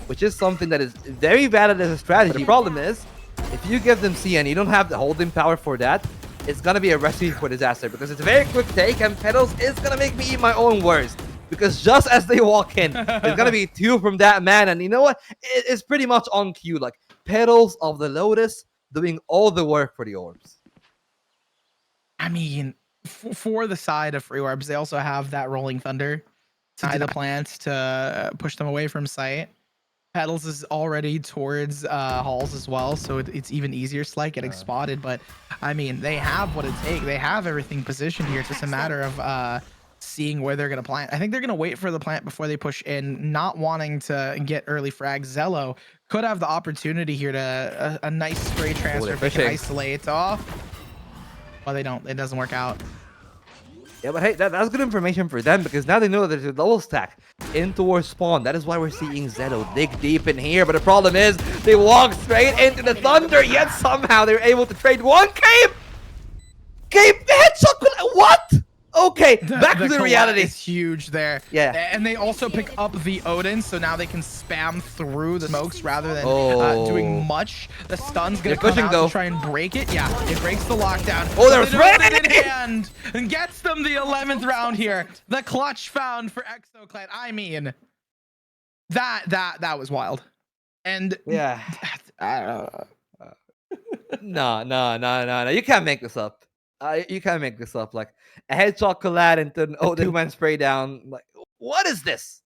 which is something that is very valid as a strategy. The problem is, if you give them C and you don't have the holding power for that, it's gonna be a recipe for disaster, because it's a very quick take, and Petals is gonna make me eat my own words. Because just as they walk in, there's gonna be 2 from that man, and you know what? It's pretty much on cue. Like Petals of the Lotus doing all the work for the orbs. I mean, for the side of Free Orbs, they also have that Rolling Thunder to the plants to push them away from sight. Petals is already towards halls as well, so it's even easier Slight getting spotted. But I mean, they have what it takes. They have everything positioned here. It's just a matter of seeing where they're gonna plant. I think they're gonna wait for the plant before they push in, not wanting to get early frags. Zello could have the opportunity here to a nice spray transfer if they can isolate. Oh, well, they don't. It doesn't work out. Yeah, but hey, that's good information for them, because now they know that there's a double stack in towards spawn. That is why we're seeing Zeto dig deep in here. But the problem is, they walk straight into the thunder, yet somehow they're able to trade one cape! Cape headshot! What? Okay, back to the reality. Is huge there. Yeah. And they also pick up the Odin, so now they can spam through the smokes rather than doing much. The stun's gonna come out to try and break it. Yeah, it breaks the lockdown. Oh, there's Reyna in hand and gets them the 11th round here. The clutch found for EXO Clan. I mean, that was wild. And yeah, no. You can't make this up. You can't make this up. Like a headshot collide into an 2-man spray down. Like, what is this?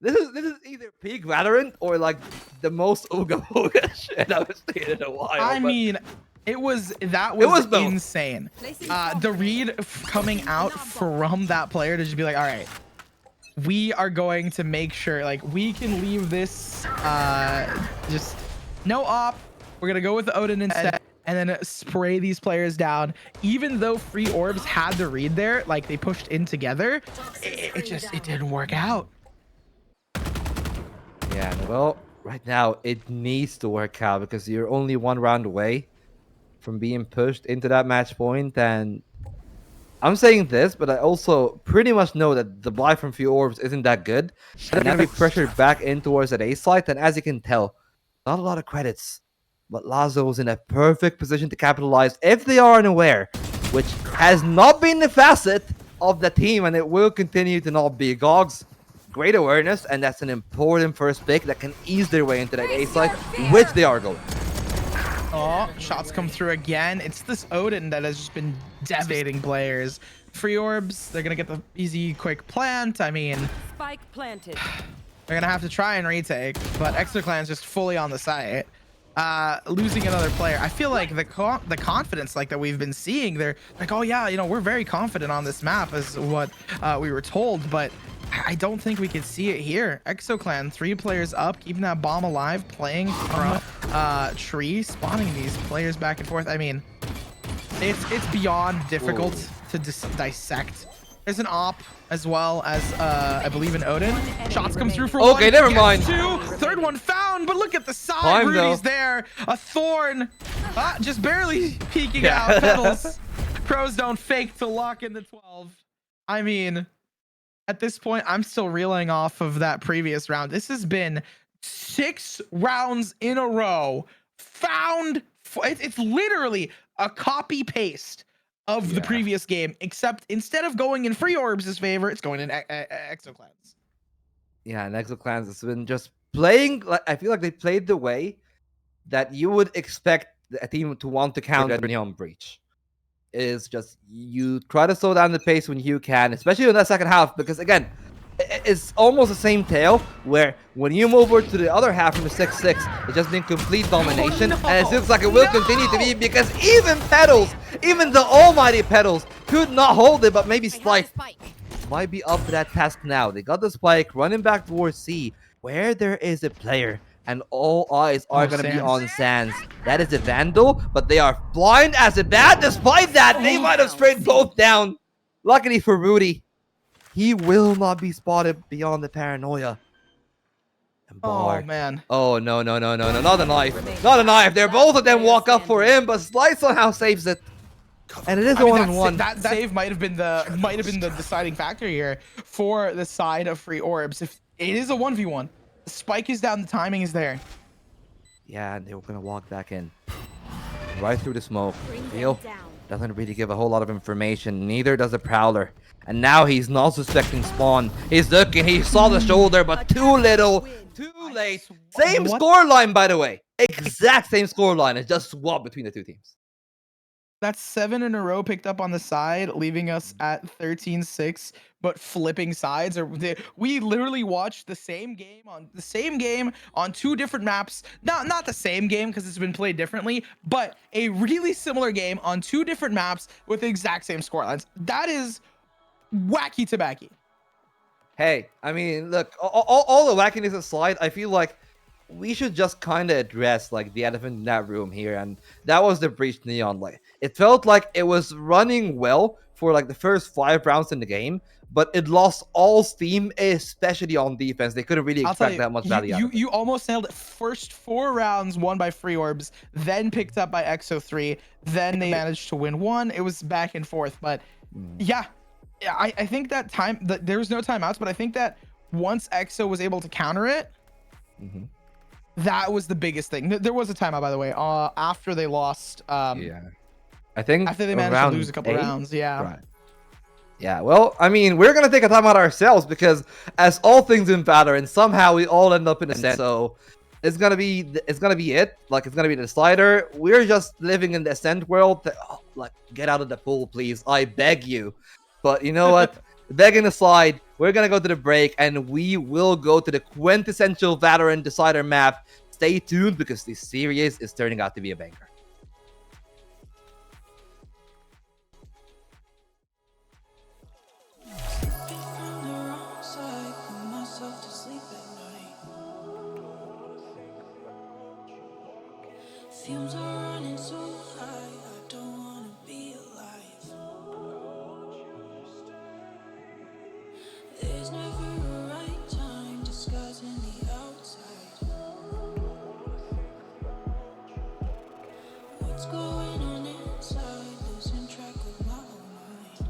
This is either peak Valorant or like the most ooga booga shit I've seen in a while. I mean, it was insane. The read coming out from that player to just be like, all right, we are going to make sure like we can leave this just no op. We're gonna go with the Odin instead, and then spray these players down. Even though Free Orbs had the read there, like they pushed in together, it didn't work out. Yeah, well, right now it needs to work out, because you're only 1 round away from being pushed into that match point. And I'm saying this, but I also pretty much know that the buy from Free Orbs isn't that good. They're gonna be pressured back in towards that A site, and as you can tell, not a lot of credits. But Lazo is in a perfect position to capitalize if they are unaware, which has not been the facet of the team, and it will continue to not be. Gogs, great awareness, and that's an important first pick that can ease their way into that A site, which they are going. Oh, shots come through again. It's this Odin that has just been devastating players. Free Orbs, they're going to get the easy, quick plant. I mean, spike planted. They're going to have to try and retake, but EXO Clan's just fully on the site. Losing another player. I feel like the confidence like that we've been seeing, they're like, oh yeah, you know, we're very confident on this map is what we were told, but I don't think we could see it here. EXO Clan, 3 players up, keeping that bomb alive, playing from tree, spawning these players back and forth. I mean, it's beyond difficult to dissect. There's an op as well as I believe an Odin. Shots come through for one. Okay, never mind. 2. Third one found, but look at the side. Rudy's there. A thorn. Just barely peeking out. Petals. Pros don't fake to lock in the 12. I mean, at this point, I'm still reeling off of that previous round. This has been 6 rounds in a row. Found. It's literally a copy paste of the previous game, except instead of going in Free Orbs' favor, it's going in EXO Clan's. Yeah, and EXO Clan's has been just playing, like, I feel like they played the way that you would expect a team to want to counter Neon Breach. Is just, you try to slow down the pace when you can, especially in that second half, because again, It's almost the same tale where when you move over to the other half from the 6-6, it's just been complete domination, and it looks like it will continue to be because even Petals, even the almighty Petals, could not hold it, but maybe Slice might be up to that task now. They got the spike running back towards C, where there is a player, and all eyes are going to be on Sans. That is a Vandal, but they are blind as a bat. Despite that, they might have sprayed both down. Luckily for Rudy, he will not be spotted beyond the paranoia. And Oh man. Oh no, not a knife. Not a knife. They're both of them walk up for him, but Slice somehow saves it. And it is a 1-on-1. That save might have been the deciding factor here for the side of Free Orbs. If it is a 1v1, the spike is down, the timing is there. Yeah, and they were gonna walk back in. Right through the smoke. Feel doesn't really give a whole lot of information. Neither does the Prowler. And now he's not suspecting Spawn. He's looking, he saw the shoulder, but too little, too late. Same scoreline, by the way. Exact same scoreline. It's just swapped between the two teams. That's 7 in a row picked up on the side, leaving us at 13-6, but flipping sides. We literally watched the same game on 2 different maps. Not the same game because it's been played differently, but a really similar game on 2 different maps with the exact same scorelines. That is wacky tobacco. Hey, I mean, look, all the wackiness aside, I feel like we should just kind of address like the elephant in that room here, and that was the breach neon light. It felt like it was running well for like the first 5 rounds in the game, but it lost all steam, especially on defense. They couldn't really extract that much value out of it. You almost nailed it. First 4 rounds won by Free Orbs, then picked up by EXO 3, then they managed to win 1. It was back and forth, but yeah, I think that there was no timeouts, but I think that once EXO was able to counter it, that was the biggest thing. There was a timeout, by the way, after they lost. Yeah, I think after they managed to lose a couple rounds. Yeah. Right. Yeah. Well, I mean, we're gonna take a timeout ourselves because, as all things in Valorant, somehow we all end up in Ascent. So it's gonna be it. Like it's gonna be the decider. We're just living in the Ascent world. Like, get out of the pool, please. I beg you. But you know what? Begging aside, we're gonna go to the break, and we will go to the quintessential Valorant decider map. Stay tuned because this series is turning out to be a banger. Fumes are running so high, I don't wanna be alive. There's never a right time disguising the outside. What's going on inside, losing track of my own mind.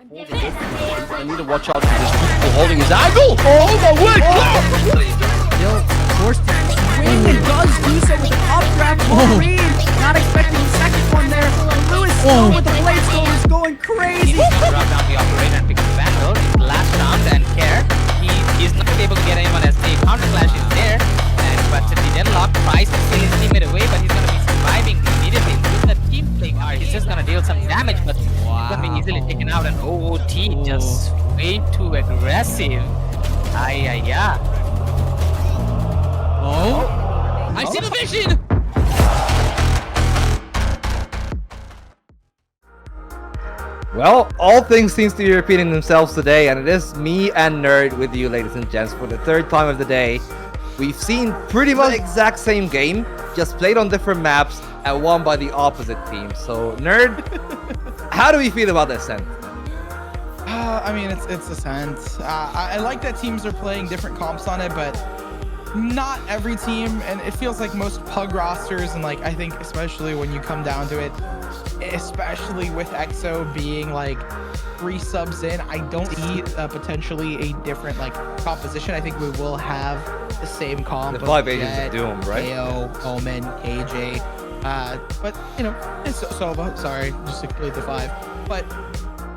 I need to watch out for this people holding his angle. Oh my word! Yo, forced to swing and does do so with an updraft Wolverine. Not expecting the second one there. Lewis still with the blade storm is going crazy. Drop down the operator and pick up the vandal. Last round and care. He's not able to get anyone as the counter flash is there. But the deadlock tries to steal his teammate away, but he's gonna be surviving immediately with the team play card. He's just gonna deal some damage, but he's gonna be easily taken out. And OOT just way too aggressive. Ay. Oh, I see the vision. Well, all things seems to be repeating themselves today, and it is me and Nerd with you, ladies and gents, for the third time of the day. We've seen pretty much the exact same game, just played on different maps and won by the opposite team. So, Nerd, how do we feel about this, Ascent? I mean, it's Ascent. I like that teams are playing different comps on it, but not every team, and it feels like most pug rosters, and like I think especially when you come down to it, especially with EXO being like 3 subs in, I don't see potentially a different like composition. I think we will have the same comp. The 5 Agents of Doom, right? KO, Omen, KJ. But you know, it's Sova. Sorry, just to complete the 5. But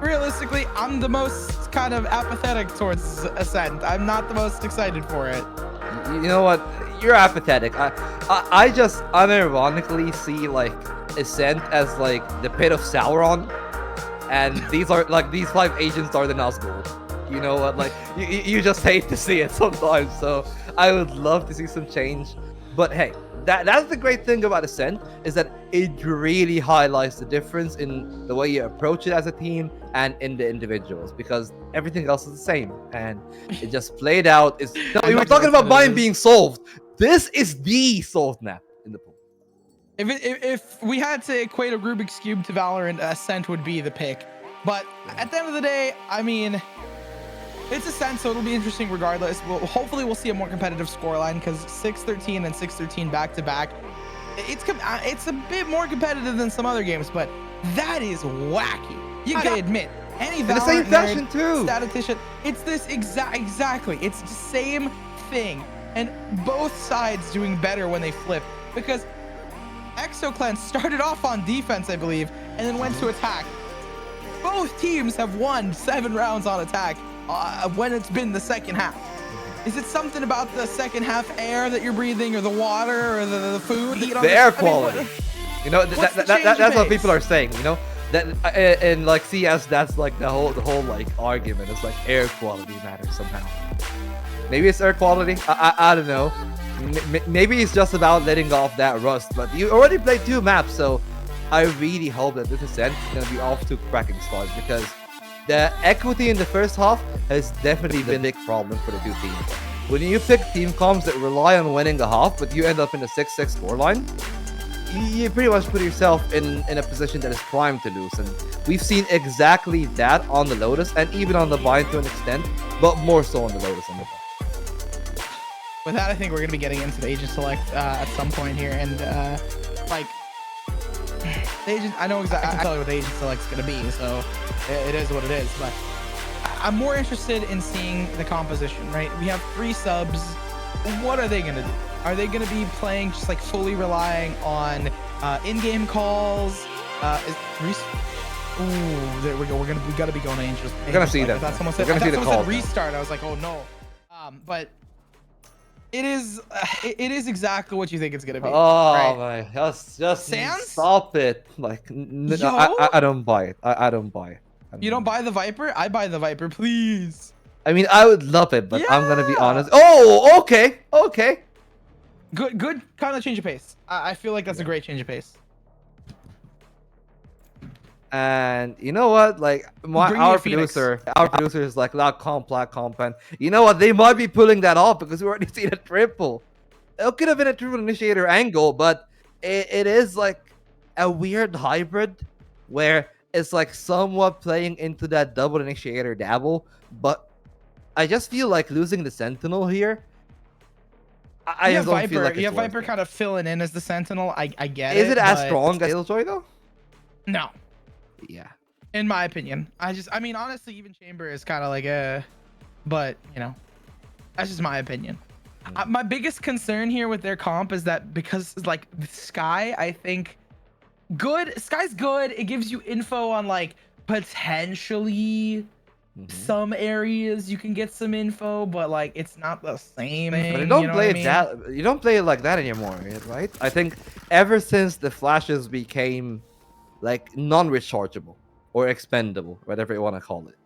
realistically, I'm the most kind of apathetic towards Ascent. I'm not the most excited for it. You know what? You're apathetic. I just unironically see like Ascent as like the pit of Sauron, and these 5 agents are the Nazgul. You know what? Like you just hate to see it sometimes. So I would love to see some change. But hey, that's the great thing about Ascent, is that it really highlights the difference in the way you approach it as a team and in the individuals, because everything else is the same and it just played out. We were talking about mine being solved. This is the solved map in the pool. If we had to equate a Rubik's Cube to Valorant, Ascent would be the pick. But at the end of the day, I mean, it's Ascent, so it'll be interesting regardless. Hopefully we'll see a more competitive scoreline, because 6-13 and 6-13 back-to-back, it's a bit more competitive than some other games, but that is wacky. You gotta admit, any Valorant the same fashion too. Statistician, it's this exactly. It's the same thing, and both sides doing better when they flip, because EXO Clan started off on defense, I believe, and then went to attack. Both teams have won 7 rounds on attack when it's been the second half. Is it something about the second half air that you're breathing, or the water, or the food? The air quality. You know, that's what people are saying. You know, that in like CS, that's like the whole like argument. It's like air quality matters somehow. Maybe it's air quality. I don't know. Maybe it's just about letting off that rust. But you already played 2 maps, so I really hope that this Ascent is gonna be off to a cracking start, because the equity in the first half has definitely been a big problem for the 2 teams. When you pick team comps that rely on winning a half, but you end up in a 6-6 scoreline, you pretty much put yourself in a position that is primed to lose. And we've seen exactly that on the Lotus, and even on the Bind to an extent, but more so on the Lotus and the Bind. With that, I think we're going to be getting into the agent select at some point here, and like the agent, I know exactly. I can tell you what the agent select's going to be, so it is what it is. But I'm more interested in seeing the composition. Right, we have 3 subs. What are they going to do? Are they going to be playing just like fully relying on in-game calls? Ooh, there we go. We got to be going to Angels. We're gonna see that. That's someone said. We're gonna see the call. Restart. I was like, oh no. But it is exactly what you think it's gonna be. Oh right? my, just Sans? stop it. Like, I don't buy it. I don't buy it. You don't buy the Viper? I buy the Viper, please. I mean, I would love it, but I'm gonna be honest. Oh, okay. Good kind of change of pace. I feel like that's a great change of pace. And you know what? Like our producer is like la comp, and you know what? They might be pulling that off because we already seen a triple. It could have been a triple initiator angle, but it is like a weird hybrid where it's like somewhat playing into that double initiator dabble. But I just feel like losing the Sentinel here. I just don't feel like you have Viper kind of filling in as the Sentinel. I get it. Is it as strong as Killjoy though? No. Yeah. in my opinion. I mean, honestly, even Chamber is kind of like but you know, that's just my opinion. My biggest concern here with their comp is that because like Sky, I think Sky's good. It gives you info on like potentially some areas you can get some info, but like it's not the same thing. But you don't play what I mean? that. You don't play it like that anymore, right? I think ever since the flashes became like non-rechargeable or expendable, whatever you want to call it,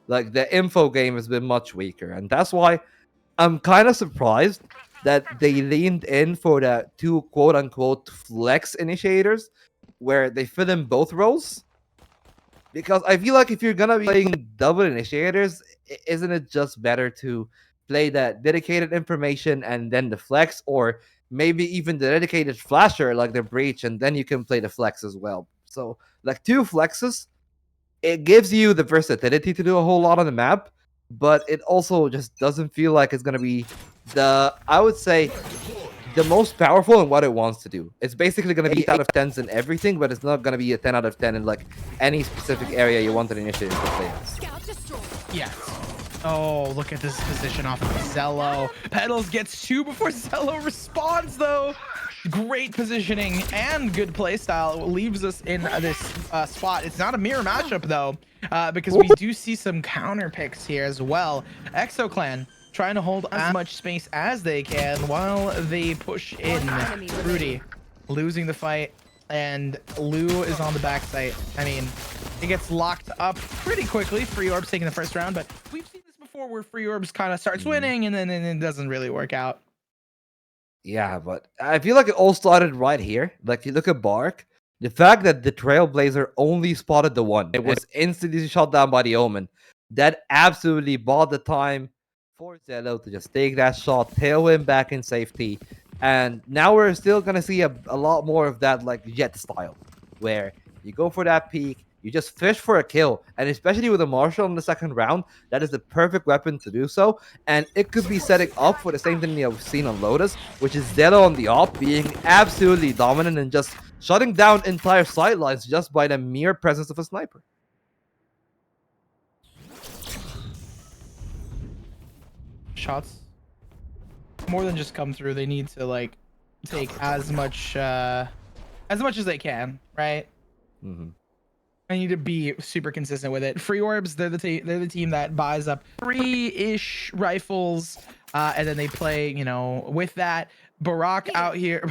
like the info game has been much weaker, and that's why I'm kind of surprised that they leaned in for the two quote-unquote flex initiators, where they fill in both roles. Because I feel like if you're gonna be playing double initiators, isn't it just better to play that dedicated information and then the flex, or maybe even the dedicated flasher like the breach, and then you can play the flex as well. So like two flexes, it gives you the versatility to do a whole lot on the map, but it also just doesn't feel like it's gonna be I would say the most powerful in what it wants to do. It's basically going to be 8 out of 10s in everything, but it's not going to be a 10 out of 10 in like any specific area you want an initiative to play as. Yes. Oh, look at this position off of Zello. Petals gets 2 before Zello responds, though. Great positioning and good playstyle leaves us in this spot. It's not a mirror matchup, though, because we do see some counter picks here as well. EXO Clan trying to hold as much space as they can while they push in. Rudy losing the fight, and Lou is on the backside. I mean, it gets locked up pretty quickly. Free Orbs taking the first round, but we've seen this before where Free Orbs kind of starts winning and then it doesn't really work out. Yeah, but I feel like it all started right here. Like, you look at Bark, the fact that the Trailblazer only spotted the one, it was instantly shot down by the Omen. That absolutely bought the time for Zello to just take that shot, tail him back in safety. And now we're still going to see a lot more of that, like, Jet style, where you go for that peek, you just fish for a kill. And especially with a Marshall in the second round, that is the perfect weapon to do so. And it could be setting up for the same thing you've seen on Lotus, which is Zello on the op being absolutely dominant and just shutting down entire sidelines just by the mere presence of a sniper. Shots more than just come through. They need to like take as much as they can, right? I need to be super consistent with it. Free Orbs, they're the team that buys up 3-ish rifles, and then they play, you know, with that. Bark out here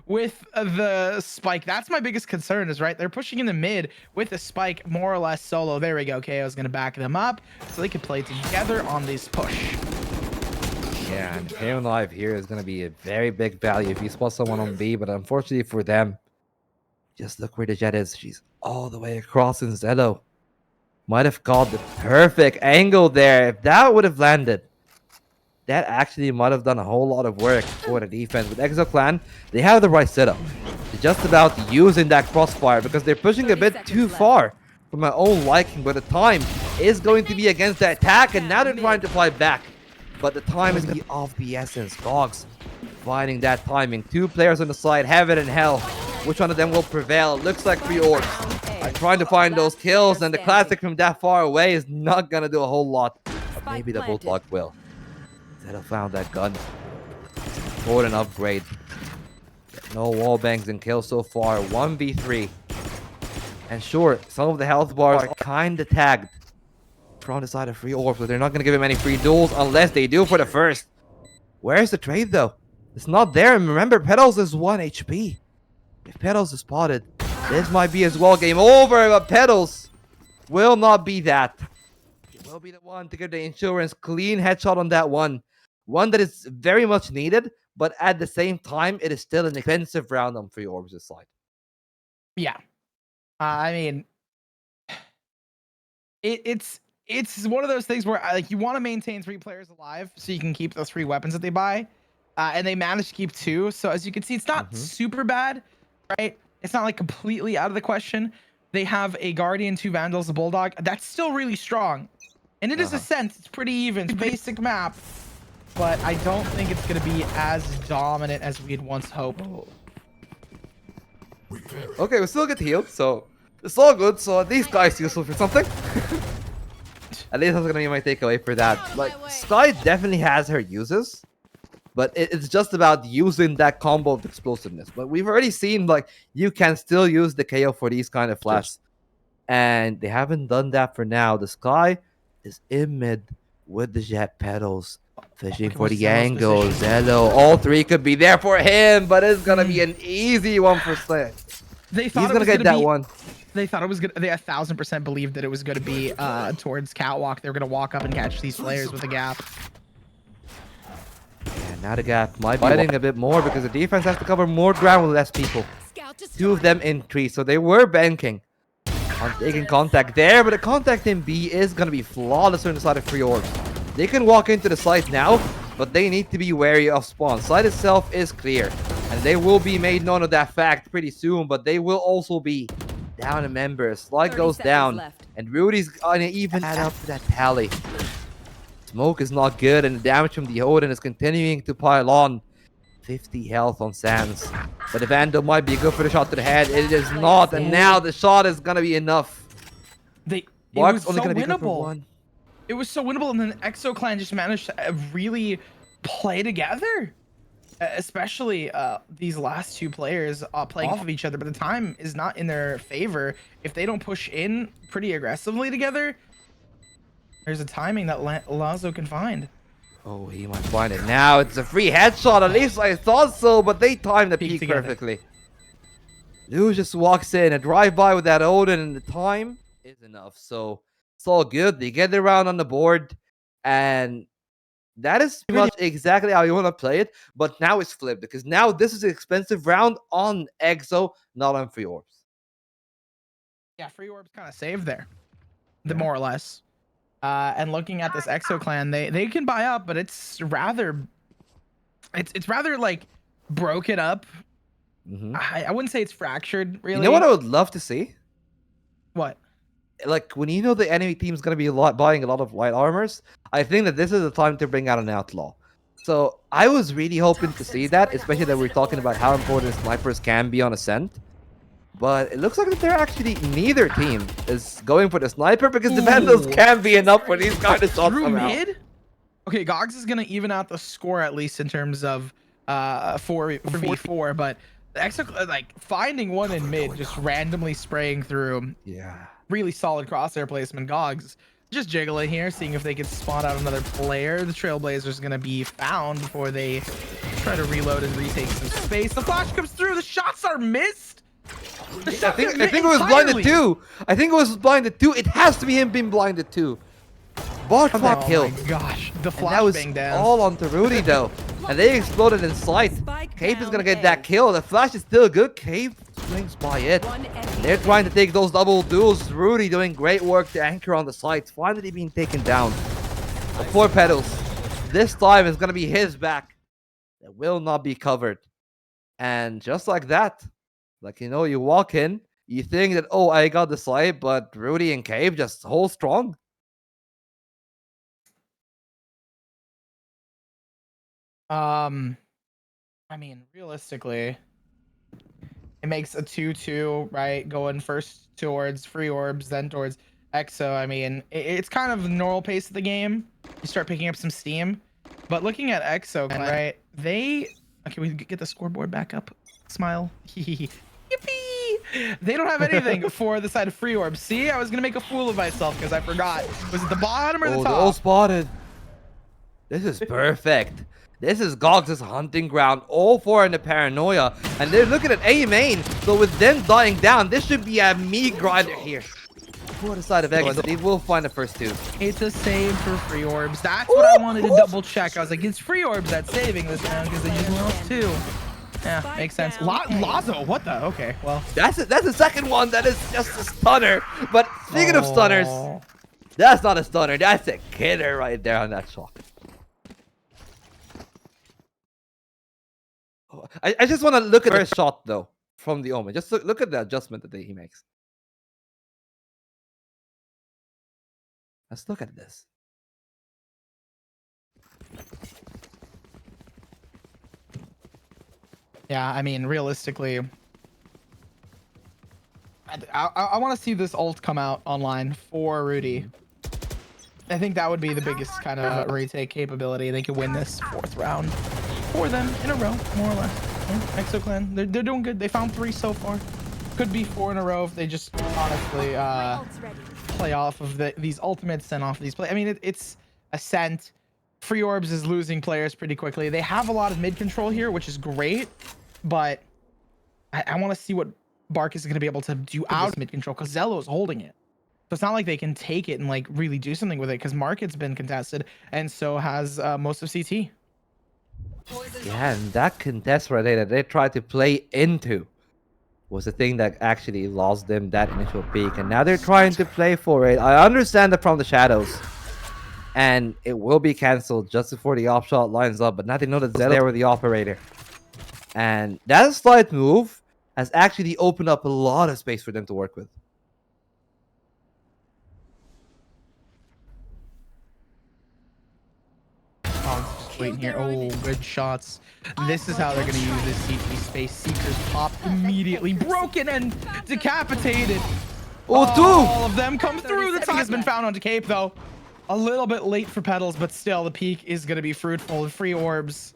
with the spike. That's my biggest concern, is right, they're pushing in the mid with the spike more or less solo. There we go. KO's gonna back them up so they can play together on this push. Yeah, and KO Live here is going to be a very big value if you spot someone on B, but unfortunately for them, just look where the Jet is. She's all the way across in Zello. Might have got the perfect angle there. If that would have landed, that actually might have done a whole lot of work for the defense. With EXO Clan, they have the right setup. They're just about using that crossfire because they're pushing a bit too far for my own liking, but the time is going to be against the attack, and now they're trying to fight back. But the time is of the essence. Gogs finding that timing. 2 players on the side, heaven and hell. Which one of them will prevail? Looks like Free Orbs are trying to find those kills, and the classic from that far away is not going to do a whole lot. But maybe the Bulldog will. Zeta found that gun. For an upgrade. No wall bangs and kills so far. 1v3. And sure, some of the health bars are kind of tagged from the side of Free Orbs, but they're not going to give him any free duels unless they do for the first. Where's the trade, though? It's not there. And remember, Petals is 1 HP. If Petals is spotted, this might be as well game over, but Petals will not be that. He will be the one to give the insurance clean headshot on that one. One that is very much needed, but at the same time, it is still an expensive round on Free Orbs' side. Yeah. I mean, it's one of those things where like you want to maintain 3 players alive so you can keep those 3 weapons that they buy, and they managed to keep 2. So as you can see, it's not super bad, right? It's not like completely out of the question. They have a Guardian, 2 Vandals, a Bulldog. That's still really strong, and it is a sense. It's pretty even. It's a basic map, but I don't think it's going to be as dominant as we'd once hoped. Okay, we still get healed, so It's all good, so at least Sky's useful for something. At least that's gonna be my takeaway for that. Like, Sky definitely has her uses, but it's just about using that combo of explosiveness. But we've already seen, like, you can still use the KO for these kind of flashes. And they haven't done that for now. The Sky is in mid with the jet pedals. Fishing for the angles. Hello. All three could be there for him, but it's gonna be an easy one for Slay. They thought He's gonna get that one. They thought it was gonna. They 1000% believed that it was gonna be towards catwalk. They were gonna walk up and catch these players with a gap. And now the gap might be fighting a bit more because the defense has to cover more ground with less people. Two of them in three, so they were banking on taking contact there, but the contact in B is gonna be flawless on the side of free orbs. They can walk into the site now, but they need to be wary of spawn. Site itself is clear, and they will be made known of that fact pretty soon, but they will also be down a member. Slide goes down, and Rudy's gonna even add up to that tally. Smoke is not good, and the damage from the Odin is continuing to pile on. 50 health on Sands, but the Vandal might be good for the shot to the head. It is not, and now the shot is gonna be enough. Bark's only gonna be good for one. It was so winnable, and then EXO clan just managed to really play together. Especially these last two players playing off of each other, but the time is not in their favor. If they don't push in pretty aggressively together, there's a timing that Lazo can find. Oh, he might find it now. It's a free headshot. At least I thought so, but they timed the peak perfectly. Lou just walks in, a drive-by with that Odin, and the time is enough. So it's all good. They get the round on the board, and that is pretty much exactly how you want to play it. But now it's flipped, because now this is an expensive round on EXO, not on free orbs. Yeah, free orbs kind of saved there, more or less. And looking at this EXO clan, they can buy up, but it's rather like broken up. I wouldn't say it's fractured, really. You know what I would love to see? What? Like, when you know the enemy team's going to be buying a lot of light armors, I think that this is the time to bring out an outlaw. So I was really hoping to see that, especially that we're talking about how important snipers can be on Ascent. But it looks like that they're actually, neither team is going for the sniper, because the Vandals can be enough for these kind of shots somehow. Mid? Okay, Gogs is going to even out the score, at least in terms of 4v4, but the EXO, like, finding one in mid, just randomly spraying through. Yeah. Really solid crosshair placement. Gogs just jiggling here, seeing if they can spot out another player. The Trailblazer's going to be found before they try to reload and retake some space. The flash comes through. The shots are missed. I think it was blinded too. I think it was blinded too. It has to be him being blinded too. Bot fuck kill. Oh my gosh, the flash that was bang down. all onto Rudy though, and they exploded in sight. Cape is gonna get that kill. The flash is still good. Cape swings by it. They're trying to take those double duels. Rudy doing great work to anchor on the sights. Finally being taken down. The 4 pedals. This time is gonna be his back. It will not be covered. And just like that, like, you know, you walk in, you think that, oh, I got the side, but Rudy and Cave just hold strong. I mean, realistically, it makes a 2-2, right? Going first towards free orbs, then towards EXO. I mean, it's kind of the normal pace of the game. You start picking up some steam. But looking at EXO, right? Okay, we get the scoreboard back up. Smile. Yippee! They don't have anything for the side of free orbs. See, I was gonna make a fool of myself because I forgot. Was it the bottom or the top? All spotted. This is perfect. This is Gogs' hunting ground. All 4 in the paranoia, and they're looking at A main. So with them dying down, this should be a meat grinder here. For the side of EXO, they will find the first 2. It's a save for free orbs. That's what I wanted to double check. I was like, it's free orbs that's saving this round because they just lost 2. Yeah, makes sense. Lazo, what the? Okay, well. That's the second one that is just a stunner. But speaking of stunners, that's not a stunner. That's a killer right there on that shot. I just want to look at the first shot, though, from the Omen. Just look at the adjustment that he makes. Let's look at this. Yeah, I mean, realistically, I want to see this ult come out online for Rudy. I think that would be the biggest kind of retake capability. They could win this 4th round for them in a row, more or less. Yeah, EXO clan, they're doing good. They found 3 so far. Could be 4 in a row if they just honestly play off of these ultimates and off these play. I mean, it's Ascent. Free Orbs is losing players pretty quickly. They have a lot of mid control here, which is great, but I want to see what Bark is going to be able to do out of mid control because Zello is holding it. So it's not like they can take it and like really do something with it because Market's been contested and so has most of CT. Yeah, and that contest right there that they tried to play into was the thing that actually lost them that initial peak. And now they're trying to play for it. I understand that from the shadows. And it will be cancelled just before the op shot lines up. But now they know that Zello there with the operator. And that slight move has actually opened up a lot of space for them to work with. Waiting here. Oh, good shots. This is how they're going to use this CT space. Seekers pop immediately. Broken and decapitated. Oh, two! All of them come through. The tag has been found onto Cape, though. A little bit late for Petals, but still, the peak is going to be fruitful. Free Orbs.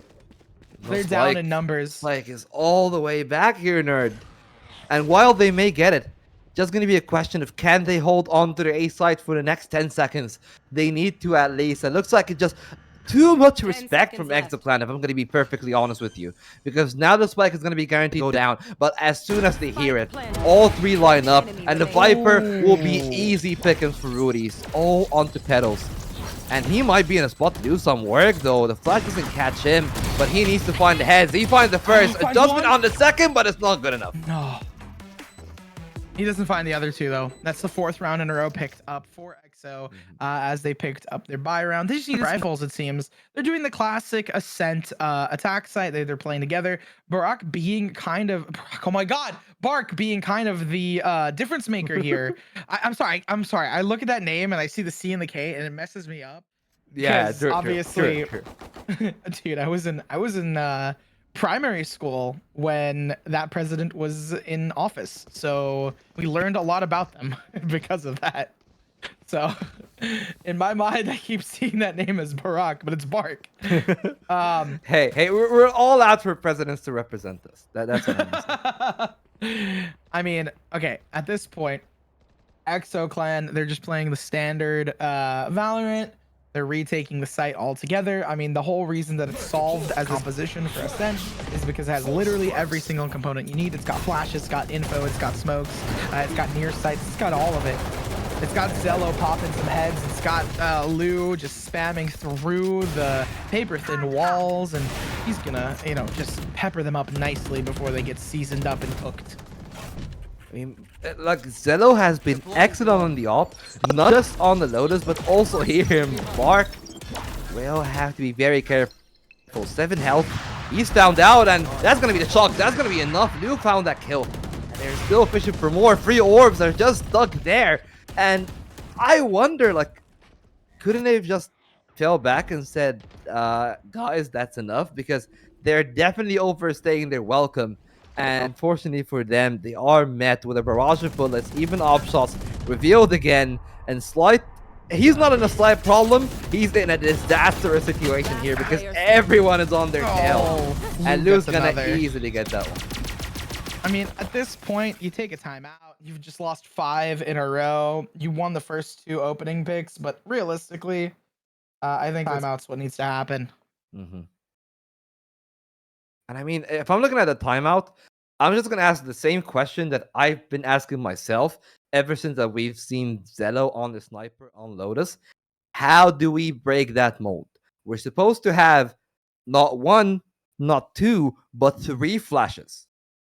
They're down in numbers. Like is all the way back here, nerd. And while they may get it, just going to be a question of can they hold on to their A site for the next 10 seconds. They need to at least. It looks like it just too much respect from EXO Clan, if I'm going to be perfectly honest with you. Because now the spike is going to be guaranteed to go down. But as soon as they hear it, all 3 line up. And the Viper will be easy pickings for Rudy's. All onto Petals. And he might be in a spot to do some work, though. The flash doesn't catch him. But he needs to find the heads. He finds the first. Adjustment on the second, but it's not good enough. No. He doesn't find the other 2, though. That's the 4th round in a row picked up for EXO as they picked up their buy round. They just need rifles, it seems. They're doing the classic Ascent attack site. They're playing together. Barak being kind of... Oh, my God. Bark being kind of the difference maker here. I'm sorry. I look at that name and I see the C and the K and it messes me up. Yeah, obviously... True. Dude, I was in primary school when that president was in office, so we learned a lot about them because of that. So in my mind I keep seeing that name as Barak, but it's Bark. Hey, we're all out for presidents to represent us. That's what I'm saying. I mean, okay, at this point EXO Clan, they're just playing the standard Valorant. They're retaking the site altogether. I mean, the whole reason that it's solved as a composition for Ascent is because it has literally every single component you need. It's got flashes, it's got info, it's got smokes, it's got near sights, it's got all of it. It's got Zello popping some heads. It's got Lou just spamming through the paper-thin walls, and he's gonna, just pepper them up nicely before they get seasoned up and cooked. I mean, like, Zello has been excellent on the op, not just on the Lotus, but also here in Bark. We'll have to be very careful. 7 health, he's found out, and that's gonna be the shock. That's gonna be enough. Luke found that kill. And they're still fishing for more. Free orbs are just stuck there. And I wonder, like, couldn't they have just fell back and said, guys, that's enough? Because they're definitely overstaying their welcome. And unfortunately for them, they are met with a barrage of bullets, even op shots revealed again. And Slight, he's not in a slight problem, he's in a disastrous situation here because everyone is on their tail. And Lou's gonna easily get that one. I mean, at this point, you take a timeout. You've just lost 5 in a row. You won the first 2 opening picks, but realistically, I think timeout's what needs to happen. Mm-hmm. And I mean, if I'm looking at the timeout, I'm just going to ask the same question that I've been asking myself ever since that we've seen Zello on the sniper on Lotus. How do we break that mold? We're supposed to have not 1, not 2, but 3 flashes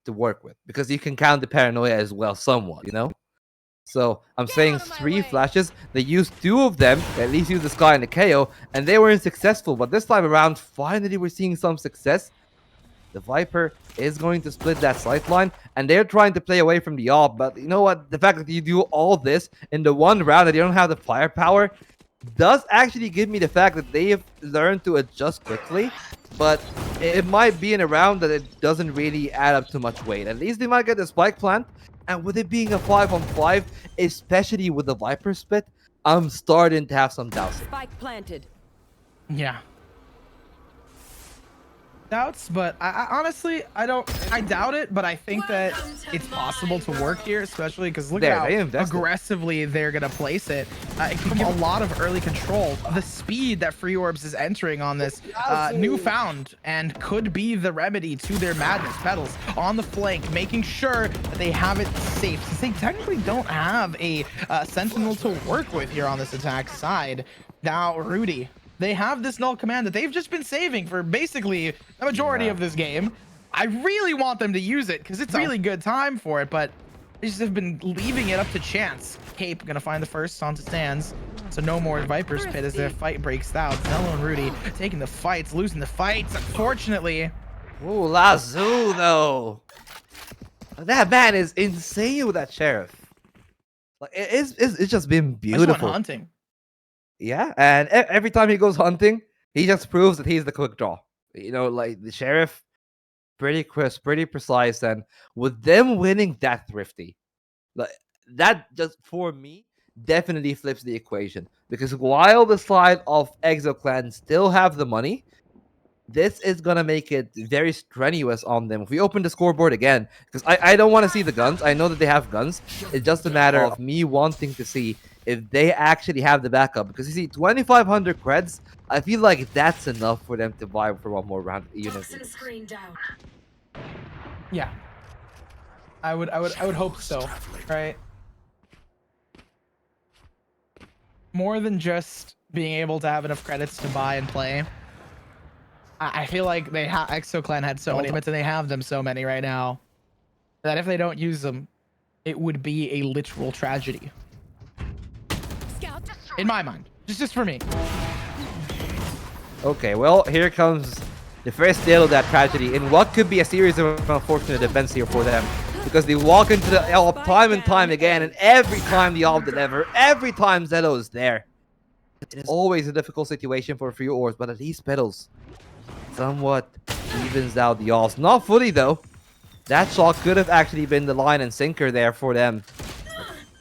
to work with, because you can count the paranoia as well somewhat, So I'm saying 3 flashes. They used 2 of them, at least used the Sky and the KO, and they weren't successful. But this time around, finally we're seeing some success. The Viper is going to split that sight line, and they're trying to play away from the op. But you know what? The fact that you do all this in the one round that you don't have the firepower does actually give me the fact that they have learned to adjust quickly. But it might be in a round that it doesn't really add up to much weight. At least they might get the spike plant, And with it being a 5-on-5, especially with the Viper split, I'm starting to have some doubts. Spike planted. Yeah. Doubts, but I honestly, I doubt it, but I think that it's possible to work here, especially because look There, at they how invested. aggressively they're going to place it. It can give a lot of early control. The speed that Free Orbs is entering on this newfound and could be the remedy to their madness. Petals on the flank, making sure that they have it safe, since they technically don't have a Sentinel to work with here on this attack side. Now, Rudy, they have this null command that they've just been saving for basically the majority of this game. I really want them to use it because it's a really good time for it, but they just have been leaving it up to chance. Cape gonna find the first onto stands, so no more Viper's Pit as their fight breaks out. Zello and Rudy taking the fights, losing the fights, unfortunately. Ooh, Lazoo though. That man is insane with that sheriff. Like it's just been I just went beautiful. hunting. Yeah, and every time he goes hunting, he just proves that he's the quick draw. You know, like the sheriff, pretty crisp, pretty precise, and with them winning that thrifty, like that just for me definitely flips the equation. Because while the side of EXO clan still have the money, this is gonna make it very strenuous on them. If we open the scoreboard again, because I don't want to see the guns. I know that they have guns. It's just a matter of me wanting to see if they actually have the backup. Because you see, 2,500 creds, I feel like that's enough for them to buy for one more round of unit. Yeah, I would hope so, right? More than just being able to have enough credits to buy and play. I feel like EXO clan had so many, but they have them so many right now that if they don't use them, it would be a literal tragedy. In my mind, just for me. Okay, well, here comes the first deal of that tragedy in what could be a series of unfortunate events here for them. Because they walk into the AWP time and time again, and every time the AWP deliver, every time Zello is there. It is always a difficult situation for Free Orbs, but at least Petals somewhat evens out the odds. Not fully, though. That shot could have actually been the line and sinker there for them.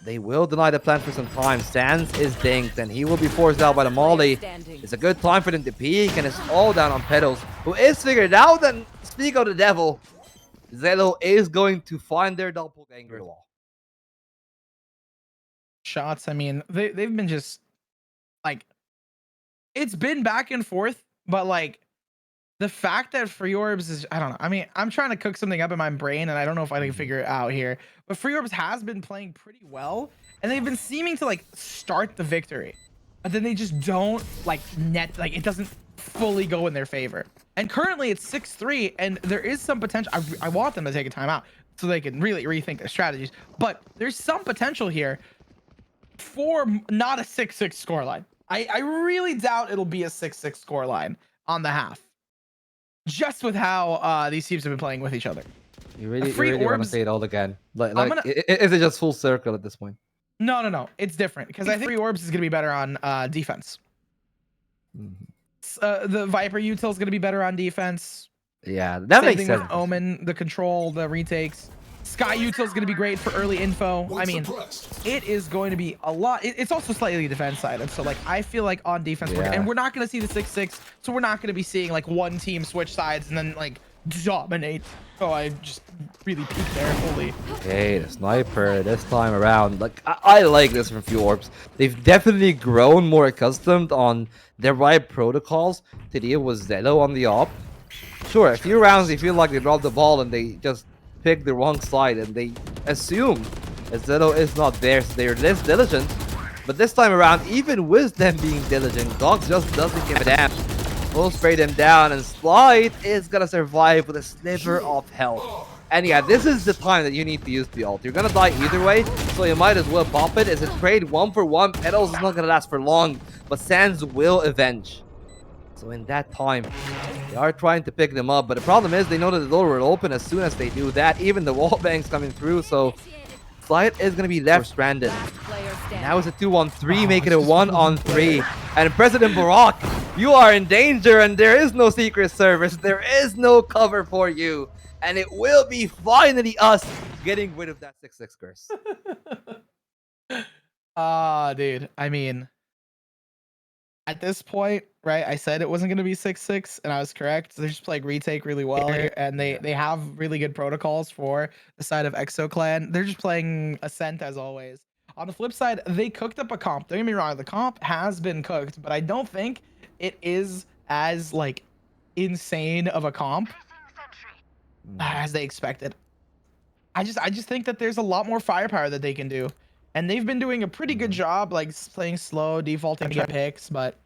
They will deny the plant for some time. Sands is dinked, and he will be forced out by the molly. It's a good time for them to peek, and it's all down on Petals, who is figured out. And speak of the devil, Zello is going to find their doppelganger wall. Shots, I mean, they've been just like, it's been back and forth, but like the fact that Free Orbs is, I don't know. I mean, I'm trying to cook something up in my brain, and I don't know if I can figure it out here. But Free Orbs has been playing pretty well, and they've been seeming to like start the victory, but then they just don't like it doesn't fully go in their favor. And currently it's 6-3, and there is some potential. I want them to take a timeout so they can really rethink their strategies. But there's some potential here for not a 6-6 scoreline. I really doubt it'll be a 6-6 scoreline on the half. Just with how these teams have been playing with each other. You really want to say it all again? Is it just full circle at this point? No. It's different because I think Free Orbs is going to be better on defense. The Viper util is going to be better on defense. Yeah, that makes sense. With Omen, the control, the retakes. Sky util is going to be great for early info. I mean, it is going to be a lot. It's also slightly defense sided. So like, I feel like on defense, and we're not going to see the 6-6. So we're not going to be seeing like one team switch sides and then like dominate. Oh, I just really peaked there. Holy. Okay, the sniper this time around. Like I like this from Free Orbs. They've definitely grown more accustomed on their right protocols to deal with Zello on the op. Sure, a few rounds they feel like they dropped the ball and they just pick the wrong side, and they assume that Zello is not there, so they're less diligent. But this time around, even with them being diligent, Dog just doesn't give a damn. We'll spray them down, and Slide is gonna survive with a sliver of health. And yeah, this is the time that you need to use the ult. You're gonna die either way, so you might as well pop it. As a trade 1-for-1, Petals is not gonna last for long, but Sands will avenge. So in that time, they are trying to pick them up, but the problem is they know that the door will open as soon as they do that. Even the wall bang's coming through, so Slide is going to be left stranded. Now it's a 2-on-3, making it 1-on-3. And President Barack, you are in danger, and there is no Secret Service. There is no cover for you. And it will be finally us getting rid of that 6-6 curse. Dude. I mean, at this point, right? I said it wasn't gonna be 6-6, and I was correct. They're just playing retake really well here, and they have really good protocols for the side of EXO clan. They're just playing Ascent as always. On the flip side, they cooked up a comp. Don't get me wrong, the comp has been cooked, but I don't think it is as like insane of a comp as they expected. I just think that there's a lot more firepower that they can do, and they've been doing a pretty good job, like playing slow, defaulting to picks, but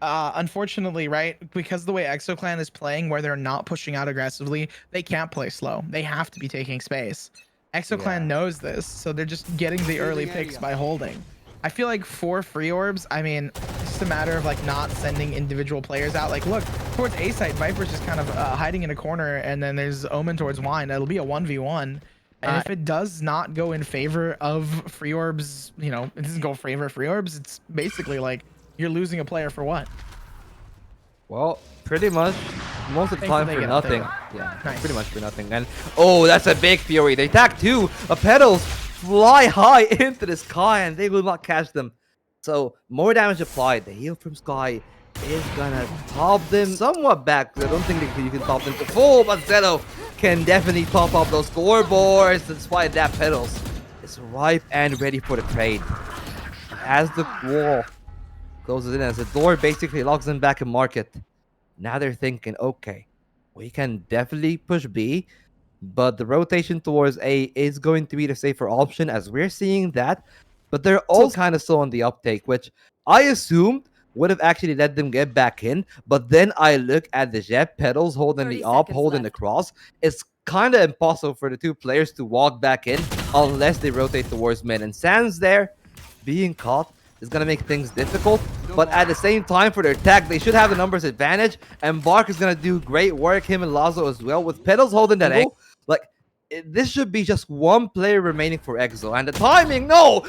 unfortunately, right, because the way EXO clan is playing, where they're not pushing out aggressively, they can't play slow. They have to be taking space. EXO clan knows this, so they're just getting the early picks by holding. I feel like for free orbs, I mean, it's just a matter of like not sending individual players out. Like, look, towards A site, Viper's just kind of hiding in a corner, and then there's Omen towards Wine. It'll be a 1v1. And if it does not go in favor of free orbs, you know, it doesn't go in favor of free orbs, it's basically like you're losing a player for what? Well, pretty much most of the time for nothing. Yeah, Nice. pretty much for nothing. And oh, that's a big Fury. They attack too. The petals fly high into the sky, and they will not catch them. So more damage applied. The heal from Sky is gonna top them somewhat back. I don't think you can top them to full, but Zeno can definitely top up those scoreboards. Despite that, petals is ripe and ready for the trade. As the wall closes in, as the door basically locks them back in market. Now they're thinking, okay, we can definitely push B, but the rotation towards A is going to be the safer option, as we're seeing that. But they're all kind of still on the uptake, which I assumed would have actually let them get back in. But then I look at the Jet, petals holding the up, holding the cross. It's kind of impossible for the two players to walk back in unless they rotate towards mid. And Sans there, being caught, is going to make things difficult. But at the same time, for their attack, they should have the numbers advantage. And Bark is going to do great work, him and Lazo as well, with petals holding that angle. Like, this should be just one player remaining for EXO. And the timing, no!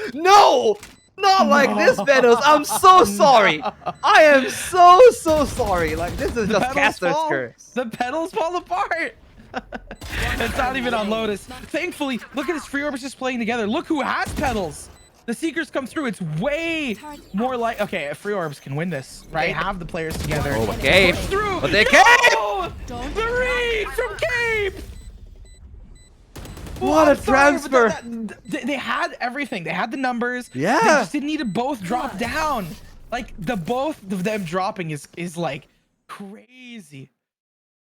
Not like this, Venos. I'm so sorry. I am so sorry. Like, this is just Caster's curse. The petals fall apart. It's not even on Lotus. Thankfully, look at this free orbs just playing together. Look who has petals. The Seekers come through. It's way more like... Okay, free orbs can win this, right? They have the players together. Oh, but Cape. Push through. But they no! The read from Cape. What a transfer. They had everything. They had the numbers. Yeah. They just didn't need to both drop down. Like, the both of them dropping is like crazy.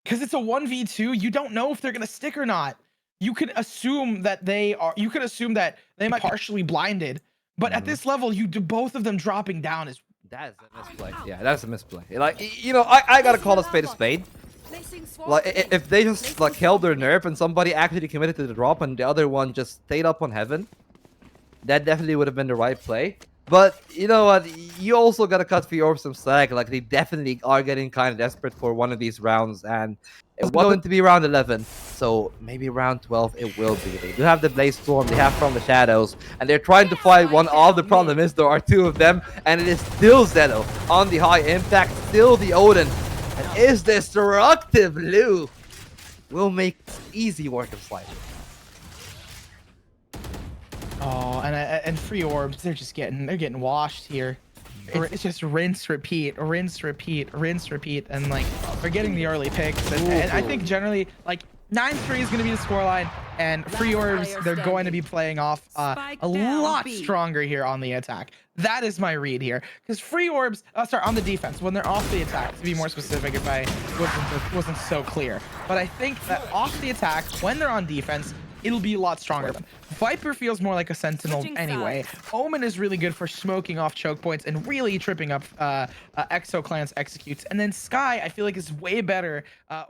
Because it's a 1v2. You don't know if they're going to stick or not. You can assume that they are... You can assume that they might be partially blinded. But at this level, you do both of them dropping down is... That is a misplay. Yeah, that's a misplay. Like, you know, I gotta call a spade a spade. Like, if they just like held their nerve and somebody actually committed to the drop and the other one just stayed up on heaven, that definitely would have been the right play. But you know what? You also gotta cut Fiorb some slack. Like, they definitely are getting kind of desperate for one of these rounds, and it's going to be round 11. So maybe round 12 it will be. They do have the Blaze Storm. They have From the Shadows, and they're trying to fight one off. The problem is there are two of them, and it is still Zeno on the high impact. Still the Odin. And is destructive Lou will make easy work of Slider. Oh, and free orbs, they're getting washed here. It's just rinse, repeat, rinse, repeat, rinse, repeat, and like they're getting the early picks. And I think generally like 9-3 is going to be the scoreline, and free orbs, they're going to be playing off a lot stronger here on the attack. That is my read here, because free orbs, sorry, on the defense, when they're off the attack, to be more specific, if I wasn't so clear. But I think that off the attack, when they're on defense, it'll be a lot stronger. Viper feels more like a sentinel anyway. Omen is really good for smoking off choke points and really tripping up EXO clan's executes. And then Sky, I feel like, is way better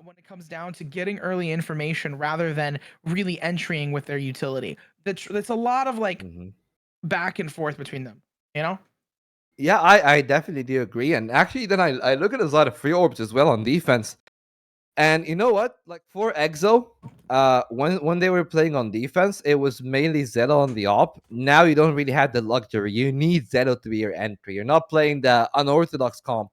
when it comes down to getting early information rather than really entering with their utility. That's a lot of like back and forth between them, you know? Yeah, I definitely do agree. And actually, then I look at a lot of free orbs as well on defense. And you know what? Like, for EXO, when they were playing on defense, it was mainly Zeno on the op. Now you don't really have the luxury. You need Zeno to be your entry. You're not playing the unorthodox comp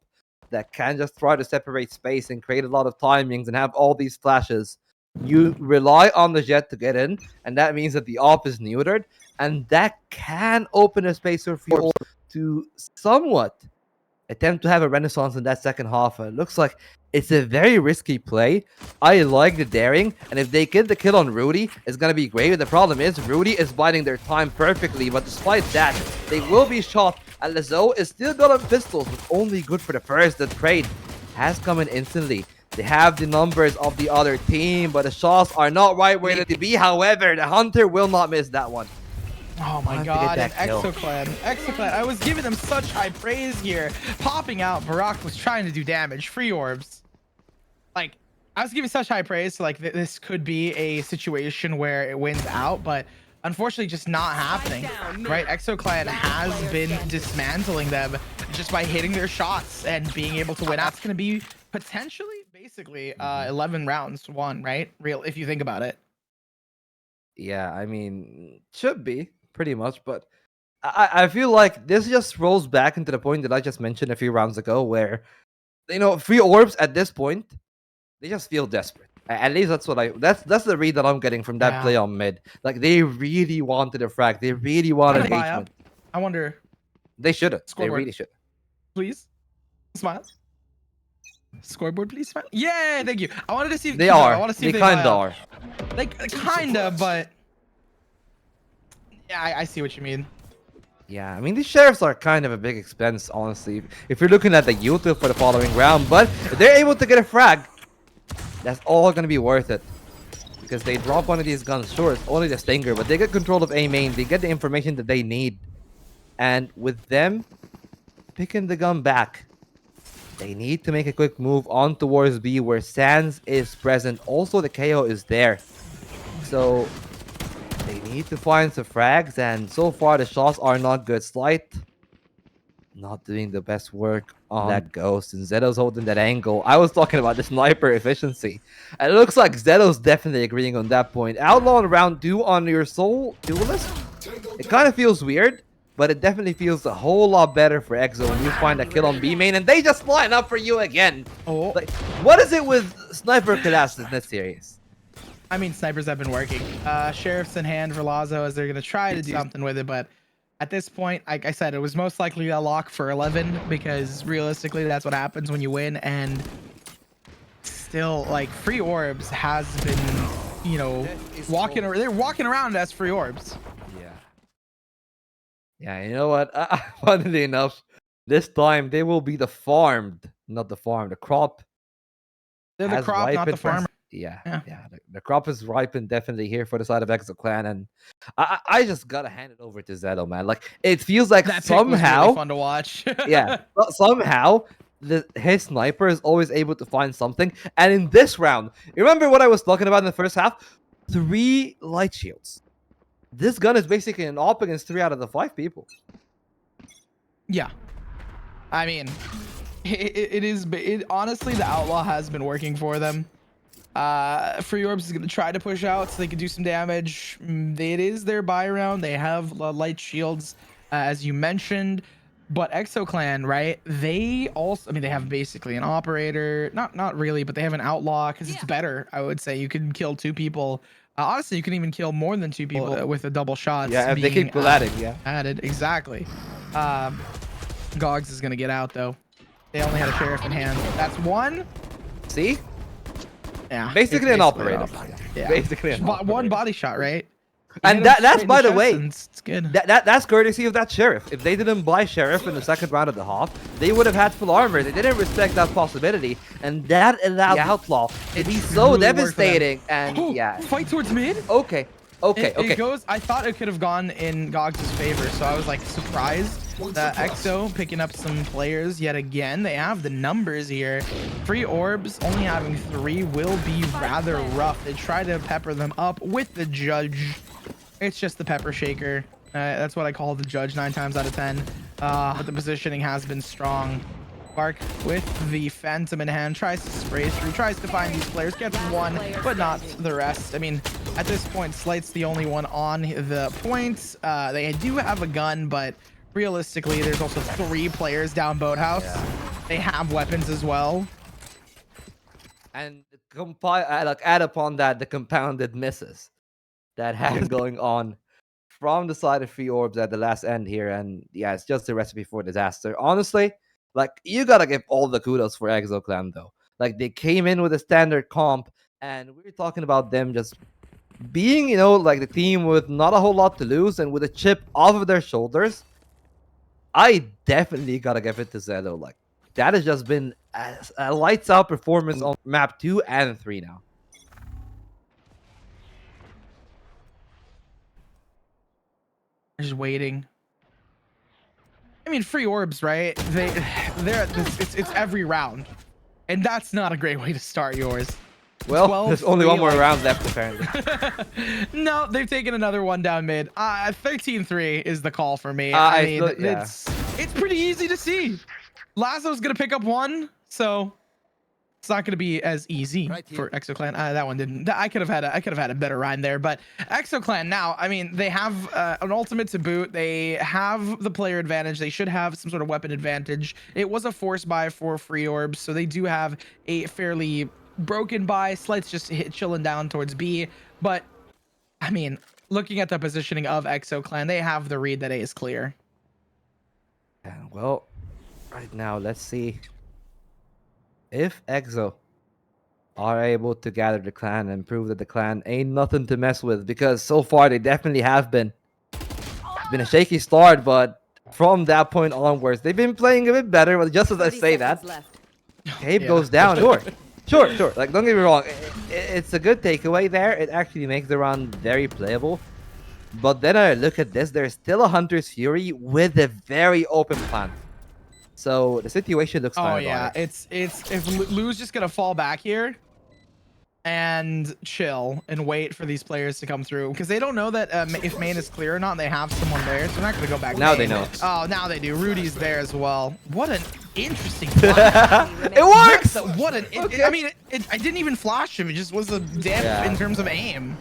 that can just try to separate space and create a lot of timings and have all these flashes. You rely on the Jet to get in, and that means that the AWP is neutered, and that can open a space for FRO to somewhat attempt to have a renaissance in that second half. It looks like it's a very risky play. I like the daring, and if they get the kill on Rudy, it's gonna be great. But the problem is Rudy is biding their time perfectly, but despite that, they will be shot. And Lazo is still got on pistols, but only good for the first. The trade has come in instantly. They have the numbers of the other team, but the shots are not right where they need to be. However, the Hunter will not miss that one. Oh my god, and EXO-Clan, I was giving them such high praise here. Popping out, Barak was trying to do damage. Free orbs. Like, I was giving such high praise, so like this could be a situation where it wins out, but unfortunately just not happening, right? EXO-Clan has been dismantling them just by hitting their shots and being able to win. That's going to be potentially, basically, 11 rounds won, right? Real, if you think about it. Yeah, I mean, should be pretty much, but I feel like this just rolls back into the point that I just mentioned a few rounds ago, where free orbs at this point, they just feel desperate. At least that's what that's the read that I'm getting from that play on mid. Like they really wanted a frag, they really wanted engagement. I wonder. They should have. They really should. Please smile. Scoreboard, please smile. Yeah, thank you. I wanted to see if they are. I want to see they if they kind of are. Like kinda, but yeah, I see what you mean. Yeah, I mean, these sheriffs are kind of a big expense, honestly, if you're looking at the YouTube for the following round. But if they're able to get a frag, that's all going to be worth it. Because they drop one of these guns. Sure, it's only the Stinger, but they get control of A main. They get the information that they need. And with them picking the gun back, they need to make a quick move on towards B, where Sans is present. Also, the KO is there. So they need to find some frags, and so far the shots are not good. Slight not doing the best work on that ghost, and Zeto's holding that angle. I was talking about the sniper efficiency, and it looks like Zeto's definitely agreeing on that point. Outlaw in round 2 on your Soul Duelist, it kind of feels weird, but it definitely feels a whole lot better for EXO when you find a kill on B main, and they just line up for you again. Like, what is it with sniper classes in this series? I mean, snipers have been working. Sheriff's in hand for Lazo as they're going to try to do something with it, but at this point, like I said, it was most likely a lock for 11 because realistically, that's what happens when you win. And still, like, free orbs has been, they're walking around as free orbs. Yeah, you know what? Funnily enough, this time they will be the farmed, not the farm. The crop. They're the crop, not the farmer. Yeah. The crop is ripened definitely here for the side of EXO-Clan, and I just gotta hand it over to Zeto, man. Like, it feels like that somehow was really fun to watch. Yeah, somehow his sniper is always able to find something. And in this round, you remember what I was talking about in the first half? 3 light shields. This gun is basically an op against 3 out of the 5 people. Yeah, I mean, it is. Honestly, the Outlaw has been working for them. Free Orbs is going to try to push out so they can do some damage. It is their buy round. They have light shields, as you mentioned. But EXO-Clan, right? They also, I mean, they have basically an operator. Not really, but they have an Outlaw because it's better, I would say. You can kill 2 people. Honestly, you can even kill more than 2 people with a double shot. Yeah, if they keep adding, added, exactly. Gogs is going to get out, though. They only had a sheriff in hand. That's 1. See? Yeah, basically an operator. Yeah, basically one body shot, right? And that's by the way, it's good. That's courtesy of that sheriff. If they didn't buy sheriff in the second round of the half, they would have had full armor. They didn't respect that possibility, and that allowed the Outlaw to be so devastating. And fight towards mid. Okay. It goes. I thought it could have gone in Gogs' favor, so I was like surprised. EXO picking up some players yet again. They have the numbers here. Free orbs only having 3 will be rather rough. They try to pepper them up with the judge. It's just the pepper shaker. That's what I call the judge 9 times out of 10. But the positioning has been strong. Bark with the Phantom in hand, tries to spray through, tries to find these players, gets 1, but not the rest. I mean, at this point, Slight's the only one on the points. They do have a gun, but realistically, there's also 3 players down Boathouse. They have weapons as well. and add upon that the compounded misses that have been going on from the side of Free Orbs at the last end here, and yeah, it's just a recipe for disaster. Honestly, like you gotta give all the kudos for EXO Clan though. Like they came in with a standard comp, and we were talking about them just being, like the team with not a whole lot to lose and with a chip off of their shoulders. I definitely gotta give it to Zelo. Like that has just been a lights out performance on map 2 and 3 now. Just waiting. I mean, Free Orbs, right? It's every round, and that's not a great way to start yours. Well, there's only one more round left, apparently. No, they've taken another one down mid. 13-3 is the call for me. I mean, it's pretty easy to see. Lazo's gonna pick up one, so it's not gonna be as easy for EXO Clan. That one didn't. I could have had a better rhyme there, but EXO Clan now. I mean, they have an ultimate to boot. They have the player advantage. They should have some sort of weapon advantage. It was a force buy for Free Orbs, so they do have a fairly broken buy. Slight's just chilling down towards B, but I mean, looking at the positioning of EXO Clan, they have the read that A is clear. Well, right now, let's see if EXO are able to gather the clan and prove that the clan ain't nothing to mess with, because so far they definitely have been. It's been a shaky start, but from that point onwards, they've been playing a bit better. But just as I say that, Cape goes down. Sure. Like, don't get me wrong. It's a good takeaway there. It actually makes the round very playable. But then I look at this. There's still a Hunter's Fury with a very open plan. So the situation looks fine. Oh yeah, it's if Lou's just gonna fall back here and chill and wait for these players to come through, because they don't know that if main is clear or not. They have someone there, so they're not gonna go back. Now they know. Oh, now they do. Rudy's there as well. What an interesting. It works. What an. I mean, I didn't even flash him. It just was a diff in terms of aim.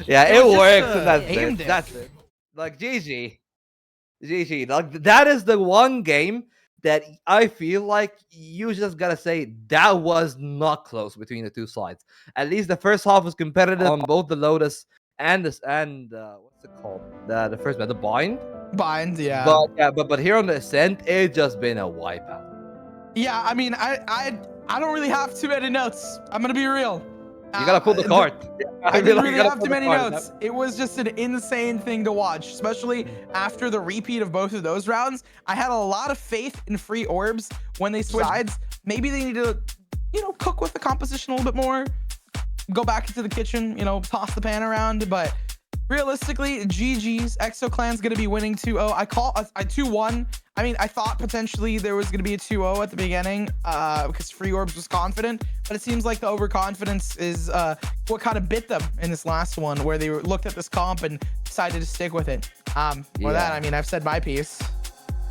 Yeah, it works. That's it. Like GG. Like that is the one game that I feel like you just gotta say that was not close between the two sides. At least the first half was competitive on both the Lotus and what's it called? The first map, the Bind, yeah. But here on the Ascent, it's just been a wipeout. Yeah, I mean, I don't really have too many notes. I'm gonna be real. You gotta pull the card. I didn't really have too many notes. It was just an insane thing to watch, especially after the repeat of both of those rounds. I had a lot of faith in Free Orbs when they switched sides. Maybe they need to, cook with the composition a little bit more. Go back into the kitchen, toss the pan around. But realistically, GG's. EXO Clan's gonna be winning 2-0. I call a 2-1. I mean, I thought potentially there was gonna be a 2-0 at the beginning because Free Orbs was confident, but it seems like the overconfidence is what kind of bit them in this last one, where they looked at this comp and decided to that, I mean, I've said my piece.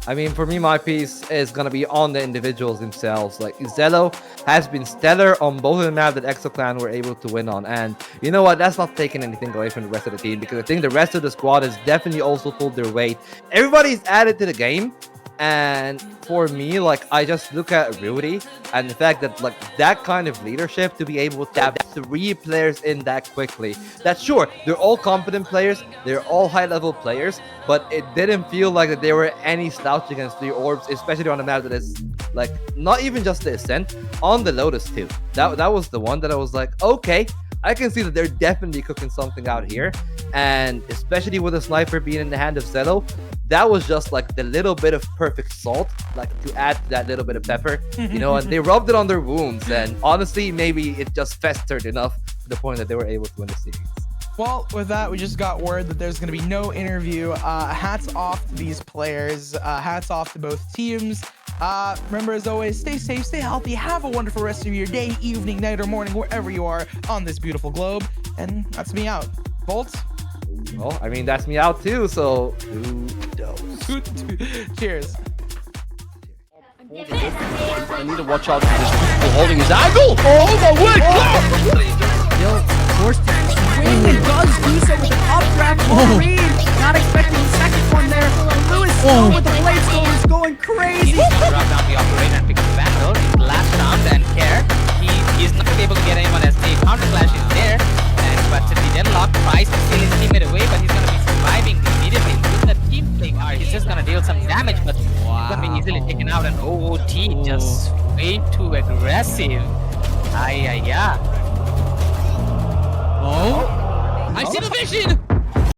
I mean, for me, my piece is going to be on the individuals themselves. Like, Zelo has been stellar on both of the maps that EXO Clan were able to win on. And you know what? That's not taking anything away from the rest of the team, because I think the rest of the squad has definitely also pulled their weight. Everybody's added to the game. And for me, like, I just look at Rudy and the fact that, like, that kind of leadership, to be able to have 3 players in that quickly. That's sure, they're all competent players, they're all high-level players, but it didn't feel like that there were any slouch against the Orbs, especially on a map that is, like, not even just the Ascent, on the Lotus too. That was the one that I was like, okay, I can see that they're definitely cooking something out here. And especially with a sniper being in the hand of Zelo, that was just like the little bit of perfect salt, like to add to that little bit of pepper, and they rubbed it on their wounds. And honestly, maybe it just festered enough to the point that they were able to win the series. Well, with that, we just got word that there's going to be no interview. Hats off to these players. Hats off to both teams. Remember, as always, stay safe, stay healthy, have a wonderful rest of your day, evening, night, or morning, wherever you are on this beautiful globe. And that's me out. Bolt? Well, I mean, that's me out too, so Cheers. I need to watch out for this people holding his angle. Oh my word! Yo, forced to swing and does do so with an updraft Reed. Not expecting the second one there. Lewis with the blade storm is going crazy. Drop down the operator and pick up the back though. Last round and care. He is not counter clash is there, and but the deadlock tries to steal his teammate away, but he's gonna be surviving immediately with the team play card. He's just gonna deal some damage, but he's gonna be easily taken out. And OOT just way too aggressive. Yeah.